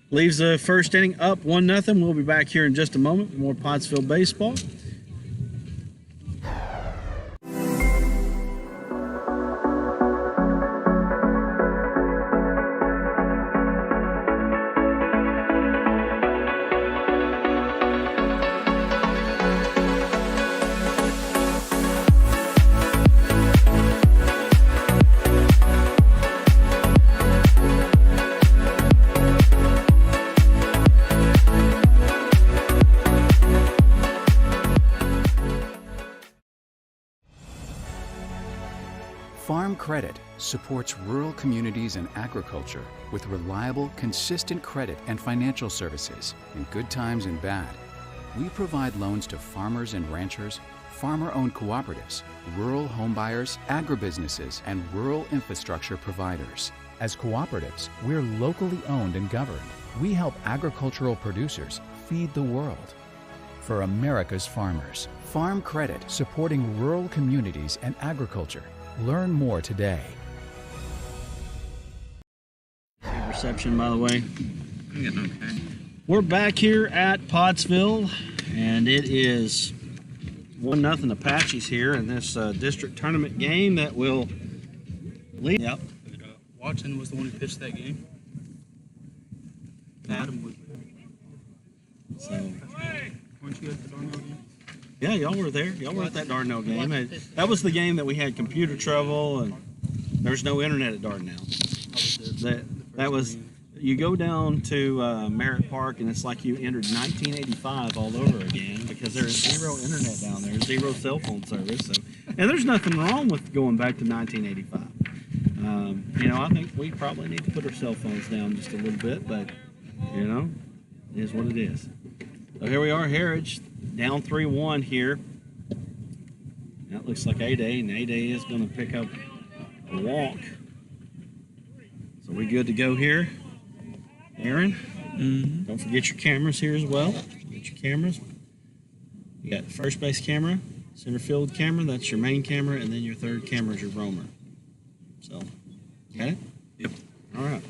leaves the first inning up 1-0. We'll be back here in just a moment with more Pottsville baseball. Farm Credit supports rural communities and agriculture with reliable, consistent credit and financial services in good times and bad. We provide loans to farmers and ranchers, farmer-owned cooperatives, rural homebuyers, agribusinesses, and rural infrastructure providers. As cooperatives, we're locally owned and governed. We help agricultural producers feed the world. For America's farmers, Farm Credit supporting rural communities and agriculture. Learn more today. Good reception, by the way. Okay. We're back here at Pottsville, and it is 1-0 Apaches here in this district tournament game that will lead. Yep. Watson was the one who pitched that game. Adam was. So. Weren't you at the Darnell game? Yeah, y'all were there. Y'all were at that Dardanelle game. That was the game that we had computer trouble and there's no internet at Dardanelle. That was, you go down to Merritt Park and it's like you entered 1985 all over again because there is 0 internet down there, 0 cell phone service. So, and there's nothing wrong with going back to 1985. You know, I think we probably need to put our cell phones down just a little bit, but you know, it is what it is. So here we are, Harridge. Down 3-1 here. That looks like A-Day, and A-Day is going to pick up a walk. So we good to go here, Aaron? Mm-hmm. Don't forget your cameras here as well. Get your cameras. You got the first base camera, center field camera, that's your main camera, and then your third camera is your roamer. So, got it? Yep. All right.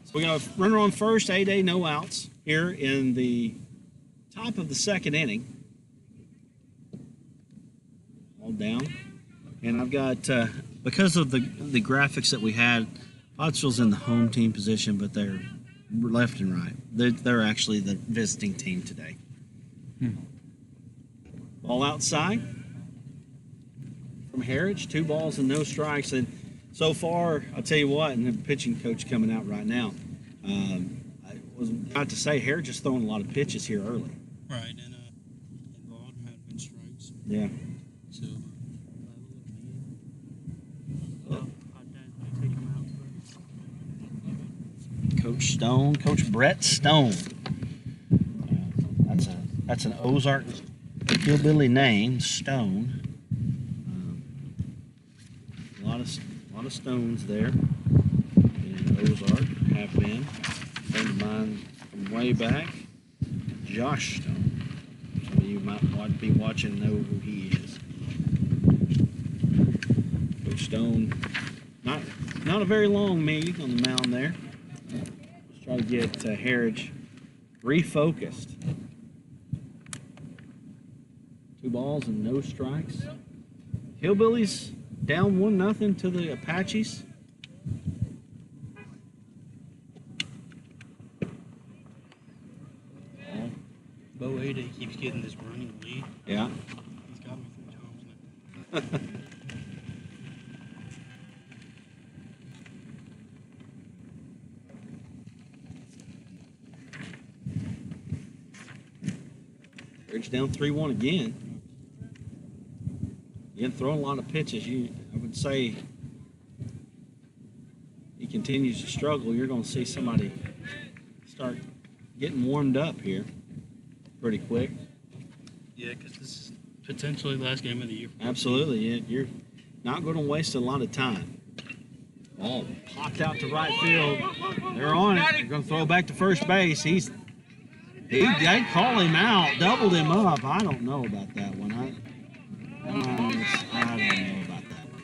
So we got a runner on first, 8A, no outs here in the top of the second inning. All down. And I've got, because of the graphics that we had, Pottsville's in the home team position, but they're left and right. They're actually the visiting team today. Ball outside from Heritage, 2 balls and no strikes. And so far, I'll tell you what, and the pitching coach coming out right now, I was about to say Heritage is throwing a lot of pitches here early. Right, and a lot of them have been strikes. Yeah. So, I'd take them out. Coach Stone, Coach Brett Stone. That's an Ozark hillbilly name, Stone. A lot of Stones there in Ozark have been. A friend of mine from way back, Josh Stone. Some of you might be watching and know who he is. Coach Stone, not a very long meeting on the mound there. Let's try to get Heritage refocused. 2 balls and no strikes. Hillbillies down 1-0 to the Apaches. Bo Ada keeps getting this running lead. Yeah. He's got me 3 times now. Heritage down 3-1 again. Again, throwing a lot of pitches. I would say he continues to struggle. You're going to see somebody start getting warmed up here pretty quick. Yeah, because this is potentially the last game of the year. Absolutely. Yeah, you're not going to waste a lot of time. Ball popped out to right field. They're on it. They're going to throw back to first base. They call him out, doubled him up. I don't know about that one. I don't know about that one.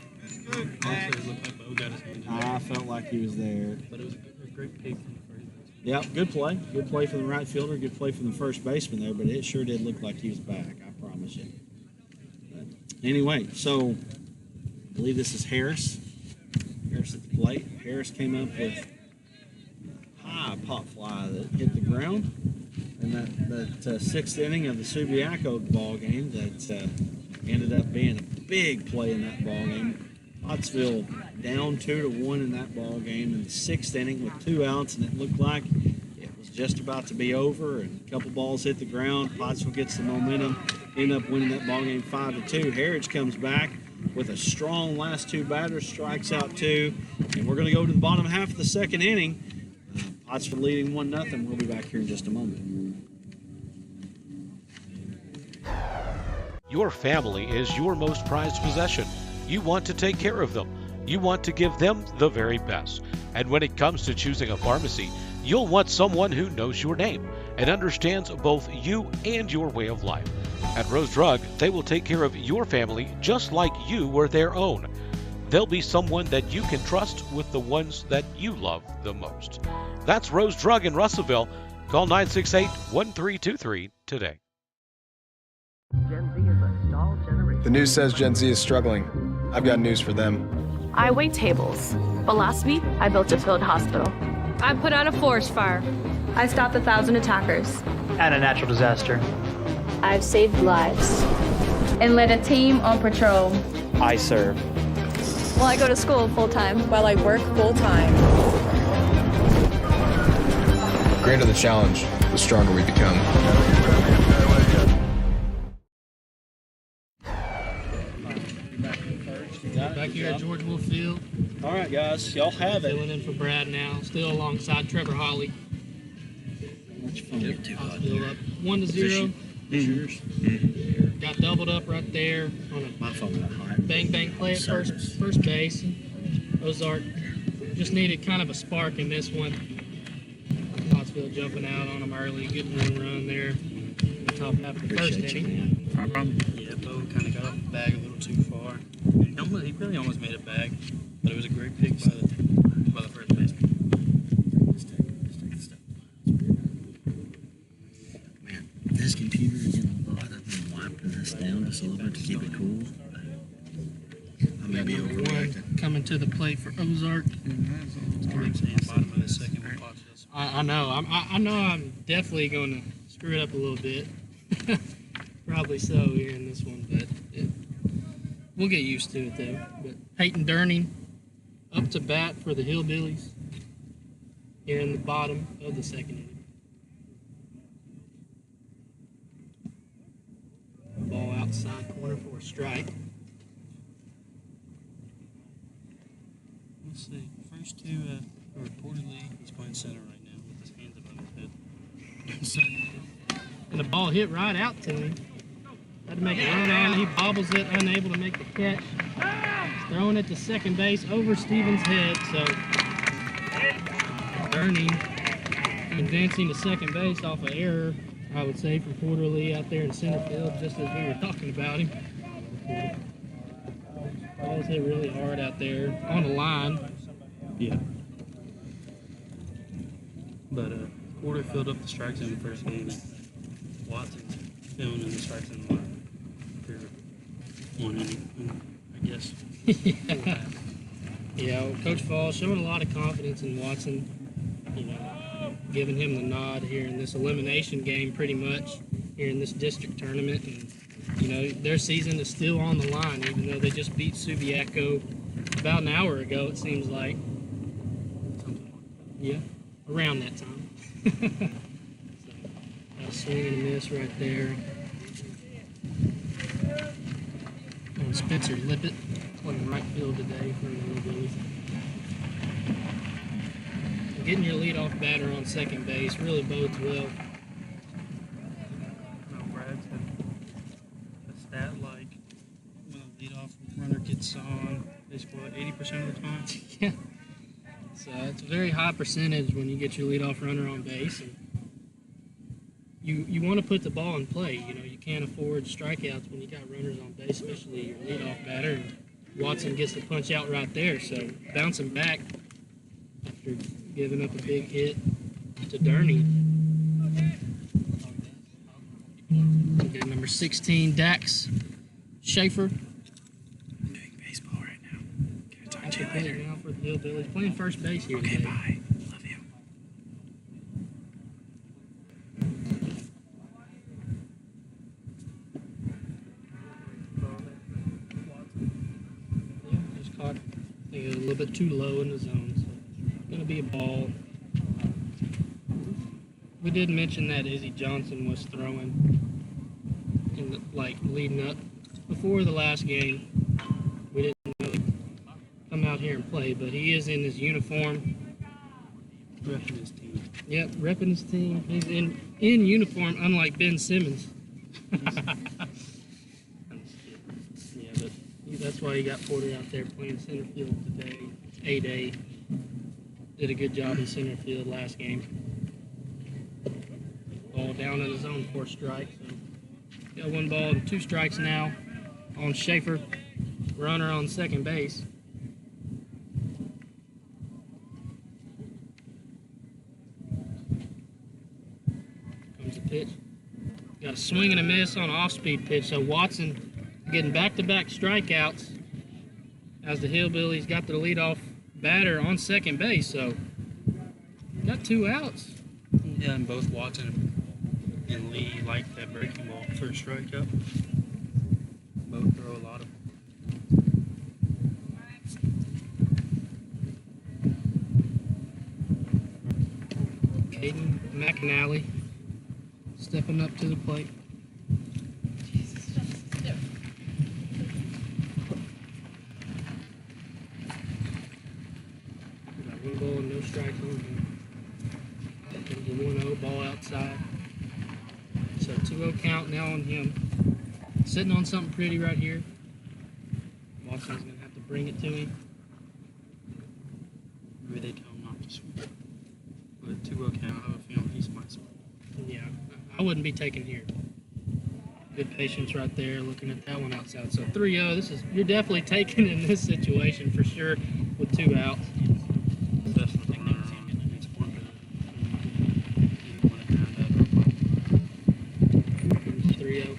Also, it looked like Bo got his hand in there. I felt like he was there. But it was a great pick from the first base. Yep, good play. Good play from the right fielder. Good play from the first baseman there, but it sure did look like he was back. I promise you. But anyway, so I believe this is Harris. Harris at the plate. Harris came up with a high pop fly that hit the ground. And that 6th inning of the Subiaco ball game that ended up being a big play in that ball game. Pottsville down 2-1 in that ball game in the 6th inning with 2 outs, and it looked like it was just about to be over. And a couple balls hit the ground. Pottsville gets the momentum, end up winning that ball game 5-2. Heritage comes back with a strong last 2 batters, strikes out 2, and we're going to go to the bottom half of the 2nd inning. Pottsville leading 1-0. We'll be back here in just a moment. Your family is your most prized possession. You want to take care of them. You want to give them the very best. And when it comes to choosing a pharmacy, you'll want someone who knows your name and understands both you and your way of life. At Rose Drug, they will take care of your family just like you were their own. They'll be someone that you can trust with the ones that you love the most. That's Rose Drug in Russellville. Call 968-1323 today. Gen Z is a stall generation. The news says Gen Z is struggling. I've got news for them. I wait tables, but last week I built a field hospital. I put out a forest fire. I stopped 1,000 attackers. And a natural disaster. I've saved lives. And led a team on patrol. I serve. Well, I go to school full-time. While I work full-time. The greater the challenge, the stronger we become. Back here at George Wolf Field. All right, guys, y'all have it. Filling in for Brad now. Still alongside Trevor Holly. Much fun. Still up 1-0. Got doubled up right there on My phone got hot. a bang play at first base. Ozark just needed kind of a spark in this one. Pottsville jumping out on them early, good 1 run there. In the top half of the first inning. Yeah, Bo kind of got off the bag a little too far. He really almost made it back, but it was a great pick by the first baseman. this down just a little bit to keep it cool. I may be Number overreacting. 1 coming to the plate for Ozark. Bottom of the second with Pottsville. I know. I know I'm definitely going to screw it up a little bit. Probably so here in this one, but we'll get used to it though. But Peyton Durning up to bat for the Hillbillies here in the bottom of the second inning. Ball outside corner for a strike. Let's see. First two, reportedly, he's playing center right now with his hands above his head. And the ball hit right out to him. Had to make a run on it. He bobbles it, unable to make the catch. He's throwing it to second base over Stevens' head. So Durning advancing to second base off an error, I would say, from Porterly out there in center field, just as we were talking about him. Ball's hit really hard out there on the line. Yeah. But Porter filled up the strike zone in the first game. Watson's filling in the strike zone line for 1 inning, I guess. Yeah, well, Coach Fall showing a lot of confidence in Watson, you know, giving him the nod here in this elimination game pretty much, here in this district tournament. And, you know, their season is still on the line, even though they just beat Subiaco about an hour ago, it seems like. Yeah, around that time. So, a swing and a miss right there. And Spencer Lippett playing right field today for the Hillbillies. Getting your leadoff batter on second base really bodes well. Brad's had a stat like when a leadoff runner gets on, they score like 80% of the time. Yeah. So it's a very high percentage when you get your leadoff runner on base. And you want to put the ball in play. You know, you can't afford strikeouts when you got runners on base, especially your leadoff batter. And Watson gets the punch out right there. So bouncing back after giving up a big hit to Durning. Okay, number 16, Dax Schaefer. Doing baseball right now. Can I talk to you Player later? now for the Hillbillies, playing first base here Okay, today. bye. Love you. Yeah, just caught I think a little bit too low in the zone, so it's going to be a ball. We did mention that Izzy Johnson was throwing in the, like leading up before the last game. We didn't know he'd come out here and play, but he is in his uniform. Repping his team. Yep, repping his team. He's in uniform, unlike Ben Simmons. Yeah, but that's why you got Porter out there playing center field today. 8A. Did a good job in center field last game. Ball down in the zone for a strike. So got 1 ball and 2 strikes now on Schaefer. Runner on second base. Comes a pitch. Got a swing and a miss on an off-speed pitch. So Watson getting back-to-back strikeouts as the Hillbillies got the leadoff batter on second base. So got 2 outs. Yeah, and both Watson and Lee like that breaking ball for a strikeout. Both throw a lot of them. Caden McAnally stepping up to the plate. Got 1 ball and no strikes on him. The 1-0 ball outside. So 2-0 count now on him. Sitting on something pretty right here. Watson's going to have to bring it to him. Maybe they tell him not to swing. But 2-0 count, I have a feeling he's my swing. Yeah, I wouldn't be taking here. Good patience right there, looking at that one outside. So 3-0, you're definitely taking in this situation for sure with 2 outs. Especially with the runner on. It's more good. 3-0.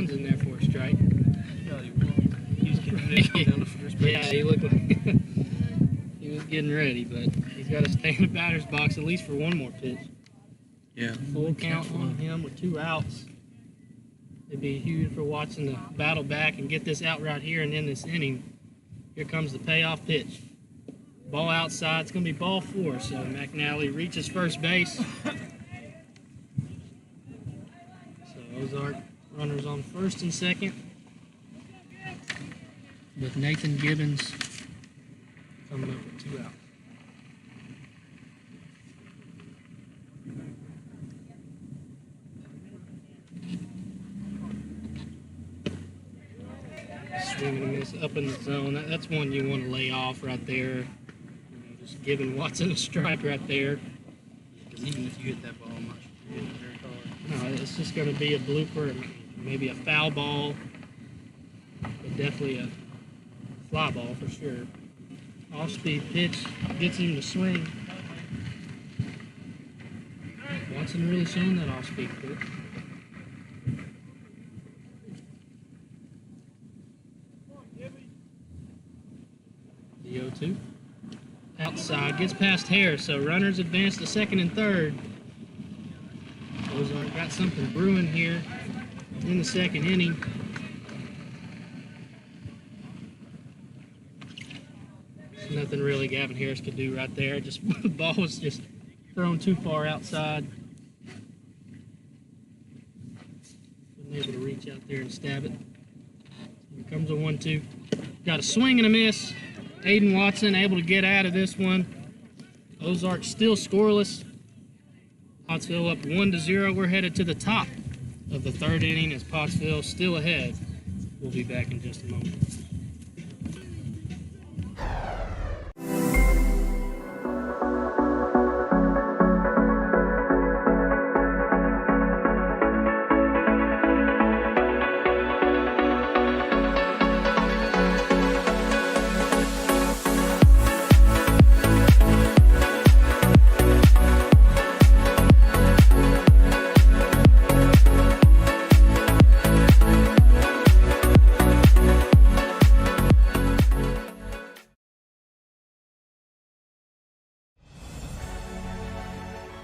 one's in there for a strike. He was getting ready to come down to first base. Yeah, he looked like he was getting ready, but he's got to stay in the batter's box at least for one more pitch. Yeah. Full count on him with 2 outs. It'd be huge for Watson to battle back and get this out right here and end this inning. Here comes the payoff pitch. Ball outside. It's going to be ball 4. So McNally reaches first base. So Ozark runners on first and second, with Nathan Gibbons coming up with 2 outs. Swing and a miss up in the zone. That's one you want to lay off right there. You know, just giving Watson a strike right there. Because even if you hit that ball, I'm not sure you're hitting it very hard. No, it's just going to be a blooper, maybe a foul ball, but definitely a fly ball for sure. Off-speed pitch gets him to swing. Watson really showing that off-speed pitch. The 0-2. Outside, gets past Harris, so runners advance to second and third. Ozark got something brewing here in the second inning. There's nothing really Gavin Harris could do right there. Just the ball was just thrown too far outside. Wasn't able to reach out there and stab it. Here comes a 1-2. Got a swing and a miss. Aiden Watson able to get out of this one. Ozark still scoreless. Pottsville up 1-0. We're headed to the top of the third inning as Pottsville still ahead. We'll be back in just a moment.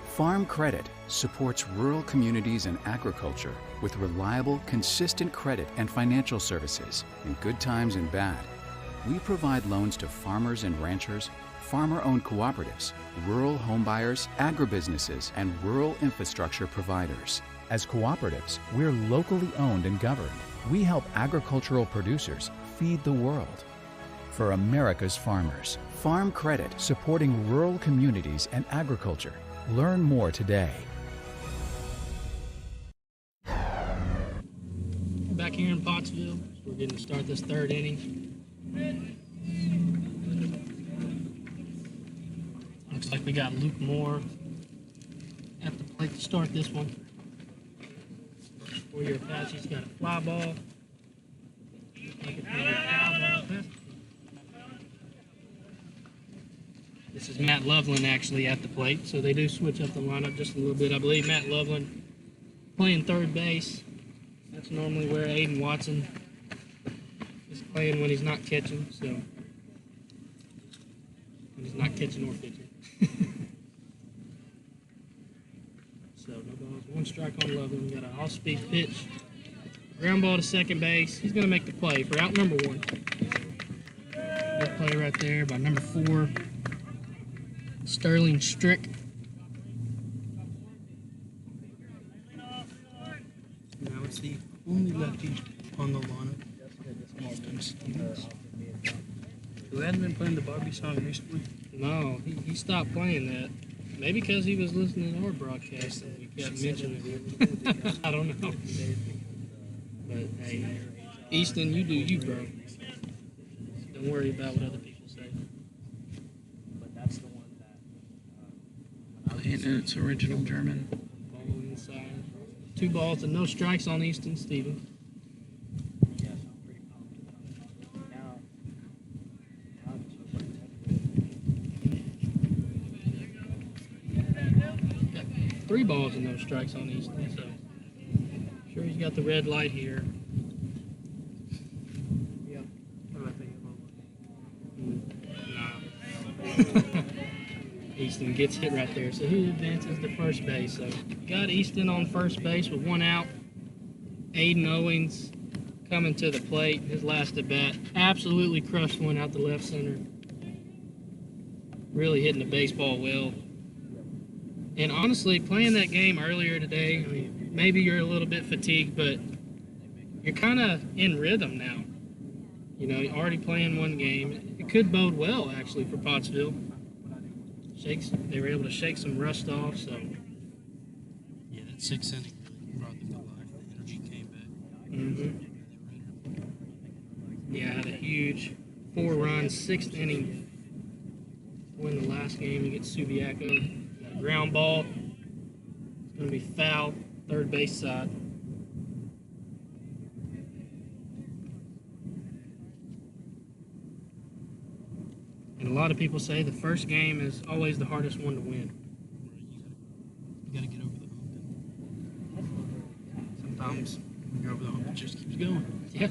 Farm Credit supports rural communities and agriculture with reliable, consistent credit and financial services in good times and bad. We provide loans to farmers and ranchers, farmer-owned cooperatives, rural homebuyers, agribusinesses, and rural infrastructure providers. As cooperatives, we're locally owned and governed. We help agricultural producers feed the world. For America's farmers, Farm Credit supporting rural communities and agriculture. Learn more today. Back here in Pottsville, we're getting to start this third inning. Looks like we got Luke Moore at the plate to start this one. For your Apache's got a fly ball. Like it's maybe a foul ball. This is Matt Loveland actually at the plate, so they do switch up the lineup just a little bit. I believe Matt Loveland playing third base. That's normally where Aiden Watson is playing when he's not catching, so when he's not catching or pitching. So no balls, 1 strike on Loveland. Got an off-speed pitch, ground ball to second base. He's going to make the play for out number 1. Good play right there by number 4. Sterling Strick. Now it's the only lefty on the lineup. Who hadn't been playing the Barbie song recently? No, he stopped playing that. Maybe because he was listening to our broadcast and we kept mentioning it. I don't know. But hey, Easton, you do you, bro. Don't worry about what other people say. But that's the one that. In its original German. Ball inside. 2 balls and no strikes on Easton Stevens. Yes, I'm pretty pumped. Now 3 balls and no strikes on Easton, so sure he's got the red light here. and gets hit right there. So he advances to first base. So got Easton on first base with one out. Aiden Owens coming to the plate. His last at bat. Absolutely crushed one out the left center. Really hitting the baseball well. And honestly, playing that game earlier today, I mean, maybe you're a little bit fatigued, but you're kind of in rhythm now. You know, you're already playing one game. It could bode well, actually, for Pottsville. They were able to shake some rust off, so. Yeah, that sixth inning really brought them to life. The energy came back. Yeah, had a huge 4-run, sixth inning win the last game against Subiaco. Got a ground ball. It's going to be foul, third base side. And a lot of people say the first game is always the hardest one to win. You got to get over the hump. Sometimes when you're over the hump, it just keeps going. Yeah.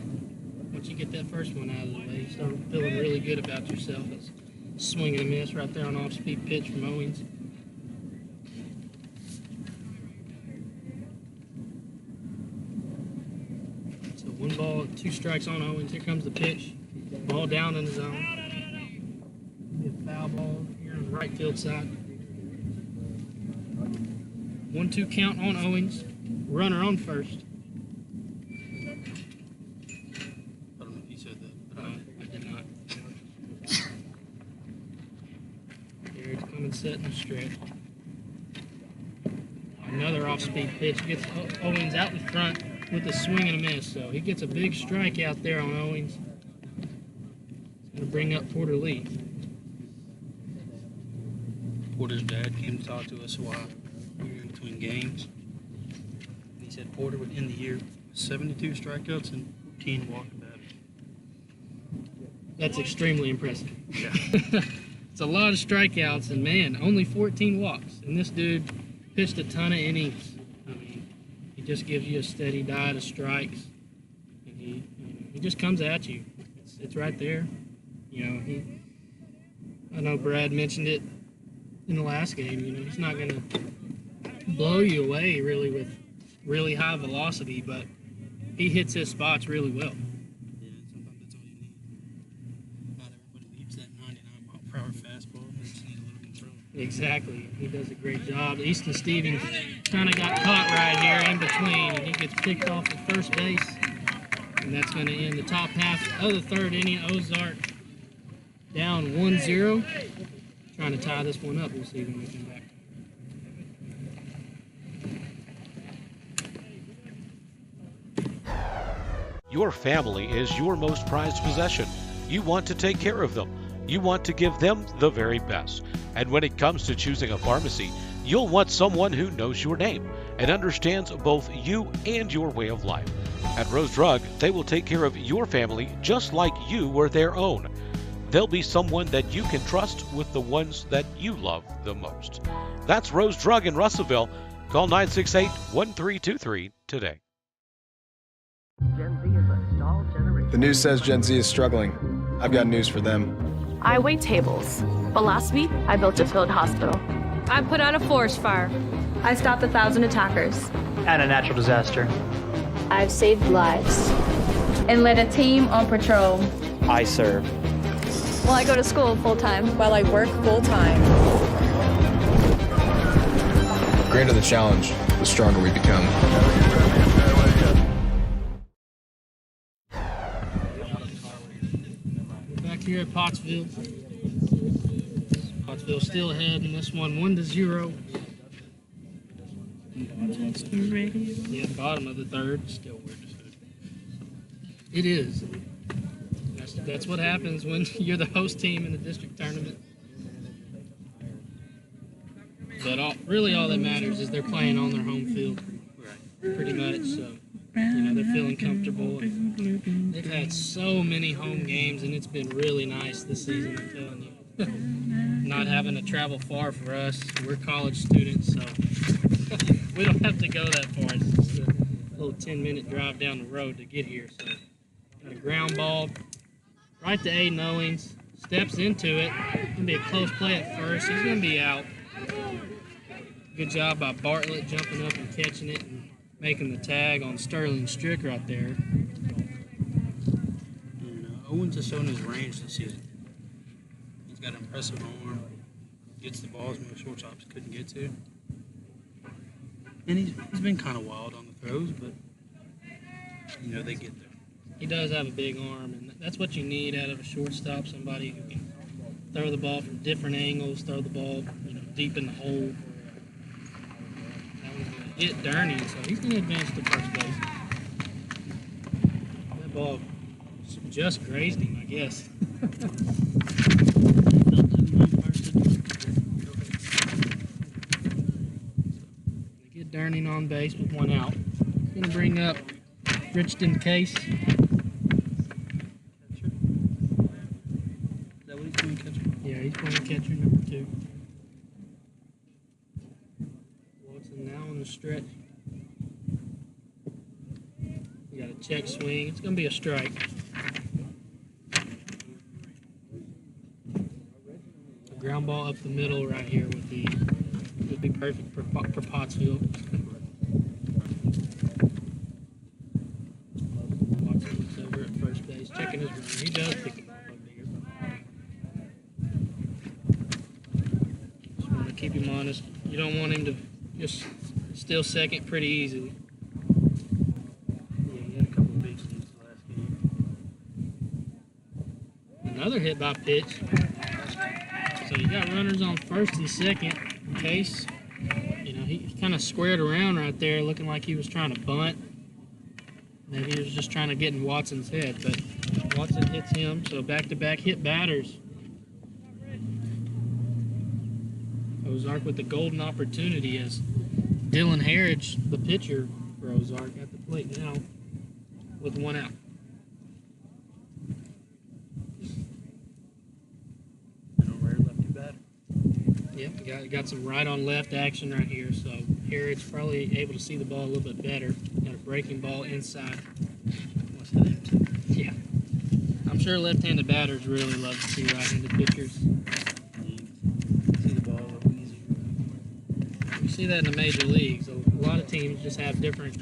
Once you get that first one out of the way, you start feeling really good about yourself. It's swing and a miss right there on off-speed pitch from Owens. So 1 ball, 2 strikes on Owens. Here comes the pitch. Ball down in the zone. Be a foul ball here on the right field side. 1-2 count on Owens. Runner on first. I don't know if you said that. I did not. Here it's coming set in the stretch. Another off-speed pitch. Gets Owens out in front with a swing and a miss. So he gets a big strike out there on Owens. It's going to bring up Porter Lee. Porter's dad came to talk to us while we were in between games. He said Porter would end the year with 72 strikeouts and 14 walkabouts. That's extremely impressive. Yeah. It's a lot of strikeouts, and man, only 14 walks. And this dude pitched a ton of innings. I mean, he just gives you a steady diet of strikes, and he just comes at you. It's right there. You know, I know Brad mentioned it in the last game. You know, he's not going to blow you away really with really high velocity, but he hits his spots really well. Yeah, sometimes that's all you need. Not everybody leaves that 99-mile-per-hour fastball. They just need a little control. Exactly. He does a great job. Easton Stevens kind of got caught right here in between, and he gets picked off at first base. And that's going to end the top half of the third inning. Ozark down 1-0. Trying to tie this one up. We'll see when we come back. Your family is your most prized possession. You want to take care of them. You want to give them the very best. And when it comes to choosing a pharmacy, you'll want someone who knows your name and understands both you and your way of life. At Rose Drug, they will take care of your family just like you were their own. They'll be someone that you can trust with the ones that you love the most. That's Rose Drug in Russellville. Call 968-1323 today. Gen Z is a stall generation. The news says Gen Z is struggling. I've got news for them. I wait tables. But last week, I built a field hospital. I put out a forest fire. I stopped 1,000 attackers. And a natural disaster. I've saved lives. And led a team on patrol. I serve. Well, I go to school full-time. While I work full-time. The greater the challenge, the stronger we become. Back here at Pottsville. Pottsville still ahead in this one, 1-0. Yeah, bottom of the third. Still weird to say. It is. That's what happens when you're the host team in the district tournament. But really all that matters is they're playing on their home field. Pretty much. So, you know, they're feeling comfortable. And they've had so many home games, and it's been really nice this season, I'm telling you. Not having to travel far for us. We're college students, so we don't have to go that far. It's just a little 10-minute drive down the road to get here. So, got a ground ball right to Aiden Owens. Steps into it. It's going to be a close play at first. He's going to be out. Good job by Bartlett jumping up and catching it and making the tag on Sterling Strick right there. And Owens has shown his range this season. He's got an impressive arm, gets the balls most shortstops couldn't get to. And he's been kind of wild on the throws, but, they get there. He does have a big arm, and that's what you need out of a shortstop, somebody who can throw the ball from different angles, throw the ball deep in the hole. That one's going to hit Durney, so he's going to advance to first base. That ball just grazed him, I guess. They get Durney on base with one out. He's going to bring up Bridgeton Case. Yeah, he's playing catcher number 2. Watson now on the stretch. We got a check swing. It's going to be a strike. A ground ball up the middle right here would be perfect for Pottsville. Watson looks over at first base, checking his run. He does pick him up over here. Just want to keep him honest. You don't want him to just steal second pretty easily. Yeah, he had a couple of big swings last game. Another hit by pitch. So you got runners on first and second. Case, he kind of squared around right there, looking like he was trying to bunt. Maybe he was just trying to get in Watson's head, but Watson hits him, so back-to-back hit batters. Ozark with the golden opportunity as Dylan Harridge, the pitcher for Ozark, at the plate now with one out. Yep, got some right on left action right here, so Harrod's probably able to see the ball a little bit better. Got a breaking ball inside. What's that? Yeah. I'm sure left-handed batters really love to see right-handed pitchers. See the ball a little easier. You see that in the major leagues. A lot of teams just have different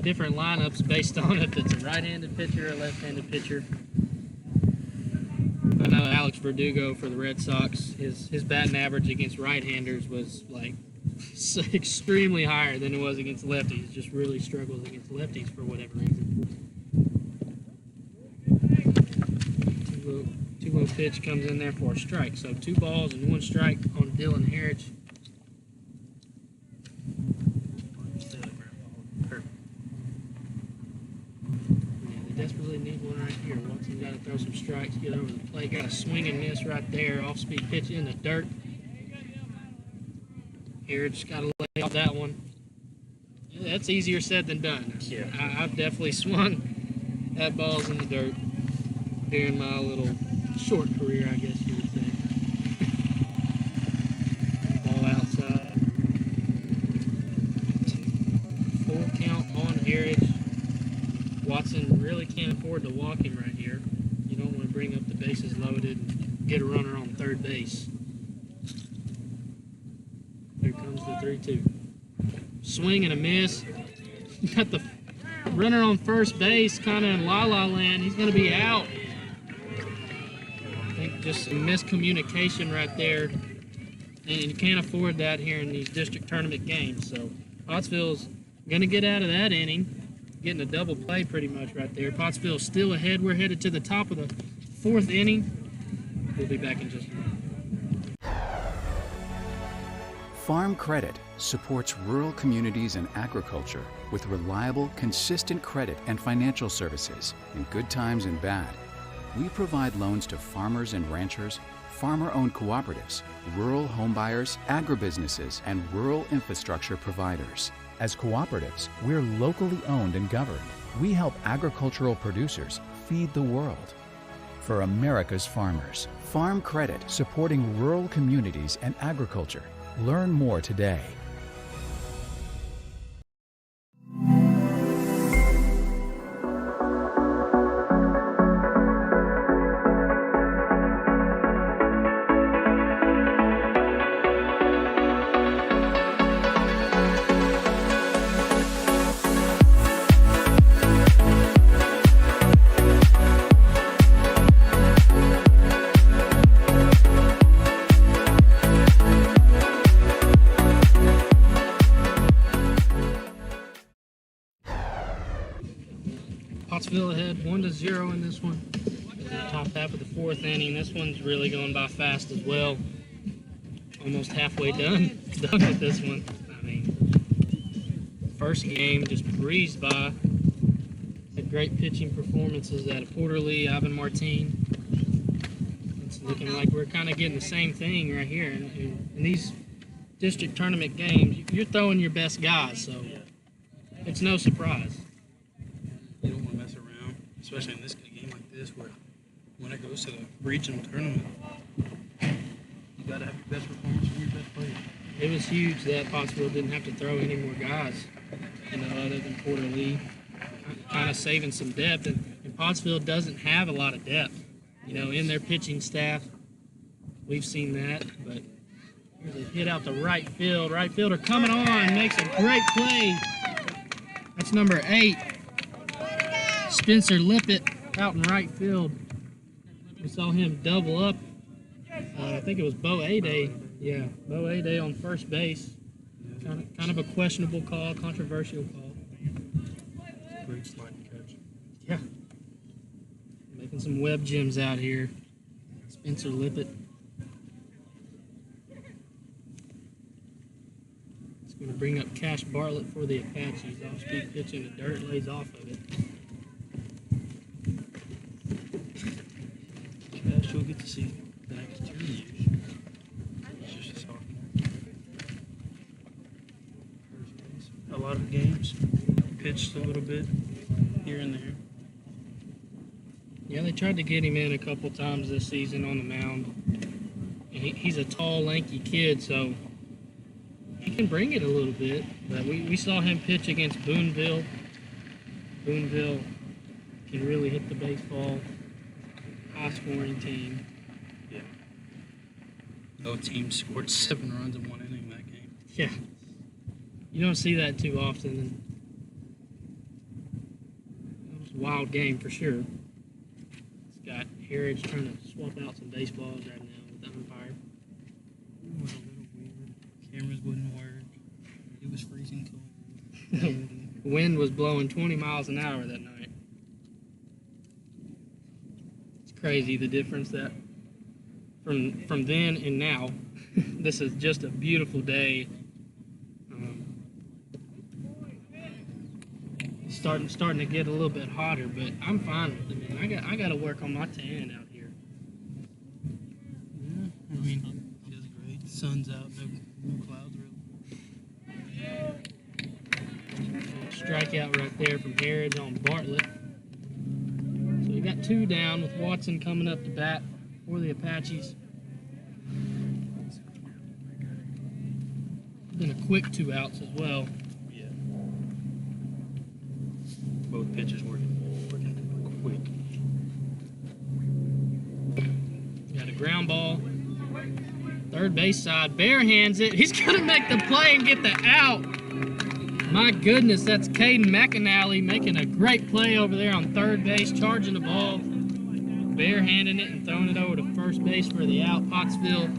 lineups based on if it's a right-handed pitcher or a left-handed pitcher. I know Alex Verdugo for the Red Sox, his batting average against right-handers was like extremely higher than it was against lefties. Just really struggles against lefties for whatever reason. 2-low pitch comes in there for a strike. So 2 balls and 1 strike on Dylan Harridge. Desperately need one right here. Watson's got to throw some strikes, get over the plate. Got a swing and miss right there. Off-speed pitch in the dirt. Here, just got to lay off that one. Yeah, that's easier said than done. Yeah. I've definitely swung at balls in the dirt during my little short career, I guess you would say. Ball outside. 4 count on Harridge. Watson really can't afford to walk him right here. You don't want to bring up the bases loaded and get a runner on third base. Here comes the 3-2. Swing and a miss. Got the runner on first base kind of in la-la land. He's going to be out. I think just some miscommunication right there. And you can't afford that here in these district tournament games. So Pottsville's going to get out of that inning. Getting a double play pretty much right there. Pottsville's still ahead. We're headed to the top of the 4th inning. We'll be back in just a minute. Farm Credit supports rural communities and agriculture with reliable, consistent credit and financial services in good times and bad. We provide loans to farmers and ranchers, farmer-owned cooperatives, rural homebuyers, agribusinesses, and rural infrastructure providers. As cooperatives, we're locally owned and governed. We help agricultural producers feed the world. For America's farmers, Farm Credit, supporting rural communities and agriculture. Learn more today. Pottsville ahead 1-0 in this one. Top half of the fourth inning. This one's really going by fast as well. Almost halfway done with this one. I mean, first game just breezed by. Had great pitching performances out of Porterly, Ivan Martin. It's looking like we're kind of getting the same thing right here. In these district tournament games, you're throwing your best guys, so it's no surprise. You don't want to mess around, especially in this game like this, where when it goes to the regional tournament, you got to have your best performance from your best player. It was huge that Pottsville didn't have to throw any more guys, other than Porter Lee, kind of saving some depth. And Pottsville doesn't have a lot of depth, in their pitching staff. We've seen that, but here's a hit out to right field. Right fielder coming on, makes a great play. That's number 8, Spencer Lippett, out in right field. We saw him double up. I think it was Bo Ade. Yeah, Bo Ade on first base. Kind of a questionable call, controversial call. Great sliding catch. Yeah. Making some web gems out here. Spencer Lippett. It's going to bring up Cash Bartlett for the Apaches. Off-speed pitch in the dirt, lays off of it. Cash will get to see the next 2 years. He's just a sophomore. A lot of games, pitched a little bit here and there. Yeah, they tried to get him in a couple times this season on the mound. And he's a tall, lanky kid, so he can bring it a little bit. But we saw him pitch against Boonville. Boonville can really hit the baseball. High-scoring team. Yeah. No team scored 7 runs in 1 inning that game. Yeah. You don't see that too often. It was a wild game for sure. It's got Heritage trying to swap out some baseballs right now with the umpire. It was a little weird. Cameras wouldn't work. It was freezing cold. The wind was blowing 20 miles an hour that night. It's crazy the difference that from then and now. This is just a beautiful day. Starting to get a little bit hotter, but I'm fine with it, man. I got to work on my tan out here. Yeah, I mean, it is great. The sun's out, no clouds really. Strikeout right there from Harrods on Bartlett. So we got 2 down with Watson coming up to bat for the Apaches. Been a quick 2 outs as well. Yeah. Both pitches working quick. Got a ground ball. Third base side, bare hands it. He's gonna make the play and get the out. My goodness, that's Caden McAnally making a great play over there on third base, charging the ball, bare-handing it and throwing it over to first base for the out. Pottsville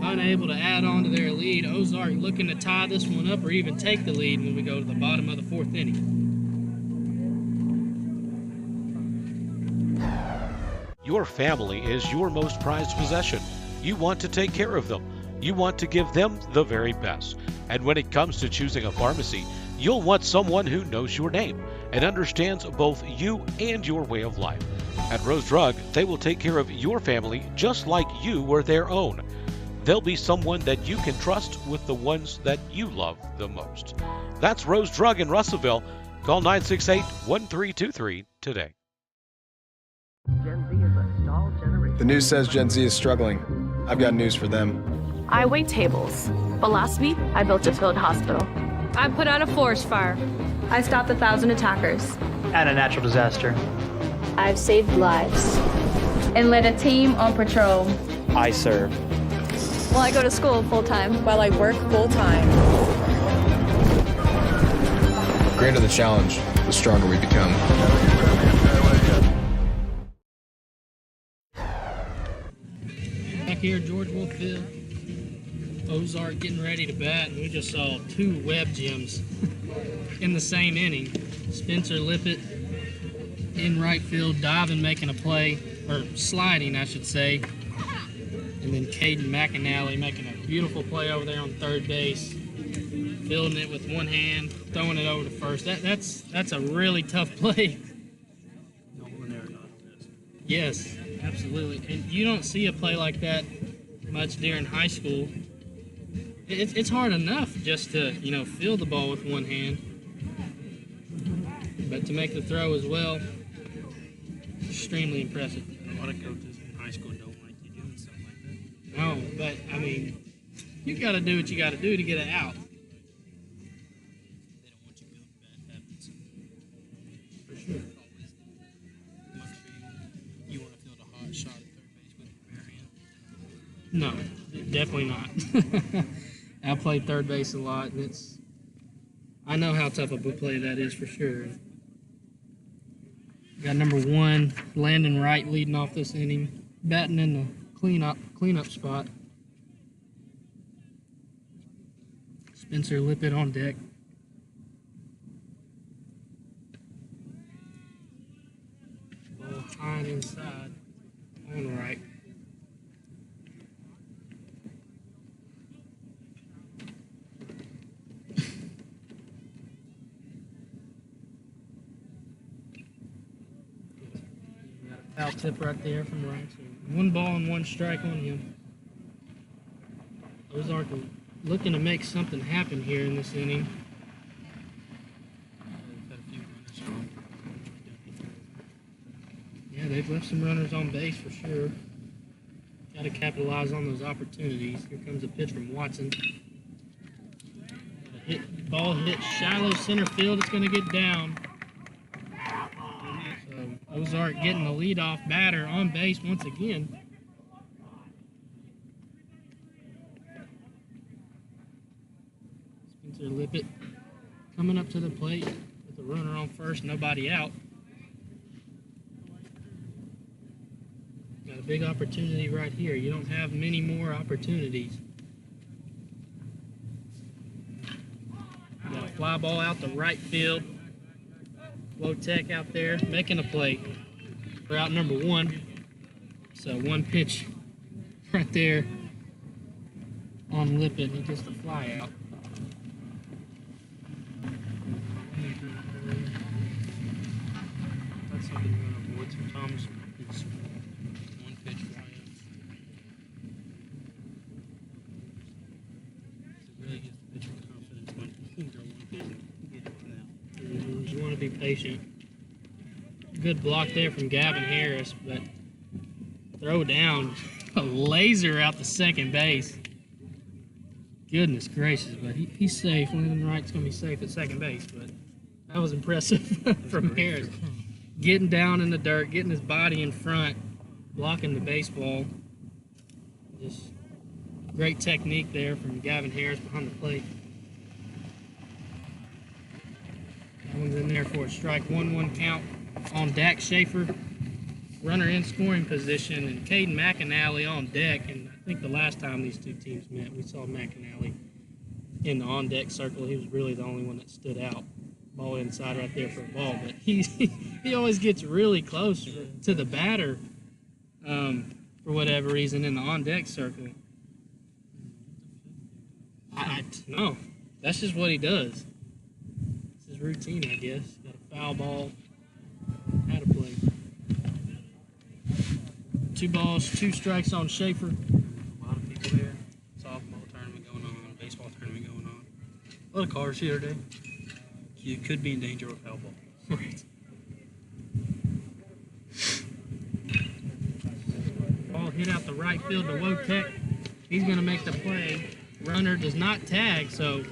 unable to add on to their lead. Ozark looking to tie this one up or even take the lead when we go to the bottom of the 4th inning. Your family is your most prized possession. You want to take care of them. You want to give them the very best. And when it comes to choosing a pharmacy, you'll want someone who knows your name and understands both you and your way of life. At Rose Drug, they will take care of your family just like you were their own. They'll be someone that you can trust with the ones that you love the most. That's Rose Drug in Russellville. Call 968-1323 today. Gen Z is a stall generation. The news says Gen Z is struggling. I've got news for them. I wait tables. But last week, I built a field hospital. I put out a forest fire. I stopped 1,000 attackers. And a natural disaster. I've saved lives. And led a team on patrol. I serve. Well, I go to school full-time. While I work full-time. The greater the challenge, the stronger we become. Back here, George Wolfville. Ozark getting ready to bat, and we just saw 2 web gems in the same inning. Spencer Lippett in right field, diving, making a play, or sliding, I should say. And then Caden McAnally making a beautiful play over there on third base, fielding it with one hand, throwing it over to first. That's a really tough play. Yes, absolutely. And you don't see a play like that much during high school. It's hard enough just to, field the ball with one hand. But to make the throw as well, extremely impressive. A lot of coaches in high school don't like you doing something like that. No, but, you got to do what you got to do to get it out. They don't want you building bad habits. For sure. You want to field a hot shot at third base with your bare hand? No, definitely not. I played third base a lot, and I know how tough of a play that is for sure. Got number 1, Landon Wright leading off this inning, batting in the cleanup spot. Spencer Lippett on deck. Ball high and inside on right. Foul tip right there from right. So 1 ball and 1 strike on him. Ozark are looking to make something happen here in this inning. Yeah, they've left some runners on base for sure. Got to capitalize on those opportunities. Here comes a pitch from Watson. Ball hit shallow center field. It's going to get down. Ozark getting the leadoff batter on base once again. Spencer Lippett coming up to the plate with a runner on first, nobody out. Got a big opportunity right here. You don't have many more opportunities. Got a fly ball out to right field. Wotek out there making a play for out number 1. So 1 pitch right there on Lippett. He gets the fly out. That's something you're going to avoid sometimes. It's 1 pitch fly out. It really gives the pitcher confidence when you throw 1 pitch and get it now. You want to be patient. Good block there from Gavin Harris, but throw down a laser out to second base. Goodness gracious, but he's safe. Landon Wright's going to be safe at second base, but that was impressive from Harris. Getting down in the dirt, getting his body in front, blocking the baseball. Just great technique there from Gavin Harris behind the plate. That one's in there for a strike. 1-1 count on Dak Schaefer. Runner in scoring position, and Caden McAnally on deck. And I think the last time these two teams met, we saw McAnally in the on-deck circle. He was really the only one that stood out. Ball inside right there for a ball, but he always gets really close to the batter for whatever reason in the on-deck circle. I no, that's just what he does. It's his routine, I guess. Got a foul ball, how to play. 2 balls, 2 strikes on Schaefer. A lot of people there. Softball tournament going on, baseball tournament going on. A lot of cars here today. You could be in danger of foul ball. Right. Ball hit out the right field to Wotek. He's going to make the play. Runner does not tag, so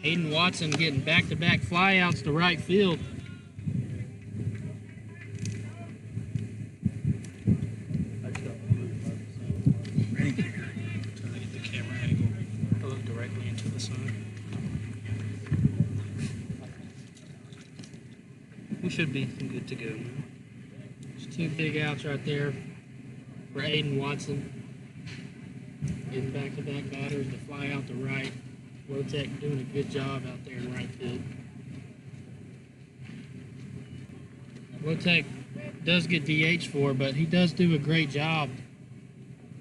Hayden Watson getting back-to-back flyouts to right field. Trying to get the camera angle to look directly into the sun. We should be good to go now. There's 2 big outs right there for Aiden Watson. Getting back-to-back batters to fly out to right. Wotek doing a good job out there in right field. Wotek does get DH for, but he does do a great job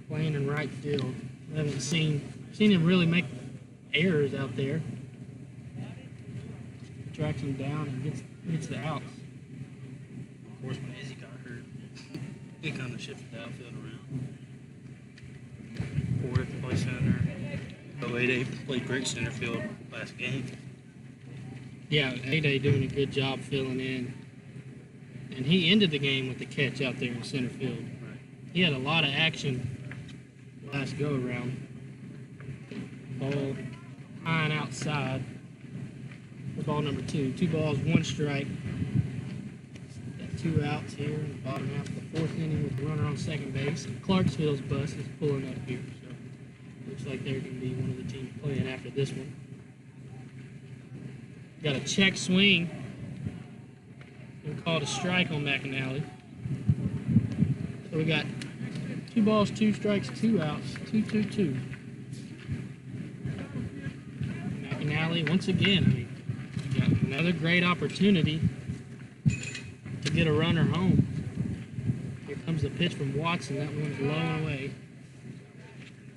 playing in right field. I haven't seen him really make errors out there. Tracks him down and gets the outs. Of course, when Izzy got hurt, he kind of shifted the outfield around. Porter to play center. 08 played great center field last game. Yeah, A-Day doing a good job filling in. And he ended the game with the catch out there in center field. Right. He had a lot of action last go-around. Ball high and outside. Ball number 2. 2 balls, 1 strike. Got 2 outs here in the bottom half of the 4th inning with the runner on second base. And Clarksville's bus is pulling up here. So looks like they're going to be one of the teams playing after this one. Got a check swing. And called a strike on McAnally. So we got 2 balls, 2 strikes, 2 outs, 2-2-2. McAnally, once again, got another great opportunity to get a runner home. Here comes the pitch from Watson. That one's low and away.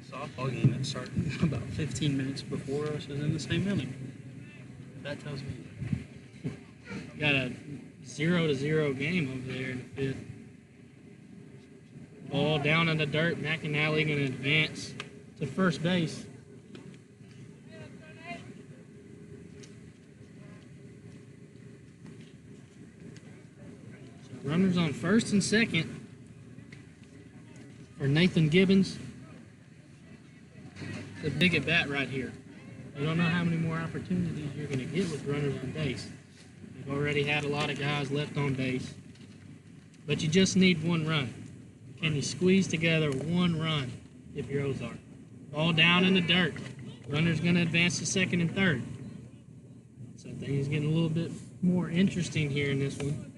Softball game that started about 15 minutes before us is in the same inning. That tells me. Got a 0-0 game over there in the 5th. Ball down in the dirt. McAnally going to advance to first base. So runners on first and second for Nathan Gibbons. It's a big at bat right here. You don't know how many more opportunities you're going to get with runners on base. You've already had a lot of guys left on base. But you just need 1 run. Can you squeeze together 1 run if you're Ozark? Ball down in the dirt. Runner's going to advance to second and third. So things getting a little bit more interesting here in this one.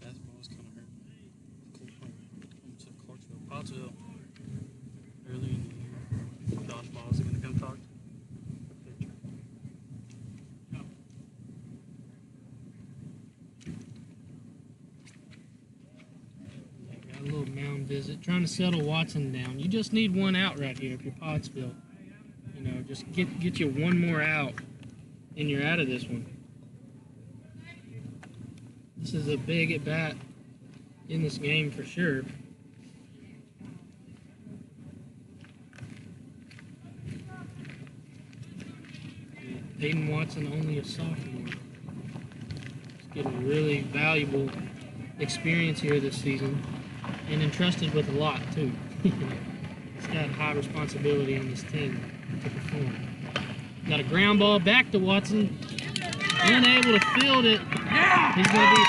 Fastball's kind of hurt. Almost at Clarksville, Pottsville. Early in the year, dodgeballs are going to come talk. Got a little mound visit, trying to settle Watson down. You just need 1 out right here if you're Pottsville. You know, just get you 1 more out, and you're out of this one. This is a big at bat in this game for sure. Peyton Watson, only a sophomore. He's getting really valuable experience here this season and entrusted with a lot, too. He's got high responsibility on this team to perform. Got a ground ball back to Watson. Unable to field it. He's going to be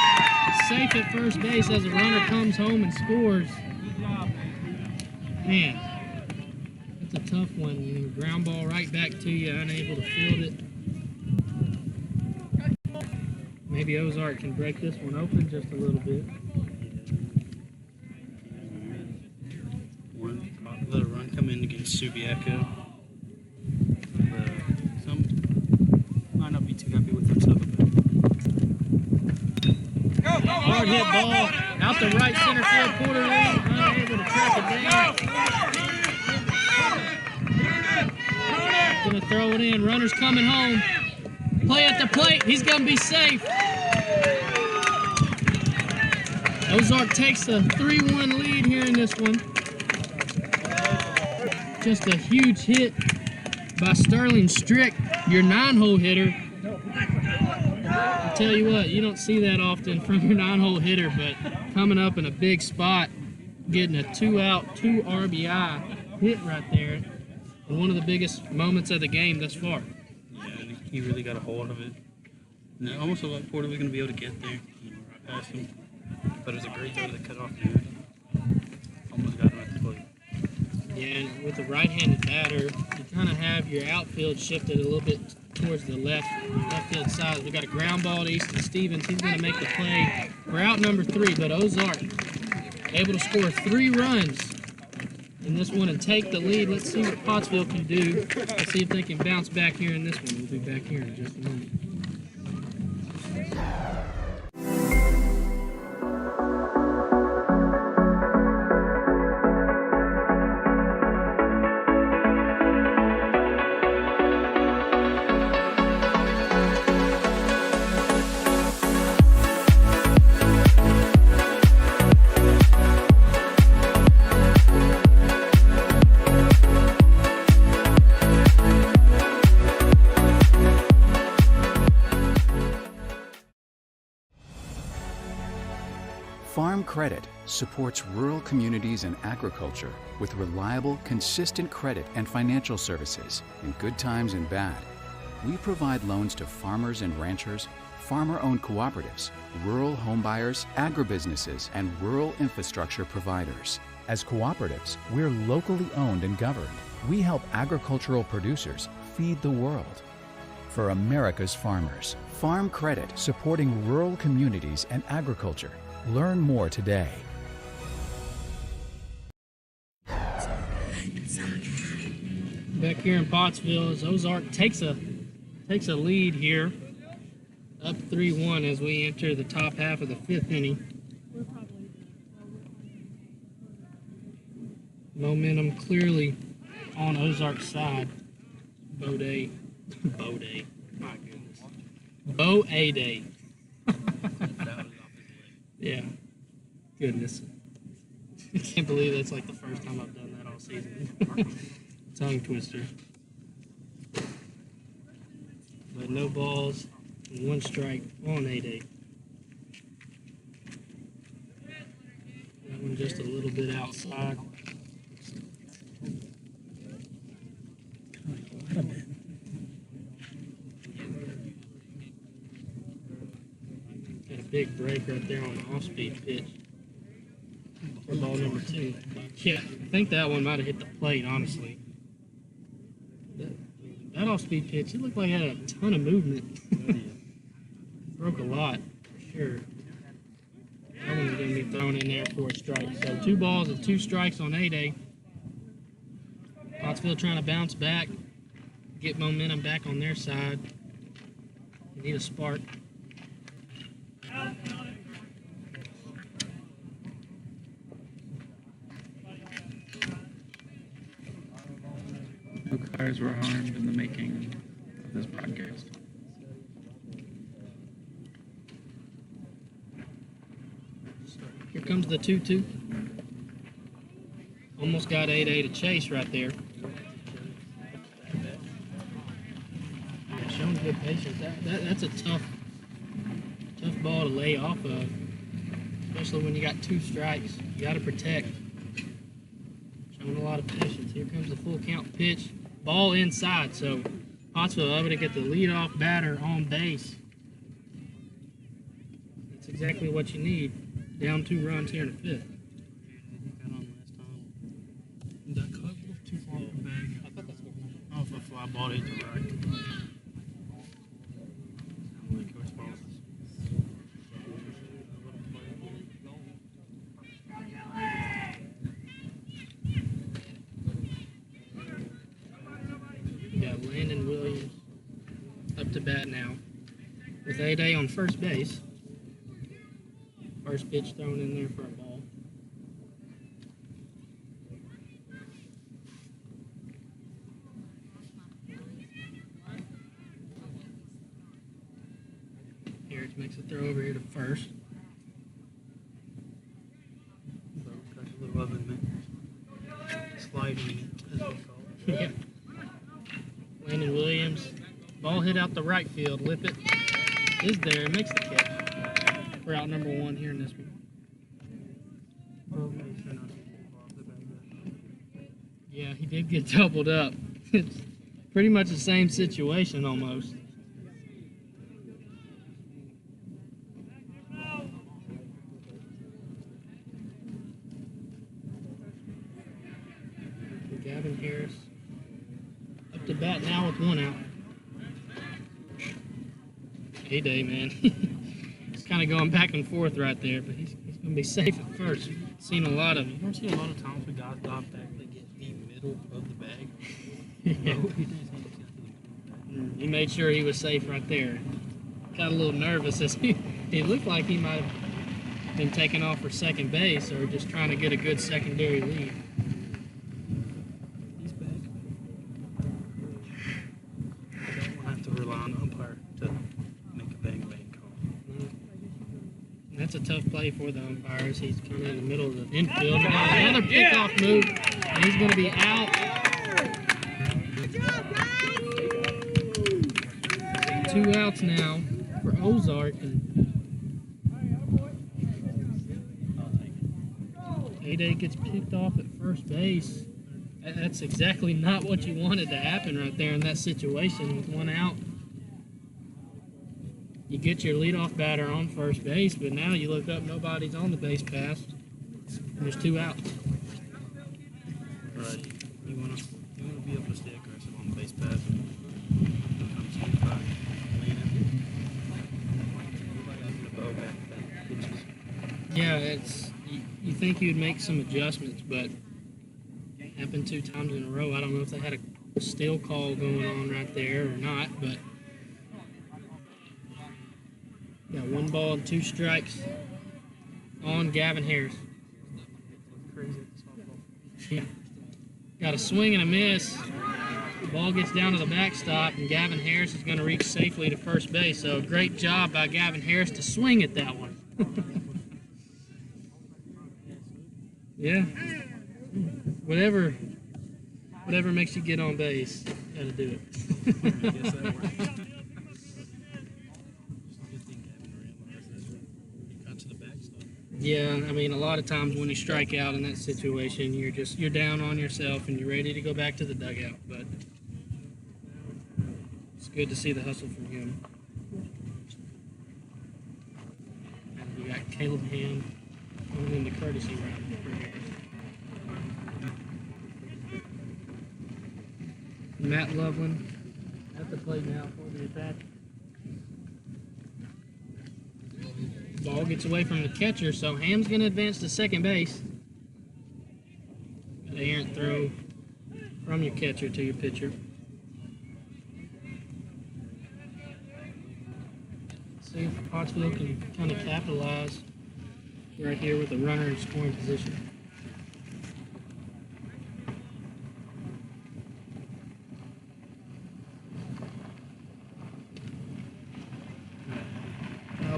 safe at first base as a runner comes home and scores. Man, that's a tough one. You know, ground ball right back to you, unable to field it. Maybe Ozark can break this one open just a little bit. Let a run come in against Subiaco. Some might not be too happy with themselves. Hard hit ball out the right center field. Porter unable to track it down. Gonna throw it in. Runner's coming home. Play at the plate. He's gonna be safe. Ozark takes a 3-1 lead here in this one. Just a huge hit by Sterling Strick, your 9-hole hitter. I'll tell you what, you don't see that often from your 9-hole hitter, but coming up in a big spot, getting a 2-out, 2 RBI hit right there. And one of the biggest moments of the game thus far. Yeah, and he really got a hold of it. And it almost looked like Porter was going to be able to get there. Right past him. But it was a great throw to cut off there. Almost got him at the plate. Yeah, and with the right-handed batter, you kind of have your outfield shifted a little bit towards the left field side. We got a ground ball to Easton Stevens. He's going to make the play for out number 3, but Ozark able to score 3 runs in this one and take the lead. Let's see what Pottsville can do. Let's see if they can bounce back here in this one. We'll be back here in just a moment. Farm Credit supports rural communities and agriculture with reliable, consistent credit and financial services in good times and bad. We provide loans to farmers and ranchers, farmer-owned cooperatives, rural homebuyers, agribusinesses, and rural infrastructure providers. As cooperatives, we're locally owned and governed. We help agricultural producers feed the world. For America's farmers, Farm Credit supporting rural communities and agriculture. Learn more today. Back here in Pottsville, as Ozark takes a lead here, up 3-1 as we enter the top half of the 5th inning. Momentum clearly on Ozark's side. Bode. My goodness. Bode. Yeah. Goodness. I can't believe that's like the first time I've done that all season. Tongue twister. But no balls and 1 strike on 8-8. That one just a little bit outside. Got a big break right there on the off-speed pitch for ball number 2. Yeah, I think that one might have hit the plate, honestly. That off-speed pitch, it looked like it had a ton of movement. Broke a lot, for sure. That one's going to be thrown in there for a strike. So 2 balls and 2 strikes on 8-8. Pottsville trying to bounce back, get momentum back on their side. They need a spark. No cars were harmed in the making of this broadcast. Here comes the 2-2. Almost got 8-8 a chase right there. Showing good patience. That's a tough ball to lay off of, especially when you got 2 strikes. You got to protect. Showing a lot of patience. Here comes the full count pitch. Ball inside, so Pottsville able to get the leadoff batter on base. That's exactly what you need. Down 2 runs here in the 5th. That cut a little too far from the bag. I thought that's what I if a fly ball hit the right. To bat now with 8-8 on first base. First pitch thrown in there for a ball. Harris makes a throw over here to first. Got a little oven sliding, as we call it. Yeah. Landon Williams. Ball hit out the right field. Lippett is there. Makes the catch. We're out number 1 here in this one. Yeah, he did get doubled up. It's pretty much the same situation almost. Gavin Harris up to bat now with 1 out. Day, man. He's kind of going back and forth right there, but he's going to be safe at first. Seen a lot of You don't see a lot of times when guys dive back, they get middle of the bag. Yeah. He made sure he was safe right there. Got a little nervous as he looked like he might have been taking off for second base or just trying to get a good secondary lead. He's back. I don't have to rely on the umpire to make a bang call. That's a tough play for the umpires. He's kind of in the middle of the infield. He got another pickoff move, and he's going to be out. Good job, guys! 2 outs now for Ozark, and 8-8 gets picked off at first base. That's exactly not what you wanted to happen right there in that situation with 1 out. You get your leadoff batter on first base, but now you look up, nobody's on the base pass, and there's 2 outs. Right. You want to be able to stay aggressive on the base pass. Yeah, you think you'd make some adjustments, but it happened 2 times in a row. I don't know if they had a steal call going on right there or not, but got 1 ball and 2 strikes on Gavin Harris. Yeah. Got a swing and a miss. The ball gets down to the backstop, and Gavin Harris is going to reach safely to first base. So great job by Gavin Harris to swing at that one. Yeah. Whatever makes you get on base, gotta do it. Yeah, I mean, a lot of times when you strike out in that situation, you're down on yourself and you're ready to go back to the dugout. But it's good to see the hustle from him. And we got Caleb Ham going in the courtesy round for Harris. Matt Loveland at the plate now for the Apache. Ball gets away from the catcher, so Ham's going to advance to second base. Got an errant throw from your catcher to your pitcher. See if Pottsville can kind of capitalize right here with a runner in scoring position.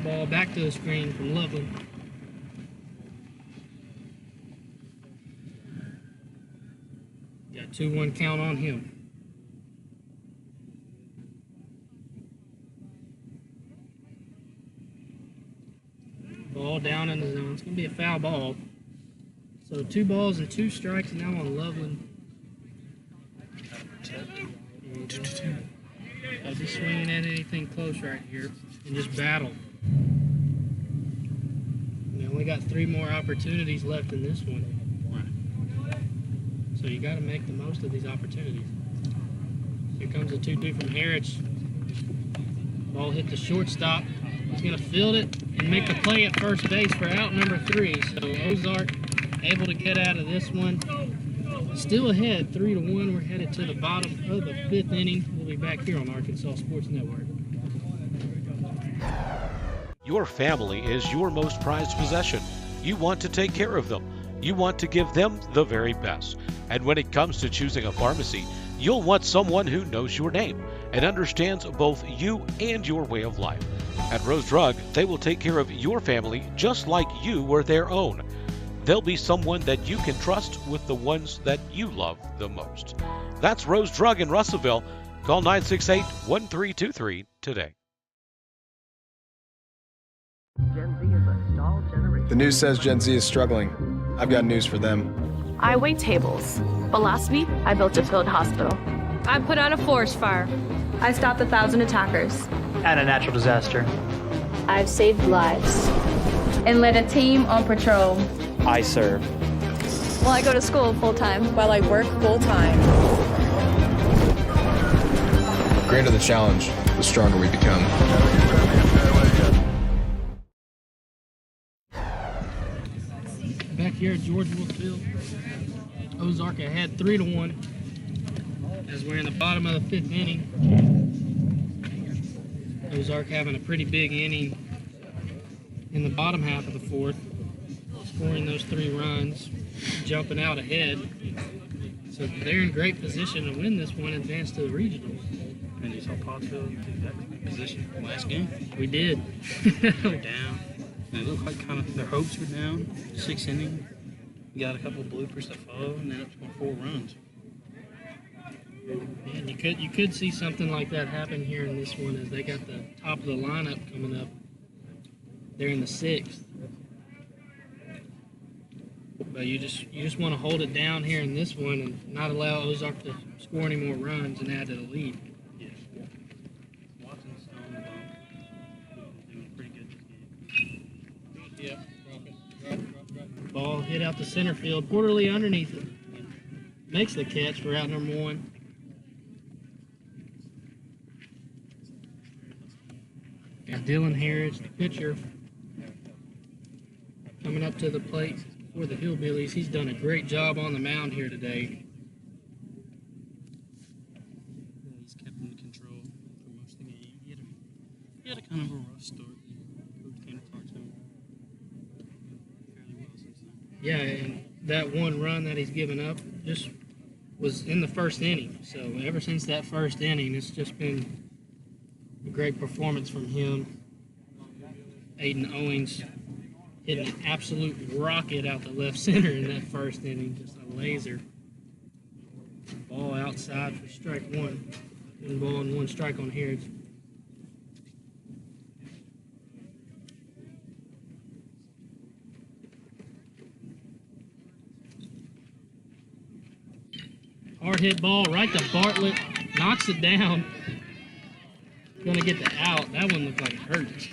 Ball back to the screen from Loveland. Got 2-1 count on him. Ball down in the zone. It's going to be a foul ball. So 2 balls and 2 strikes now on Loveland. I'll be swinging at anything close right here and just battle. We got 3 more opportunities left in this one. So you got to make the most of these opportunities. Here comes a 2-2 from Harris. Ball hit the shortstop. He's going to field it and make the play at first base for out number 3. So Ozark able to get out of this one. Still ahead, 3-1. We're headed to the bottom of the 5th inning. We'll be back here on Arkansas Sports Network. Your family is your most prized possession. You want to take care of them. You want to give them the very best. And when it comes to choosing a pharmacy, you'll want someone who knows your name and understands both you and your way of life. At Rose Drug, they will take care of your family just like you were their own. They'll be someone that you can trust with the ones that you love the most. That's Rose Drug in Russellville. Call 968-1323 today. Gen Z is a stall generation. The news says Gen Z is struggling. I've got news for them. I wait tables. But last week, I built a field hospital. I put out a forest fire. I stopped 1,000 attackers. And a natural disaster. I've saved lives. And led a team on patrol. I serve. Well, I go to school full-time. While I work full-time. The greater the challenge, the stronger we become. Back here at George Wolf Field. Ozark ahead 3-1 as we're in the bottom of the 5th inning. Ozark having a pretty big inning in the bottom half of the 4th, scoring those 3 runs, jumping out ahead. So they're in great position to win this one, advance to the regionals. And you saw Pottsville take that position last game. We did. They're down. And it looked like kind of their hopes were down. 6th inning. You got a couple of bloopers to follow, and then up to 4 runs. Man, you could see something like that happen here in this one as they got the top of the lineup coming up. They're in the 6th. But you just want to hold it down here in this one and not allow Ozark to score any more runs and add to the lead. Yeah. Watson's on the bump. Doing pretty good this game. Yep. Ball hit out to center field. Porterly underneath it. Makes the catch for out number 1. And Dylan Harris, the pitcher, coming up to the plate for the Hillbillies. He's done a great job on the mound here today. He's kept in control for most of the game. He had a kind of a rough start. Coach came to talk to him fairly well since then. Yeah, and that 1 run that he's given up just was in the 1st inning. So ever since that 1st inning, it's just been a great performance from him. Aiden Owings hitting an absolute rocket out the left center in that 1st inning, just a laser. Ball outside for strike 1. And ball and 1 strike on Harris. Hard hit ball right to Bartlett, knocks it down. Gonna get the out. That one looked like it hurt.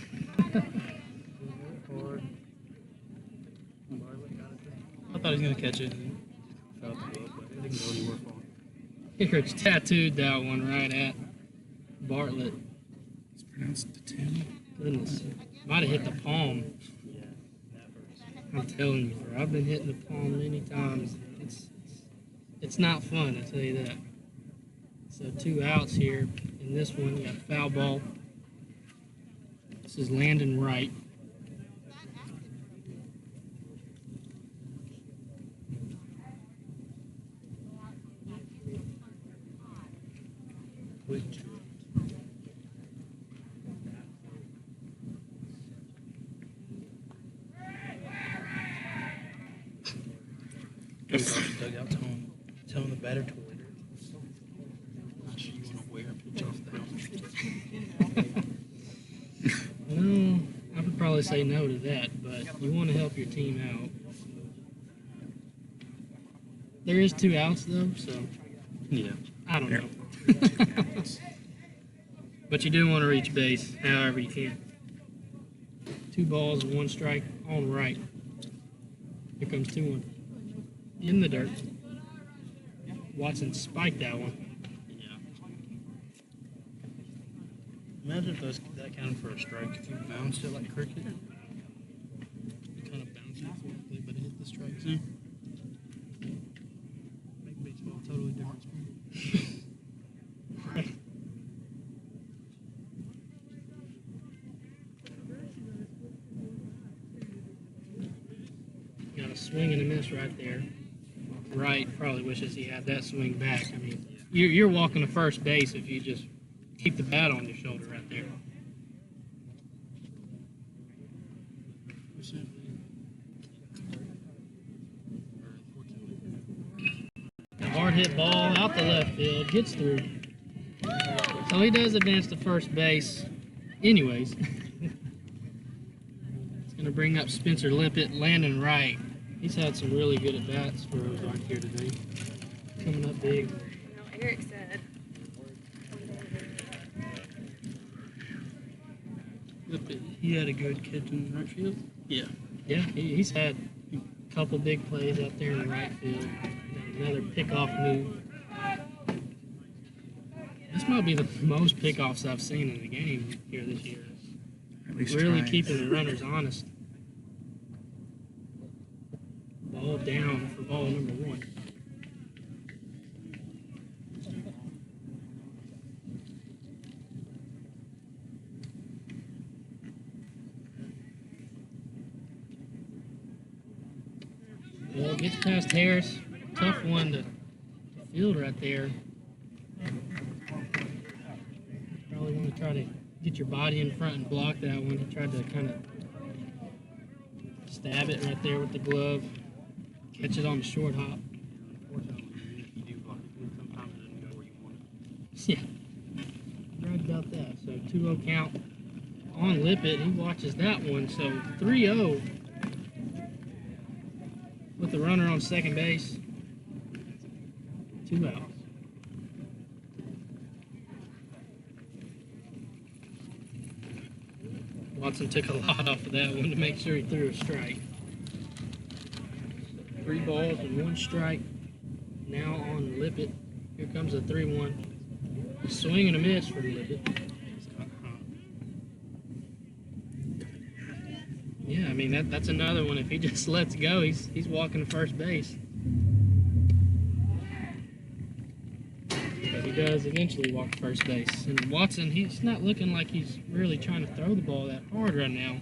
I thought he was going to catch it and fell the glove, but it didn't go anywhere for him. Hickory's tattooed that one right at Bartlett. It's pronounced the 10. Goodness. Might have hit the palm. Yeah, that hurts. I'm telling you, bro. I've been hitting the palm many times. It's not fun, I tell you that. So 2 outs here. In this one, we got a foul ball. This is Landon Wright. Dugout telling the batter to win. Not sure you want to wear a pitch off the helmet. Well, I would probably say no to that, but you want to help your team out. There is 2 outs though, so Yeah. I don't know. But you do want to reach base however you can. 2 balls and 1 strike on right. Here comes 2-1. In the dirt. Watson spiked that one. Yeah. Imagine if that counted for a strike. If you bounced it like cricket. Kind of bounced it forwardly, but it hit the strike zone. Make baseball a totally different sport. Right. Got a swing and a miss right there. Wright probably wishes he had that swing back. I mean, you're walking to first base if you just keep the bat on your shoulder right there. A hard hit ball out the left field, gets through. So he does advance to first base anyways. It's going to bring up Spencer Lippett, Landon Wright. He's had some really good at-bats for Ozark here today. Coming up big. Eric said. Lippett. He had a good catch in the right field. Yeah. Yeah, he's had a couple big plays out there in the right field. Got another pickoff move. This might be the most pickoffs I've seen in the game here this year. At least really trying. keeping the runners honest. Ball down for ball number 1. So gets past Harris. Tough one to field right there. Probably want to try to get your body in front and block that one. He tried to kind of stab it right there with the glove. Catch it on the short hop. Yeah, right about that. So 2-0 count on Lippett. He watches that one. So 3-0 with the runner on second base. 2 outs. Watson took a lot off of that one to make sure he threw a strike. 3 balls and 1 strike now on Lippett. Here comes a 3-1. Swing and a miss for Lippett. Yeah, I mean, that's another one. If he just lets go, he's walking to first base. But he does eventually walk to first base. And Watson, he's not looking like he's really trying to throw the ball that hard right now.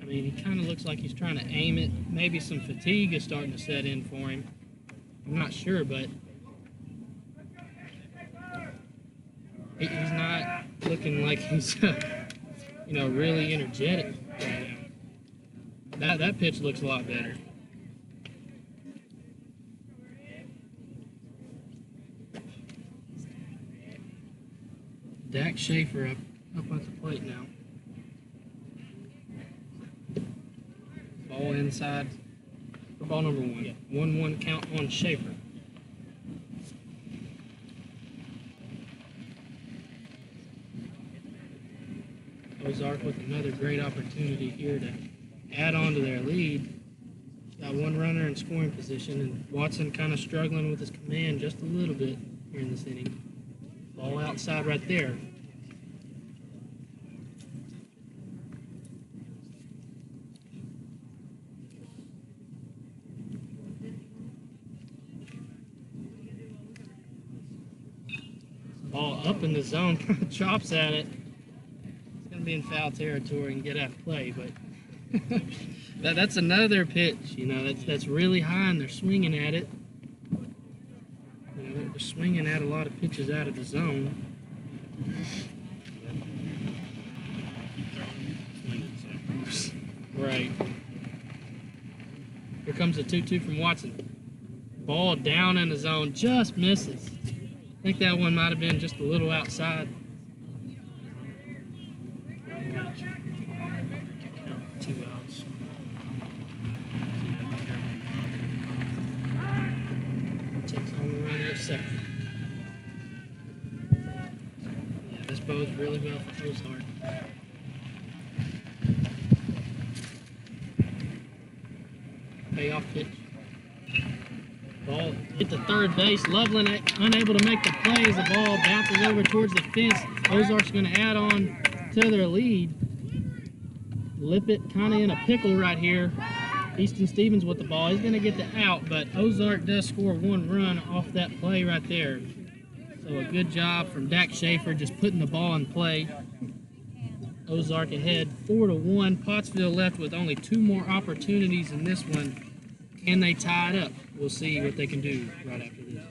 I mean, he kind of looks like he's trying to aim it. Maybe some fatigue is starting to set in for him. I'm not sure, but he's not looking like he's, really energetic right now. That pitch looks a lot better. Dak Schaefer up at the plate now. Ball inside for ball number 1. 1-1 count on Schaefer. Ozark with another great opportunity here to add on to their lead. Got 1 runner in scoring position, and Watson kind of struggling with his command just a little bit here in this inning. Ball outside right there. Ball up in the zone, chops at it. It's going to be in foul territory and get out of play, but that's another pitch, that's really high, and they're swinging at it. They're swinging at a lot of pitches out of the zone. Right. Here comes a 2-2 from Watson. Ball down in the zone, just misses. I think that one might have been just a little outside. 2 outs. Takes on the runner at second. Yeah, this bodes really well for Ozark. Payoff pitch. Ball hit the third base. Loveland unable to make the play as the ball bounces over towards the fence. Ozark's going to add on to their lead. Lippett kind of in a pickle right here. Easton Stevens with the ball. He's going to get the out, but Ozark does score 1 run off that play right there. So a good job from Dak Schaefer just putting the ball in play. Ozark ahead 4-1. Pottsville left with only 2 more opportunities in this one. Can they tie it up? We'll see what they can do right after this.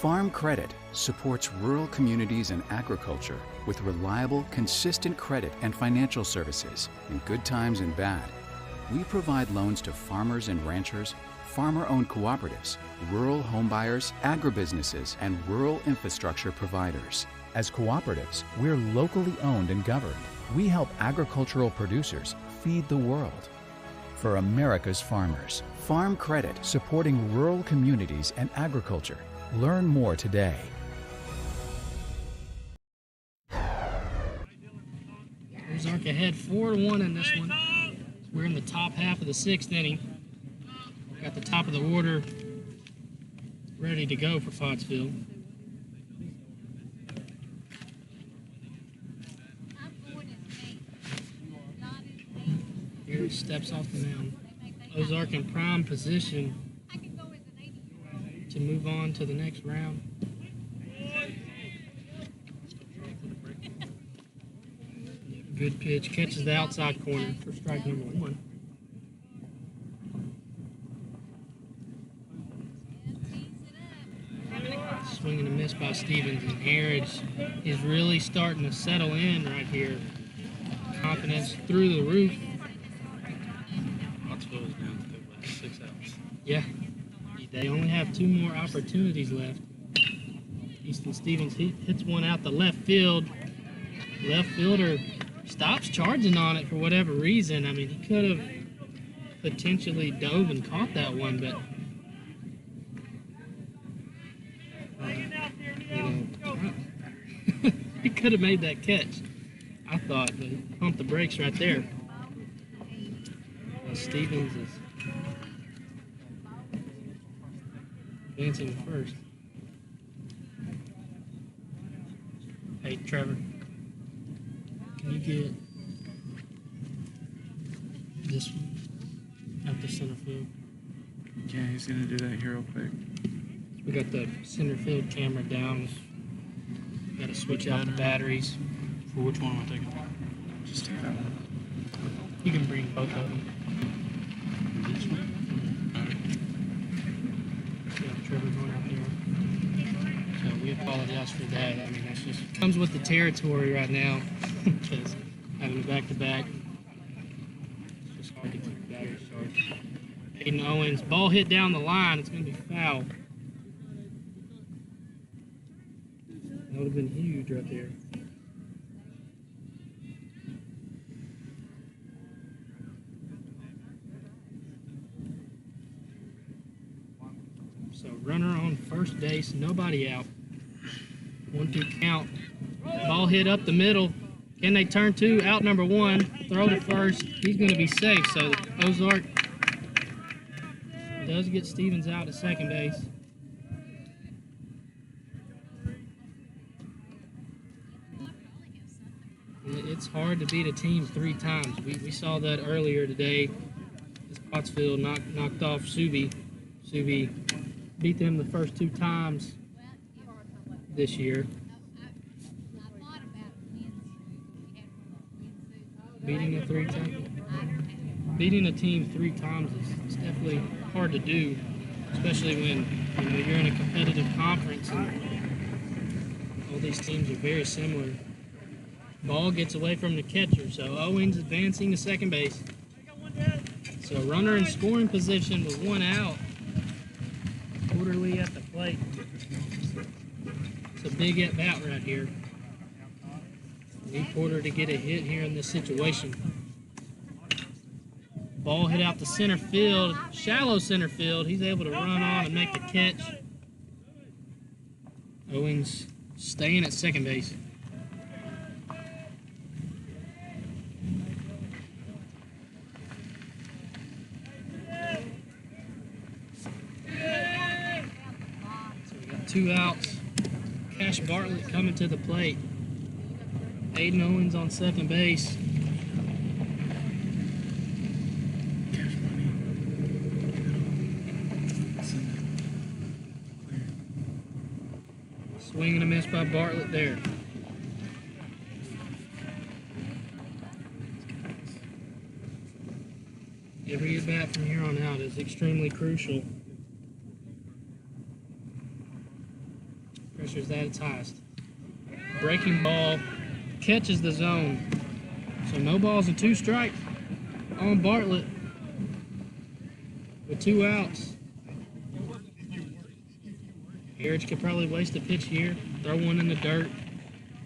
Farm Credit supports rural communities and agriculture with reliable, consistent credit and financial services in good times and bad. We provide loans to farmers and ranchers, farmer-owned cooperatives, rural homebuyers, agribusinesses, and rural infrastructure providers. As cooperatives, we're locally owned and governed. We help agricultural producers feed the world. For America's farmers, Farm Credit supporting rural communities and agriculture. Learn more today. Ozark ahead 4-1 in this one. We're in the top half of the 6th inning. Got the top of the order ready to go for Pottsville. Here steps off the mound. Ozark in prime position to move on to the next round. Good pitch, catches the outside corner for strike number 1. Swing and a miss by Stevens, and Harris is really starting to settle in right here. Confidence through the roof. Pottsville is down to the last 6 outs. Yeah, they only have 2 more opportunities left. Easton Stevens hits one out the left field. Left fielder stops charging on it for whatever reason. I mean, he could have potentially dove and caught that one, but he could have made that catch, I thought, but he pumped the brakes right there. Stevens is advancing first. Hey, Trevor, can you get this one out the center field? Yeah, he's gonna do that here real quick. We got the center field camera down. Got to switch out the batteries. For which one am I taking? Just take that one. You can bring both of them. This one? Yeah, Trevor going out there. So we apologize for that. I mean, that's just comes with the territory right now. Because having a back-to-back, it's just hard to keep the batteries charged. Hayden Owens, ball hit down the line. It's going to be foul. That would have been huge right there. So runner on first base, nobody out. 1-2 count. Ball hit up the middle. Can they turn 2? Out number 1. Throw to first. He's going to be safe. So Ozark does get Stevens out at second base. It's hard to beat a team 3 times. We saw that earlier today as Pottsville knocked off Subi. Subi beat them the first 2 times this year. Beating a team 3 times is definitely hard to do, especially when you're in a competitive conference and all these teams are very similar. Ball gets away from the catcher, so Owens advancing to second base. So runner in scoring position with 1 out. Quarterly at the plate. It's a big at bat right here. Need Porter to get a hit here in this situation. Ball hit out to center field, shallow center field. He's able to run on and make the catch. Owens staying at second base. So we got 2 outs. Cash Bartlett coming to the plate. Hayden Owens on second base. Swing and a miss by Bartlett there. Every at bat from here on out is extremely crucial. Pressure's at its highest. Breaking ball catches the zone. So no balls and 2 strikes on Bartlett with 2 outs. Harris could probably waste a pitch here, throw one in the dirt,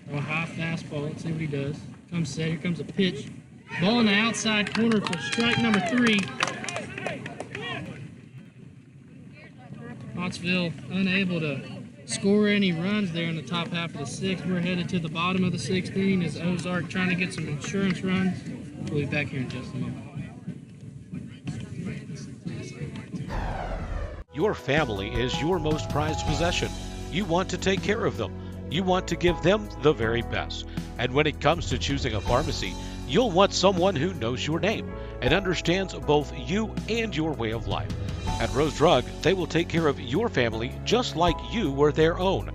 throw a high fastball. Let's see what he does. Comes set, here comes a pitch. Ball in the outside corner for strike number 3. Pottsville unable to score any runs there in the top half of the sixth. We're headed to the bottom of the sixth inning as Ozark trying to get some insurance runs. We'll be back here in just a moment. Your family is your most prized possession. You want to take care of them. You want to give them the very best. And when it comes to choosing a pharmacy, you'll want someone who knows your name and understands both you and your way of life. At Rose Drug, they will take care of your family just like you were their own.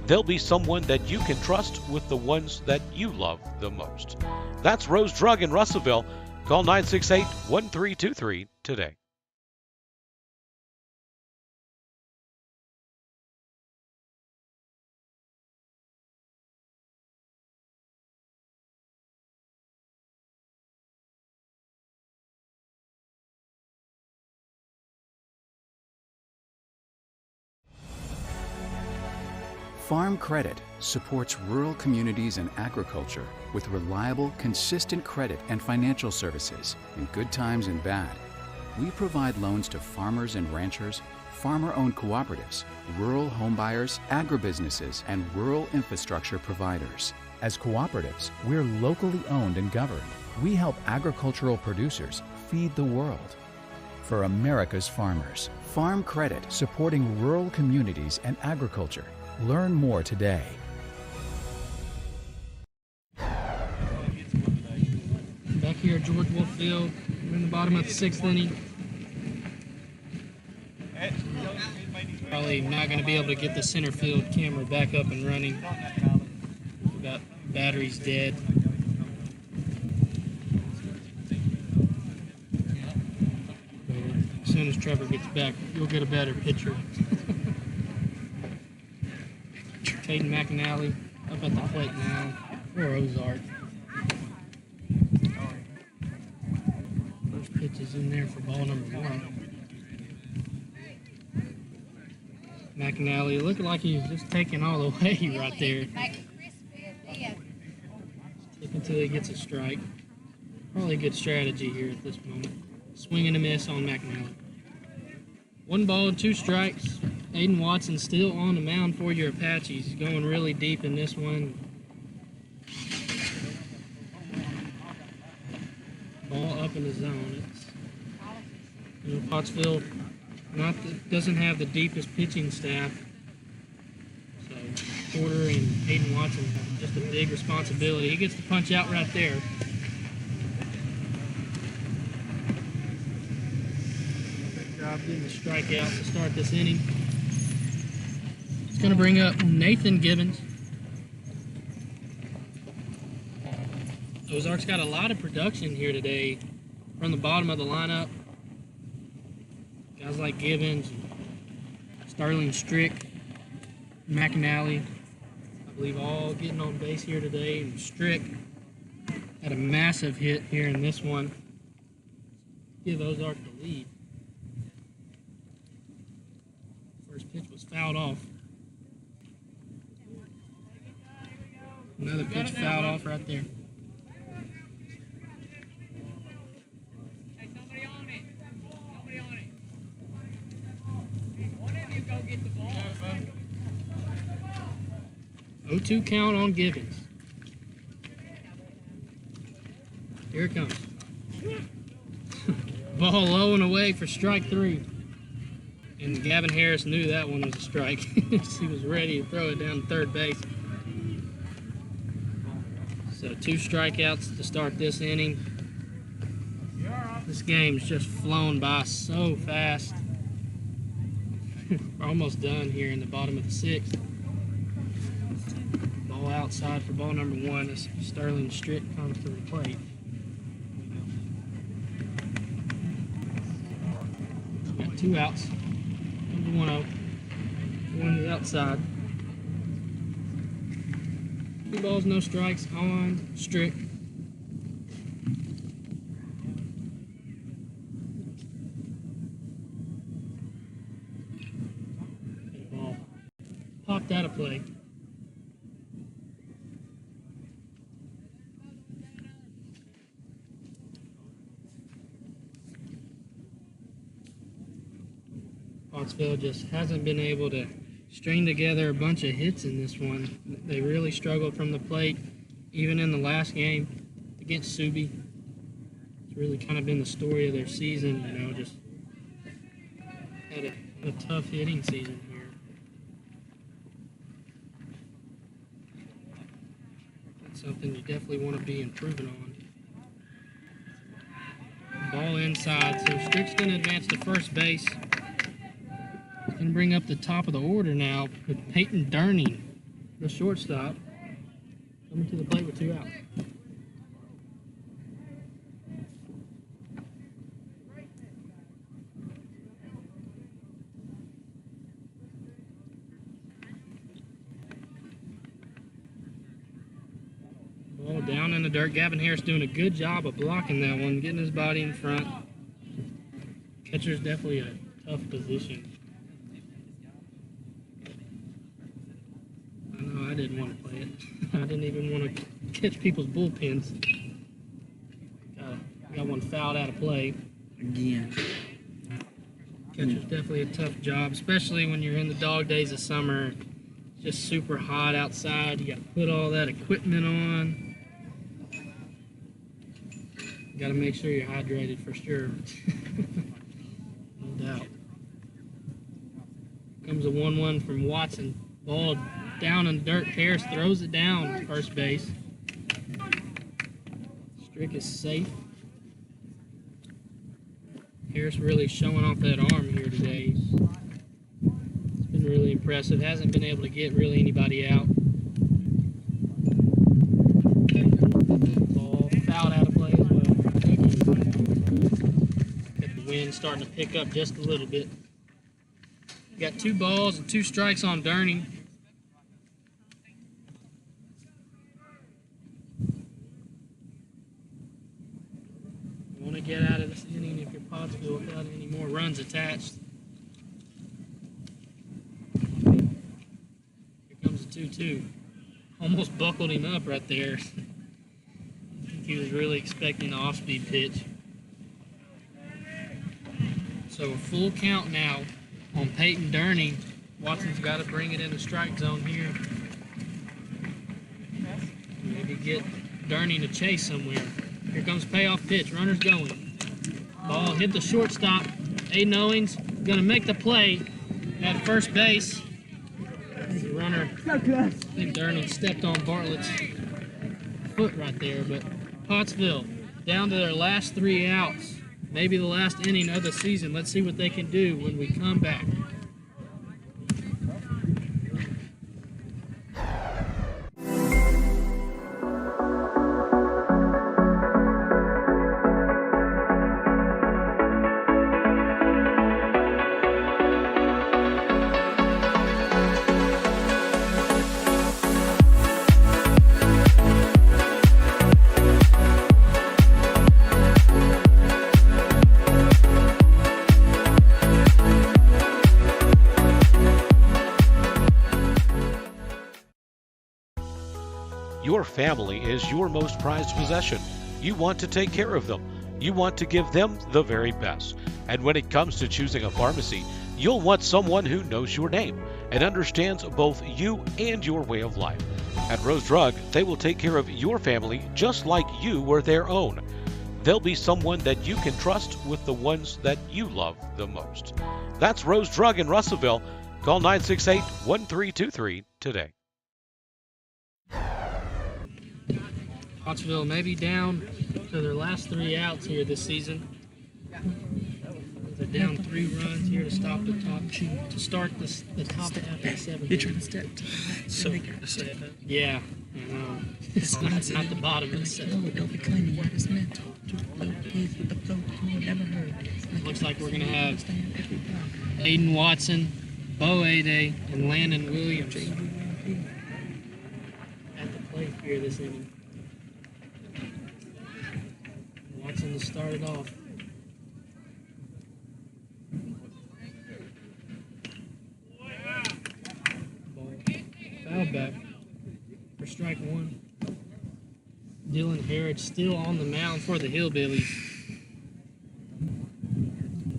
They'll be someone that you can trust with the ones that you love the most. That's Rose Drug in Russellville. Call 968-1323 today. Farm Credit supports rural communities and agriculture with reliable, consistent credit and financial services in good times and bad. We provide loans to farmers and ranchers, farmer-owned cooperatives, rural homebuyers, agribusinesses, and rural infrastructure providers. As cooperatives, we're locally owned and governed. We help agricultural producers feed the world. For America's farmers, Farm Credit supporting rural communities and agriculture. Learn more today. Back here at George Wolf Field, we're in the bottom of the sixth inning. Probably not going to be able to get the center field camera back up and running. We've got batteries dead. As soon as Trevor gets back, you'll get a better picture. Caden McAnally up at the plate now for Ozark. First pitch is in there for ball number 1. McAnally looking like he was just taking all the way right there. Stick until he gets a strike. Probably a good strategy here at this moment. Swing and a miss on McAnally. 1 ball, 2 strikes. Aiden Watson still on the mound for your Apaches. He's going really deep in this one. Ball up in the zone. It's, Pottsville doesn't have the deepest pitching staff. So Porter and Aiden Watson have just a big responsibility. He gets the punch out right there. Good job getting the strikeout to start this inning. It's going to bring up Nathan Gibbons. Ozark's got a lot of production here today from the bottom of the lineup. Guys like Gibbons, Sterling Strick, McAnally, I believe all getting on base here today. And Strick had a massive hit here in this one. Give Ozark the lead. First pitch was fouled off. Another pitch fouled off right there. Somebody on it. Somebody on it. One of you go get the ball. 0-2 count on Gibbons. Here it comes. Ball low and away for strike 3. And Gavin Harris knew that one was a strike. He was ready to throw it down to third base. So 2 strikeouts to start this inning. This game's just flown by so fast. We're almost done here in the bottom of the 6th. Ball outside for ball number 1 as Sterling Strick comes to the plate. Got 2 outs. Number 1-0. One is outside. 2 balls, no strikes on Strick. Ball popped out of play. Pottsville just hasn't been able to string together a bunch of hits in this one. They really struggled from the plate, even in the last game against Subi. It's really kind of been the story of their season, you know, just had a tough hitting season here. That's something you definitely want to be improving on. Ball inside, so Strick's going to advance to first base. He's going to bring up the top of the order now with Peyton Durning, the shortstop, coming to the plate with 2 outs. Ball down in the dirt. Gavin Harris doing a good job of blocking that one, getting his body in front. Catcher's definitely a tough position. I know I didn't want to play it. I didn't even want to catch people's bullpens. Got one fouled out of play. Again. Catcher's definitely a tough job, especially when you're in the dog days of summer. It's just super hot outside. You got to put all that equipment on. You got to make sure you're hydrated for sure. No doubt. Comes a 1-1 from Watson. Ball down in the dirt. Harris throws it down first base. Strick is safe. Harris really showing off that arm here today. It's been really impressive. Hasn't been able to get really anybody out. Ball fouled out of play as well. Got the wind starting to pick up just a little bit. Got 2 balls and 2 strikes on Durning. You want to get out of this inning if you're Pottsville without any more runs attached. Here comes a 2-2. Almost buckled him up right there. I think he was really expecting an off-speed pitch. So a full count now on Peyton Durning. Watson's got to bring it in the strike zone here. Maybe get Durning to chase somewhere. Here comes payoff pitch. Runner's going. Ball hit the shortstop. Aiden Owings going to make the play at first base. The runner, I think Durning stepped on Bartlett's foot right there, but Pottsville down to their last 3 outs. Maybe the last inning of the season. Let's see what they can do when we come back. Your family is your most prized possession. You want to take care of them. You want to give them the very best. And when it comes to choosing a pharmacy, you'll want someone who knows your name and understands both you and your way of life. At Rose Drug, they will take care of your family just like you were their own. They'll be someone that you can trust with the ones that you love the most. That's Rose Drug in Russellville. Call 968-1323 today. Pottsville may be down to their last 3 outs here this season. They're down 3 runs here to stop the top, to start the top half of the 7th. You're trying to step. So, yeah, I know. It's not the bottom of the 7th. Looks like we're going to have Aiden Watson, Bo Ade, and Landon Williams at the plate here this inning. Watson to start it off. Ball foul back for strike 1. Dylan Harrod still on the mound for the Hillbillies.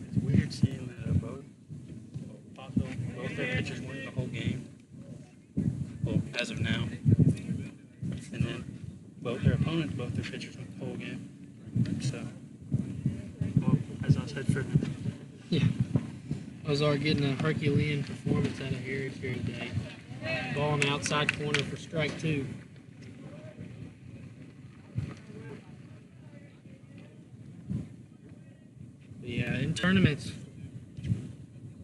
It's weird seeing that both their pitchers went the whole game. as of now. And then both their opponents, both their pitchers went the whole game. So, well, as I said, for Yeah. Ozark getting a Herculean performance out of Harris here today. Ball in the outside corner for strike 2. But yeah, in tournaments,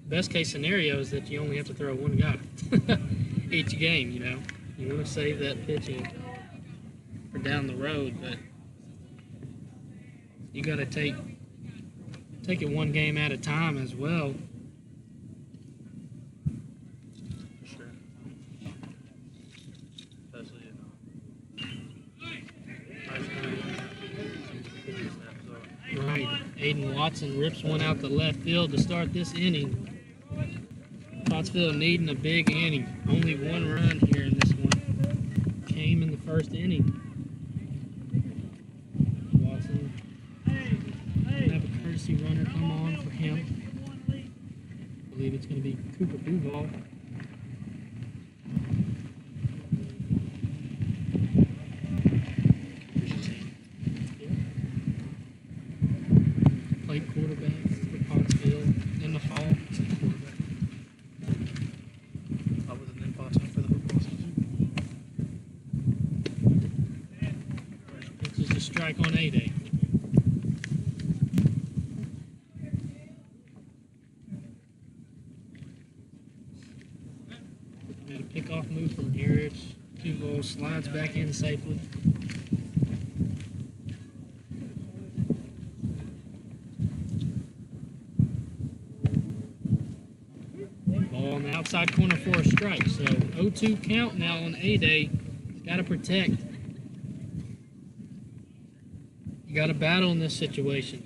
best case scenario is that you only have to throw one guy each game, you know. You want to save that pitching for down the road, but you got to take it one game at a time as well. sure. Especially Right. Aiden Watson rips one out the left field to start this inning. Pottsville needing a big inning. Only one run here in this one. Came in the first inning. Watson will have a courtesy runner come on for him. I believe it's going to be Cooper Duval. Played quarterback for Pottsville in the fall. I wasn't in Pottsville for the football season. This is a strike on A-Day. Got a pickoff move from Harris. Duval slides back in safely. Ball on the outside corner for a strike. So 0-2 count now on A-Day. Got to protect. You got to battle in this situation.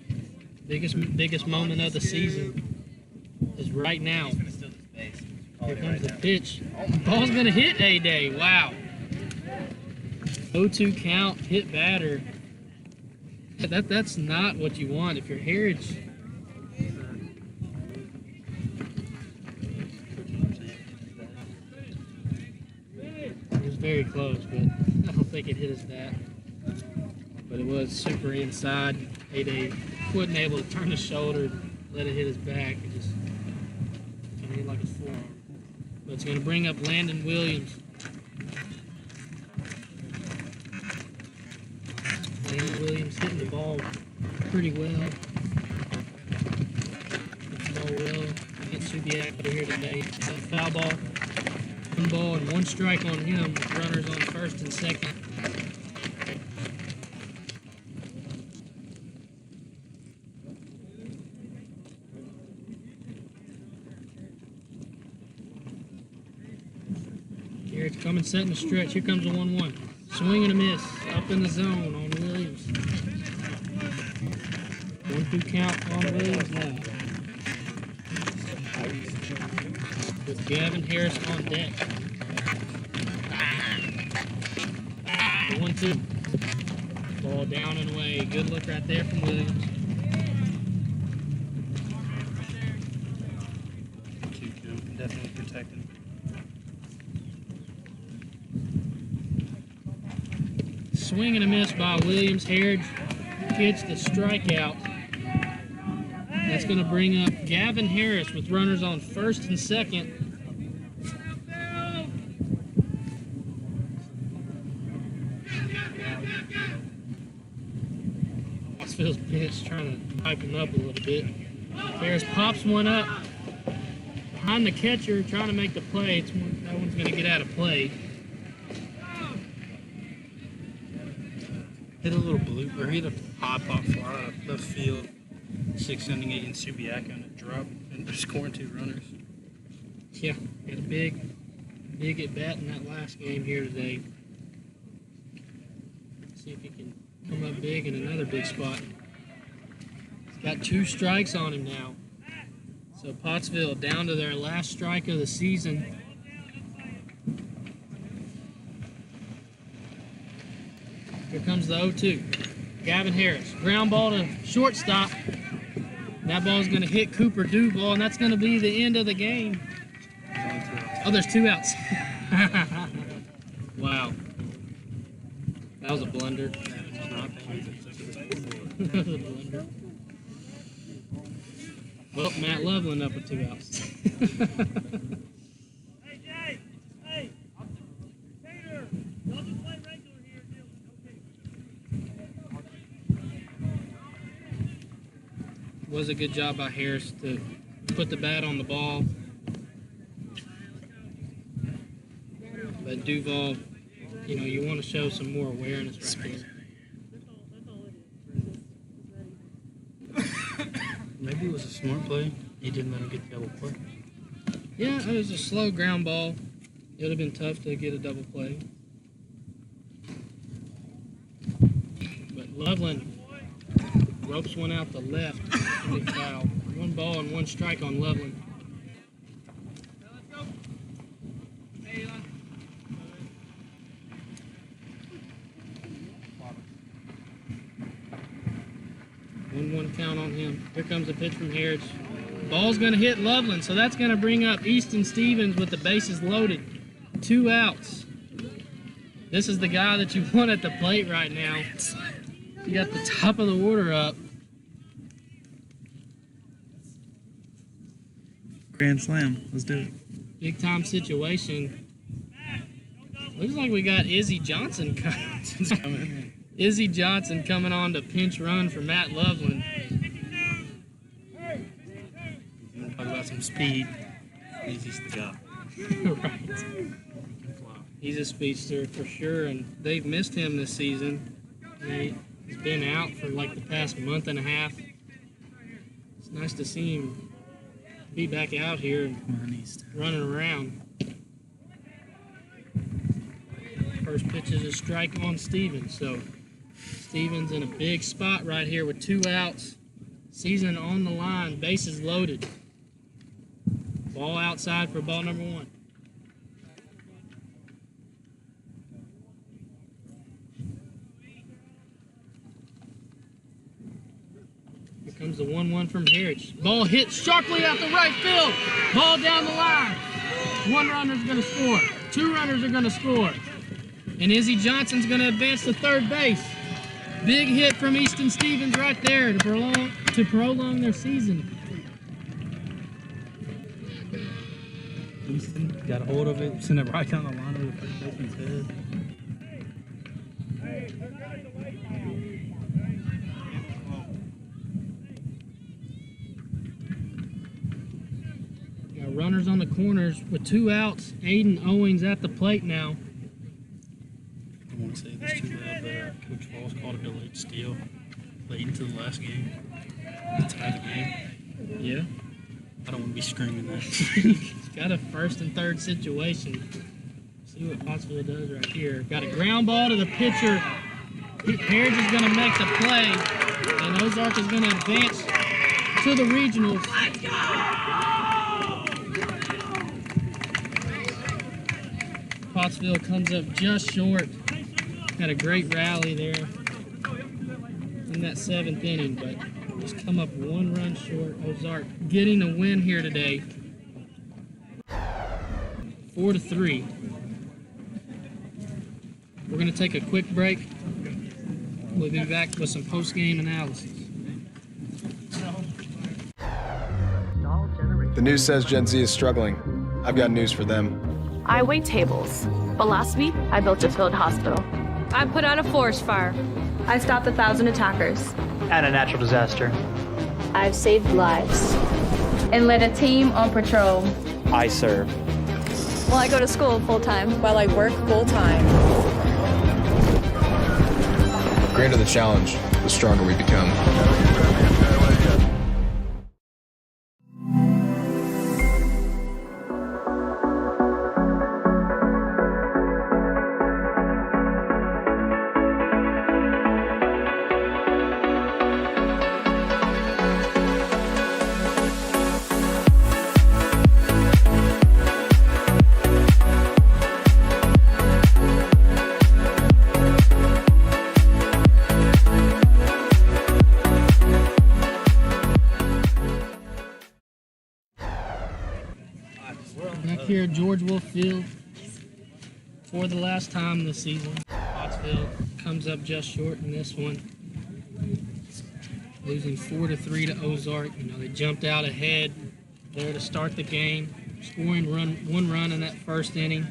Biggest moment of the season is right now. Here comes the pitch. Ball's going to hit A-Day. Wow. 0-2 count, hit batter. That's not what you want. If you're Heritage, it was very close, but I don't think it hit his bat. But it was super inside. A-Day wasn't able to turn his shoulder, let it hit his back. It just kind of hit like his forearm. But it's going to bring up Landon Williams. Landon Williams hitting the ball pretty well. Hit the ball well. Hit Subiaco here today. It's a foul ball. One ball and one strike on him. Runners on first and second. Here it's coming, setting the stretch. Here comes a 1-1. Swing and a miss. Up in the zone on Williams. 1-2 count on Williams now. With Gavin Harris on deck. 1-2. Ball down and away. Good look right there from Williams. 2 count. Definitely protecting. Swing and a miss by Williams. Harris gets the strikeout. That's going to bring up Gavin Harris with runners on first and second. Pottsville's bench trying to pipe him up a little bit. Harris pops one up behind the catcher, trying to make the play. That one's going to get out of play. Hit a little blooper. Hit a high pop fly out of left field. 6th inning against Subiaco and a drop, and they're scoring 2 runners. Yeah, had a big at bat in that last game here today. See if he can come up big in another big spot. He's got 2 strikes on him now. So Pottsville down to their last strike of the season. Here comes the 0-2. Gavin Harris. Ground ball to shortstop. That ball's going to hit Cooper Duval, and that's going to be the end of the game. Oh, there's 2 outs. Wow. That was a blunder. That was a blunder. Well, Matt Loveland up with 2 outs. Was a good job by Harris to put the bat on the ball. But Duval, you know, you want to show some more awareness right there. Maybe it was a smart play. He didn't let him get the double play. Yeah, it was a slow ground ball. It would have been tough to get a double play. But Loveland ropes one out the left. Big foul. 1 ball and 1 strike on Loveland. One count on him. Here comes a pitch from Harris. Ball's going to hit Loveland, so that's going to bring up Easton Stevens with the bases loaded. 2 outs. This is the guy that you want at the plate right now. You got the top of the order up. Grand slam. Let's do it. Big time situation. Looks like we got Izzy Johnson coming. Izzy Johnson coming on to pinch run for Matt Loveland. Talk about some speed. Izzy's the guy. Right. He's a speedster for sure, and they've missed him this season. He's been out for like the past month and a half. It's nice to see him be back out here and running around. First pitch is a strike on Stevens, so Stevens in a big spot right here with 2 outs. Season on the line, bases loaded. Ball outside for ball number 1. Here comes the 1-1 from Harris. Ball hit sharply out the right field. Ball down the line. 1 runner's going to score. 2 runners are going to score. And Izzy Johnson's going to advance to third base. Big hit from Easton Stevens right there to prolong their season. Easton got a hold of it, sent it right down the line over the first baseman's head. Got runners on the corners with 2 outs. Aiden Owings at the plate now. I want to say this too loud, but Coach Falls called a delayed steal late into the last game. To tie the game. Yeah. I don't want to be screaming that. He's got a first and third situation. See what Pottsville does right here. Got a ground ball to the pitcher. Harris is going to make the play, and Ozark is going to advance to the regionals. Pottsville comes up just short. Had a great rally there in that 7th inning, but just come up 1 run short. Ozark getting a win here today. 4-3. We're going to take a quick break. We'll be back with some post-game analysis. The news says Gen Z is struggling. I've got news for them. I wait tables. But last week, I built a field hospital. I put out a forest fire. I stopped 1,000 attackers. And a natural disaster. I've saved lives. And led a team on patrol. I serve. Well, I go to school full-time. While I work full-time. The greater the challenge, the stronger we become. Back here at George Wolf Field. for the last time this season. Pottsville comes up just short in this one, losing 4-3 to Ozark. You know, they jumped out ahead there to start the game, scoring one run in that first inning,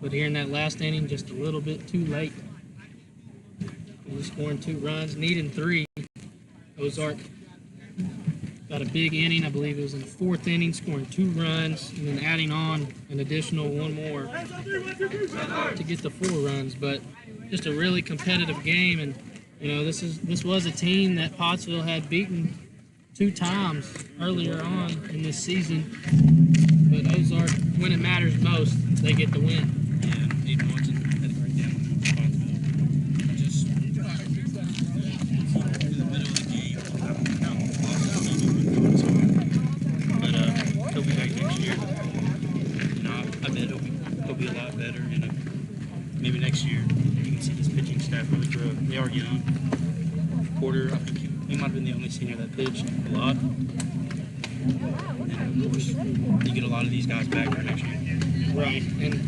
but here in that last inning, just a little bit too late. Only scoring 2 runs, needing 3. Ozark got a big inning, I believe it was in the 4th inning, scoring 2 runs and then adding on an additional 1 more to get the 4 runs. But just a really competitive game, and you know, this was a team that Pottsville had beaten 2 times earlier on in this season. But Ozark, when it matters most, they get the win. Yeah, Aiden Watson had a great game on Pottsville. Just in the middle of the game, but he'll be back next year. You know, I bet he'll be a lot better. You know, maybe next year you can see this pitching staff really grow. They are young. Porter, I think he might have been the only senior that pitched a lot. And of course, you get a lot of these guys back for next year. Right, and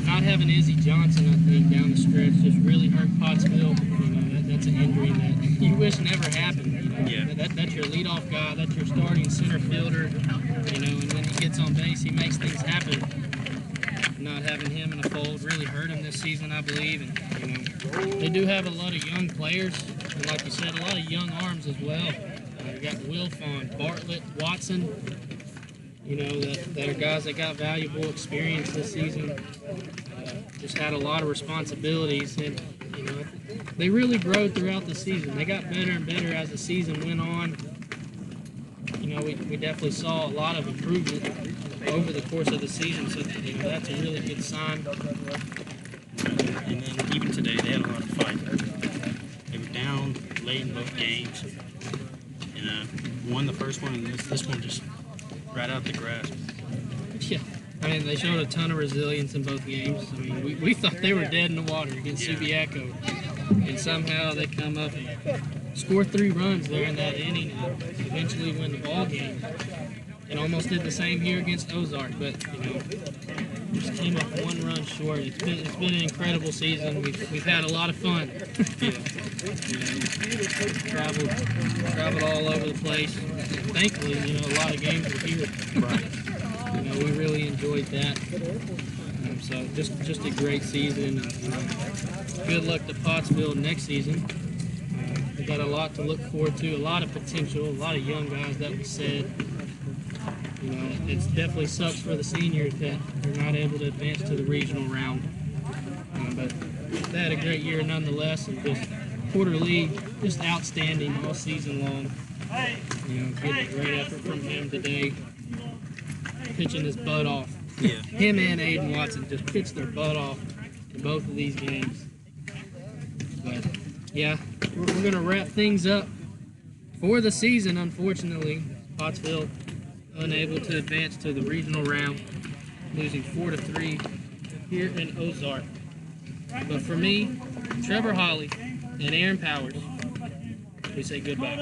not having Izzy Johnson, I think, down the stretch just really hurt Pottsville. You know, that's an injury that you wish never happened. You know, yeah. That's your leadoff guy, that's your starting center fielder. You know, and when he gets on base, he makes things happen. Not having him in the fold really hurt him this season, I believe. And you know, they do have a lot of young players, and like you said, a lot of young arms as well. You got Wilfon, Bartlett, Watson. You know, that are guys that got valuable experience this season. Just had a lot of responsibilities, and you know, they really grew throughout the season. They got better and better as the season went on. You know, we definitely saw a lot of improvement over the course of the season, so you know, that's a really good sign. And then even today, they had a lot of fight. They were down late in both games, and won the first one, and this one just right out the grasp. Yeah, I mean, they showed a ton of resilience in both games. I mean, we thought they were dead in the water against Subiaco, and somehow they come up and score 3 runs there in that inning and eventually win the ball game. And almost did the same here against Ozark, but you know, just came up 1 run short. It's been an incredible season. We've had a lot of fun. You know, traveled all over the place. Thankfully, you know, a lot of games were here. You know, we really enjoyed that. So just a great season. Good luck to Pottsville next season. We got a lot to look forward to. A lot of potential. A lot of young guys that we said. You know, it definitely sucks for the seniors that they're not able to advance to the regional round. But they had a great year nonetheless, and just Porter Lee, just outstanding all season long. You know, getting a great effort from him today, pitching his butt off. Yeah. Him and Aiden Watson just pitched their butt off in both of these games. But yeah, we're going to wrap things up for the season. Unfortunately, Pottsville unable to advance to the regional round, losing 4-3 here in Ozark. But for me, Trevor Holly, and Aaron Powers, we say goodbye.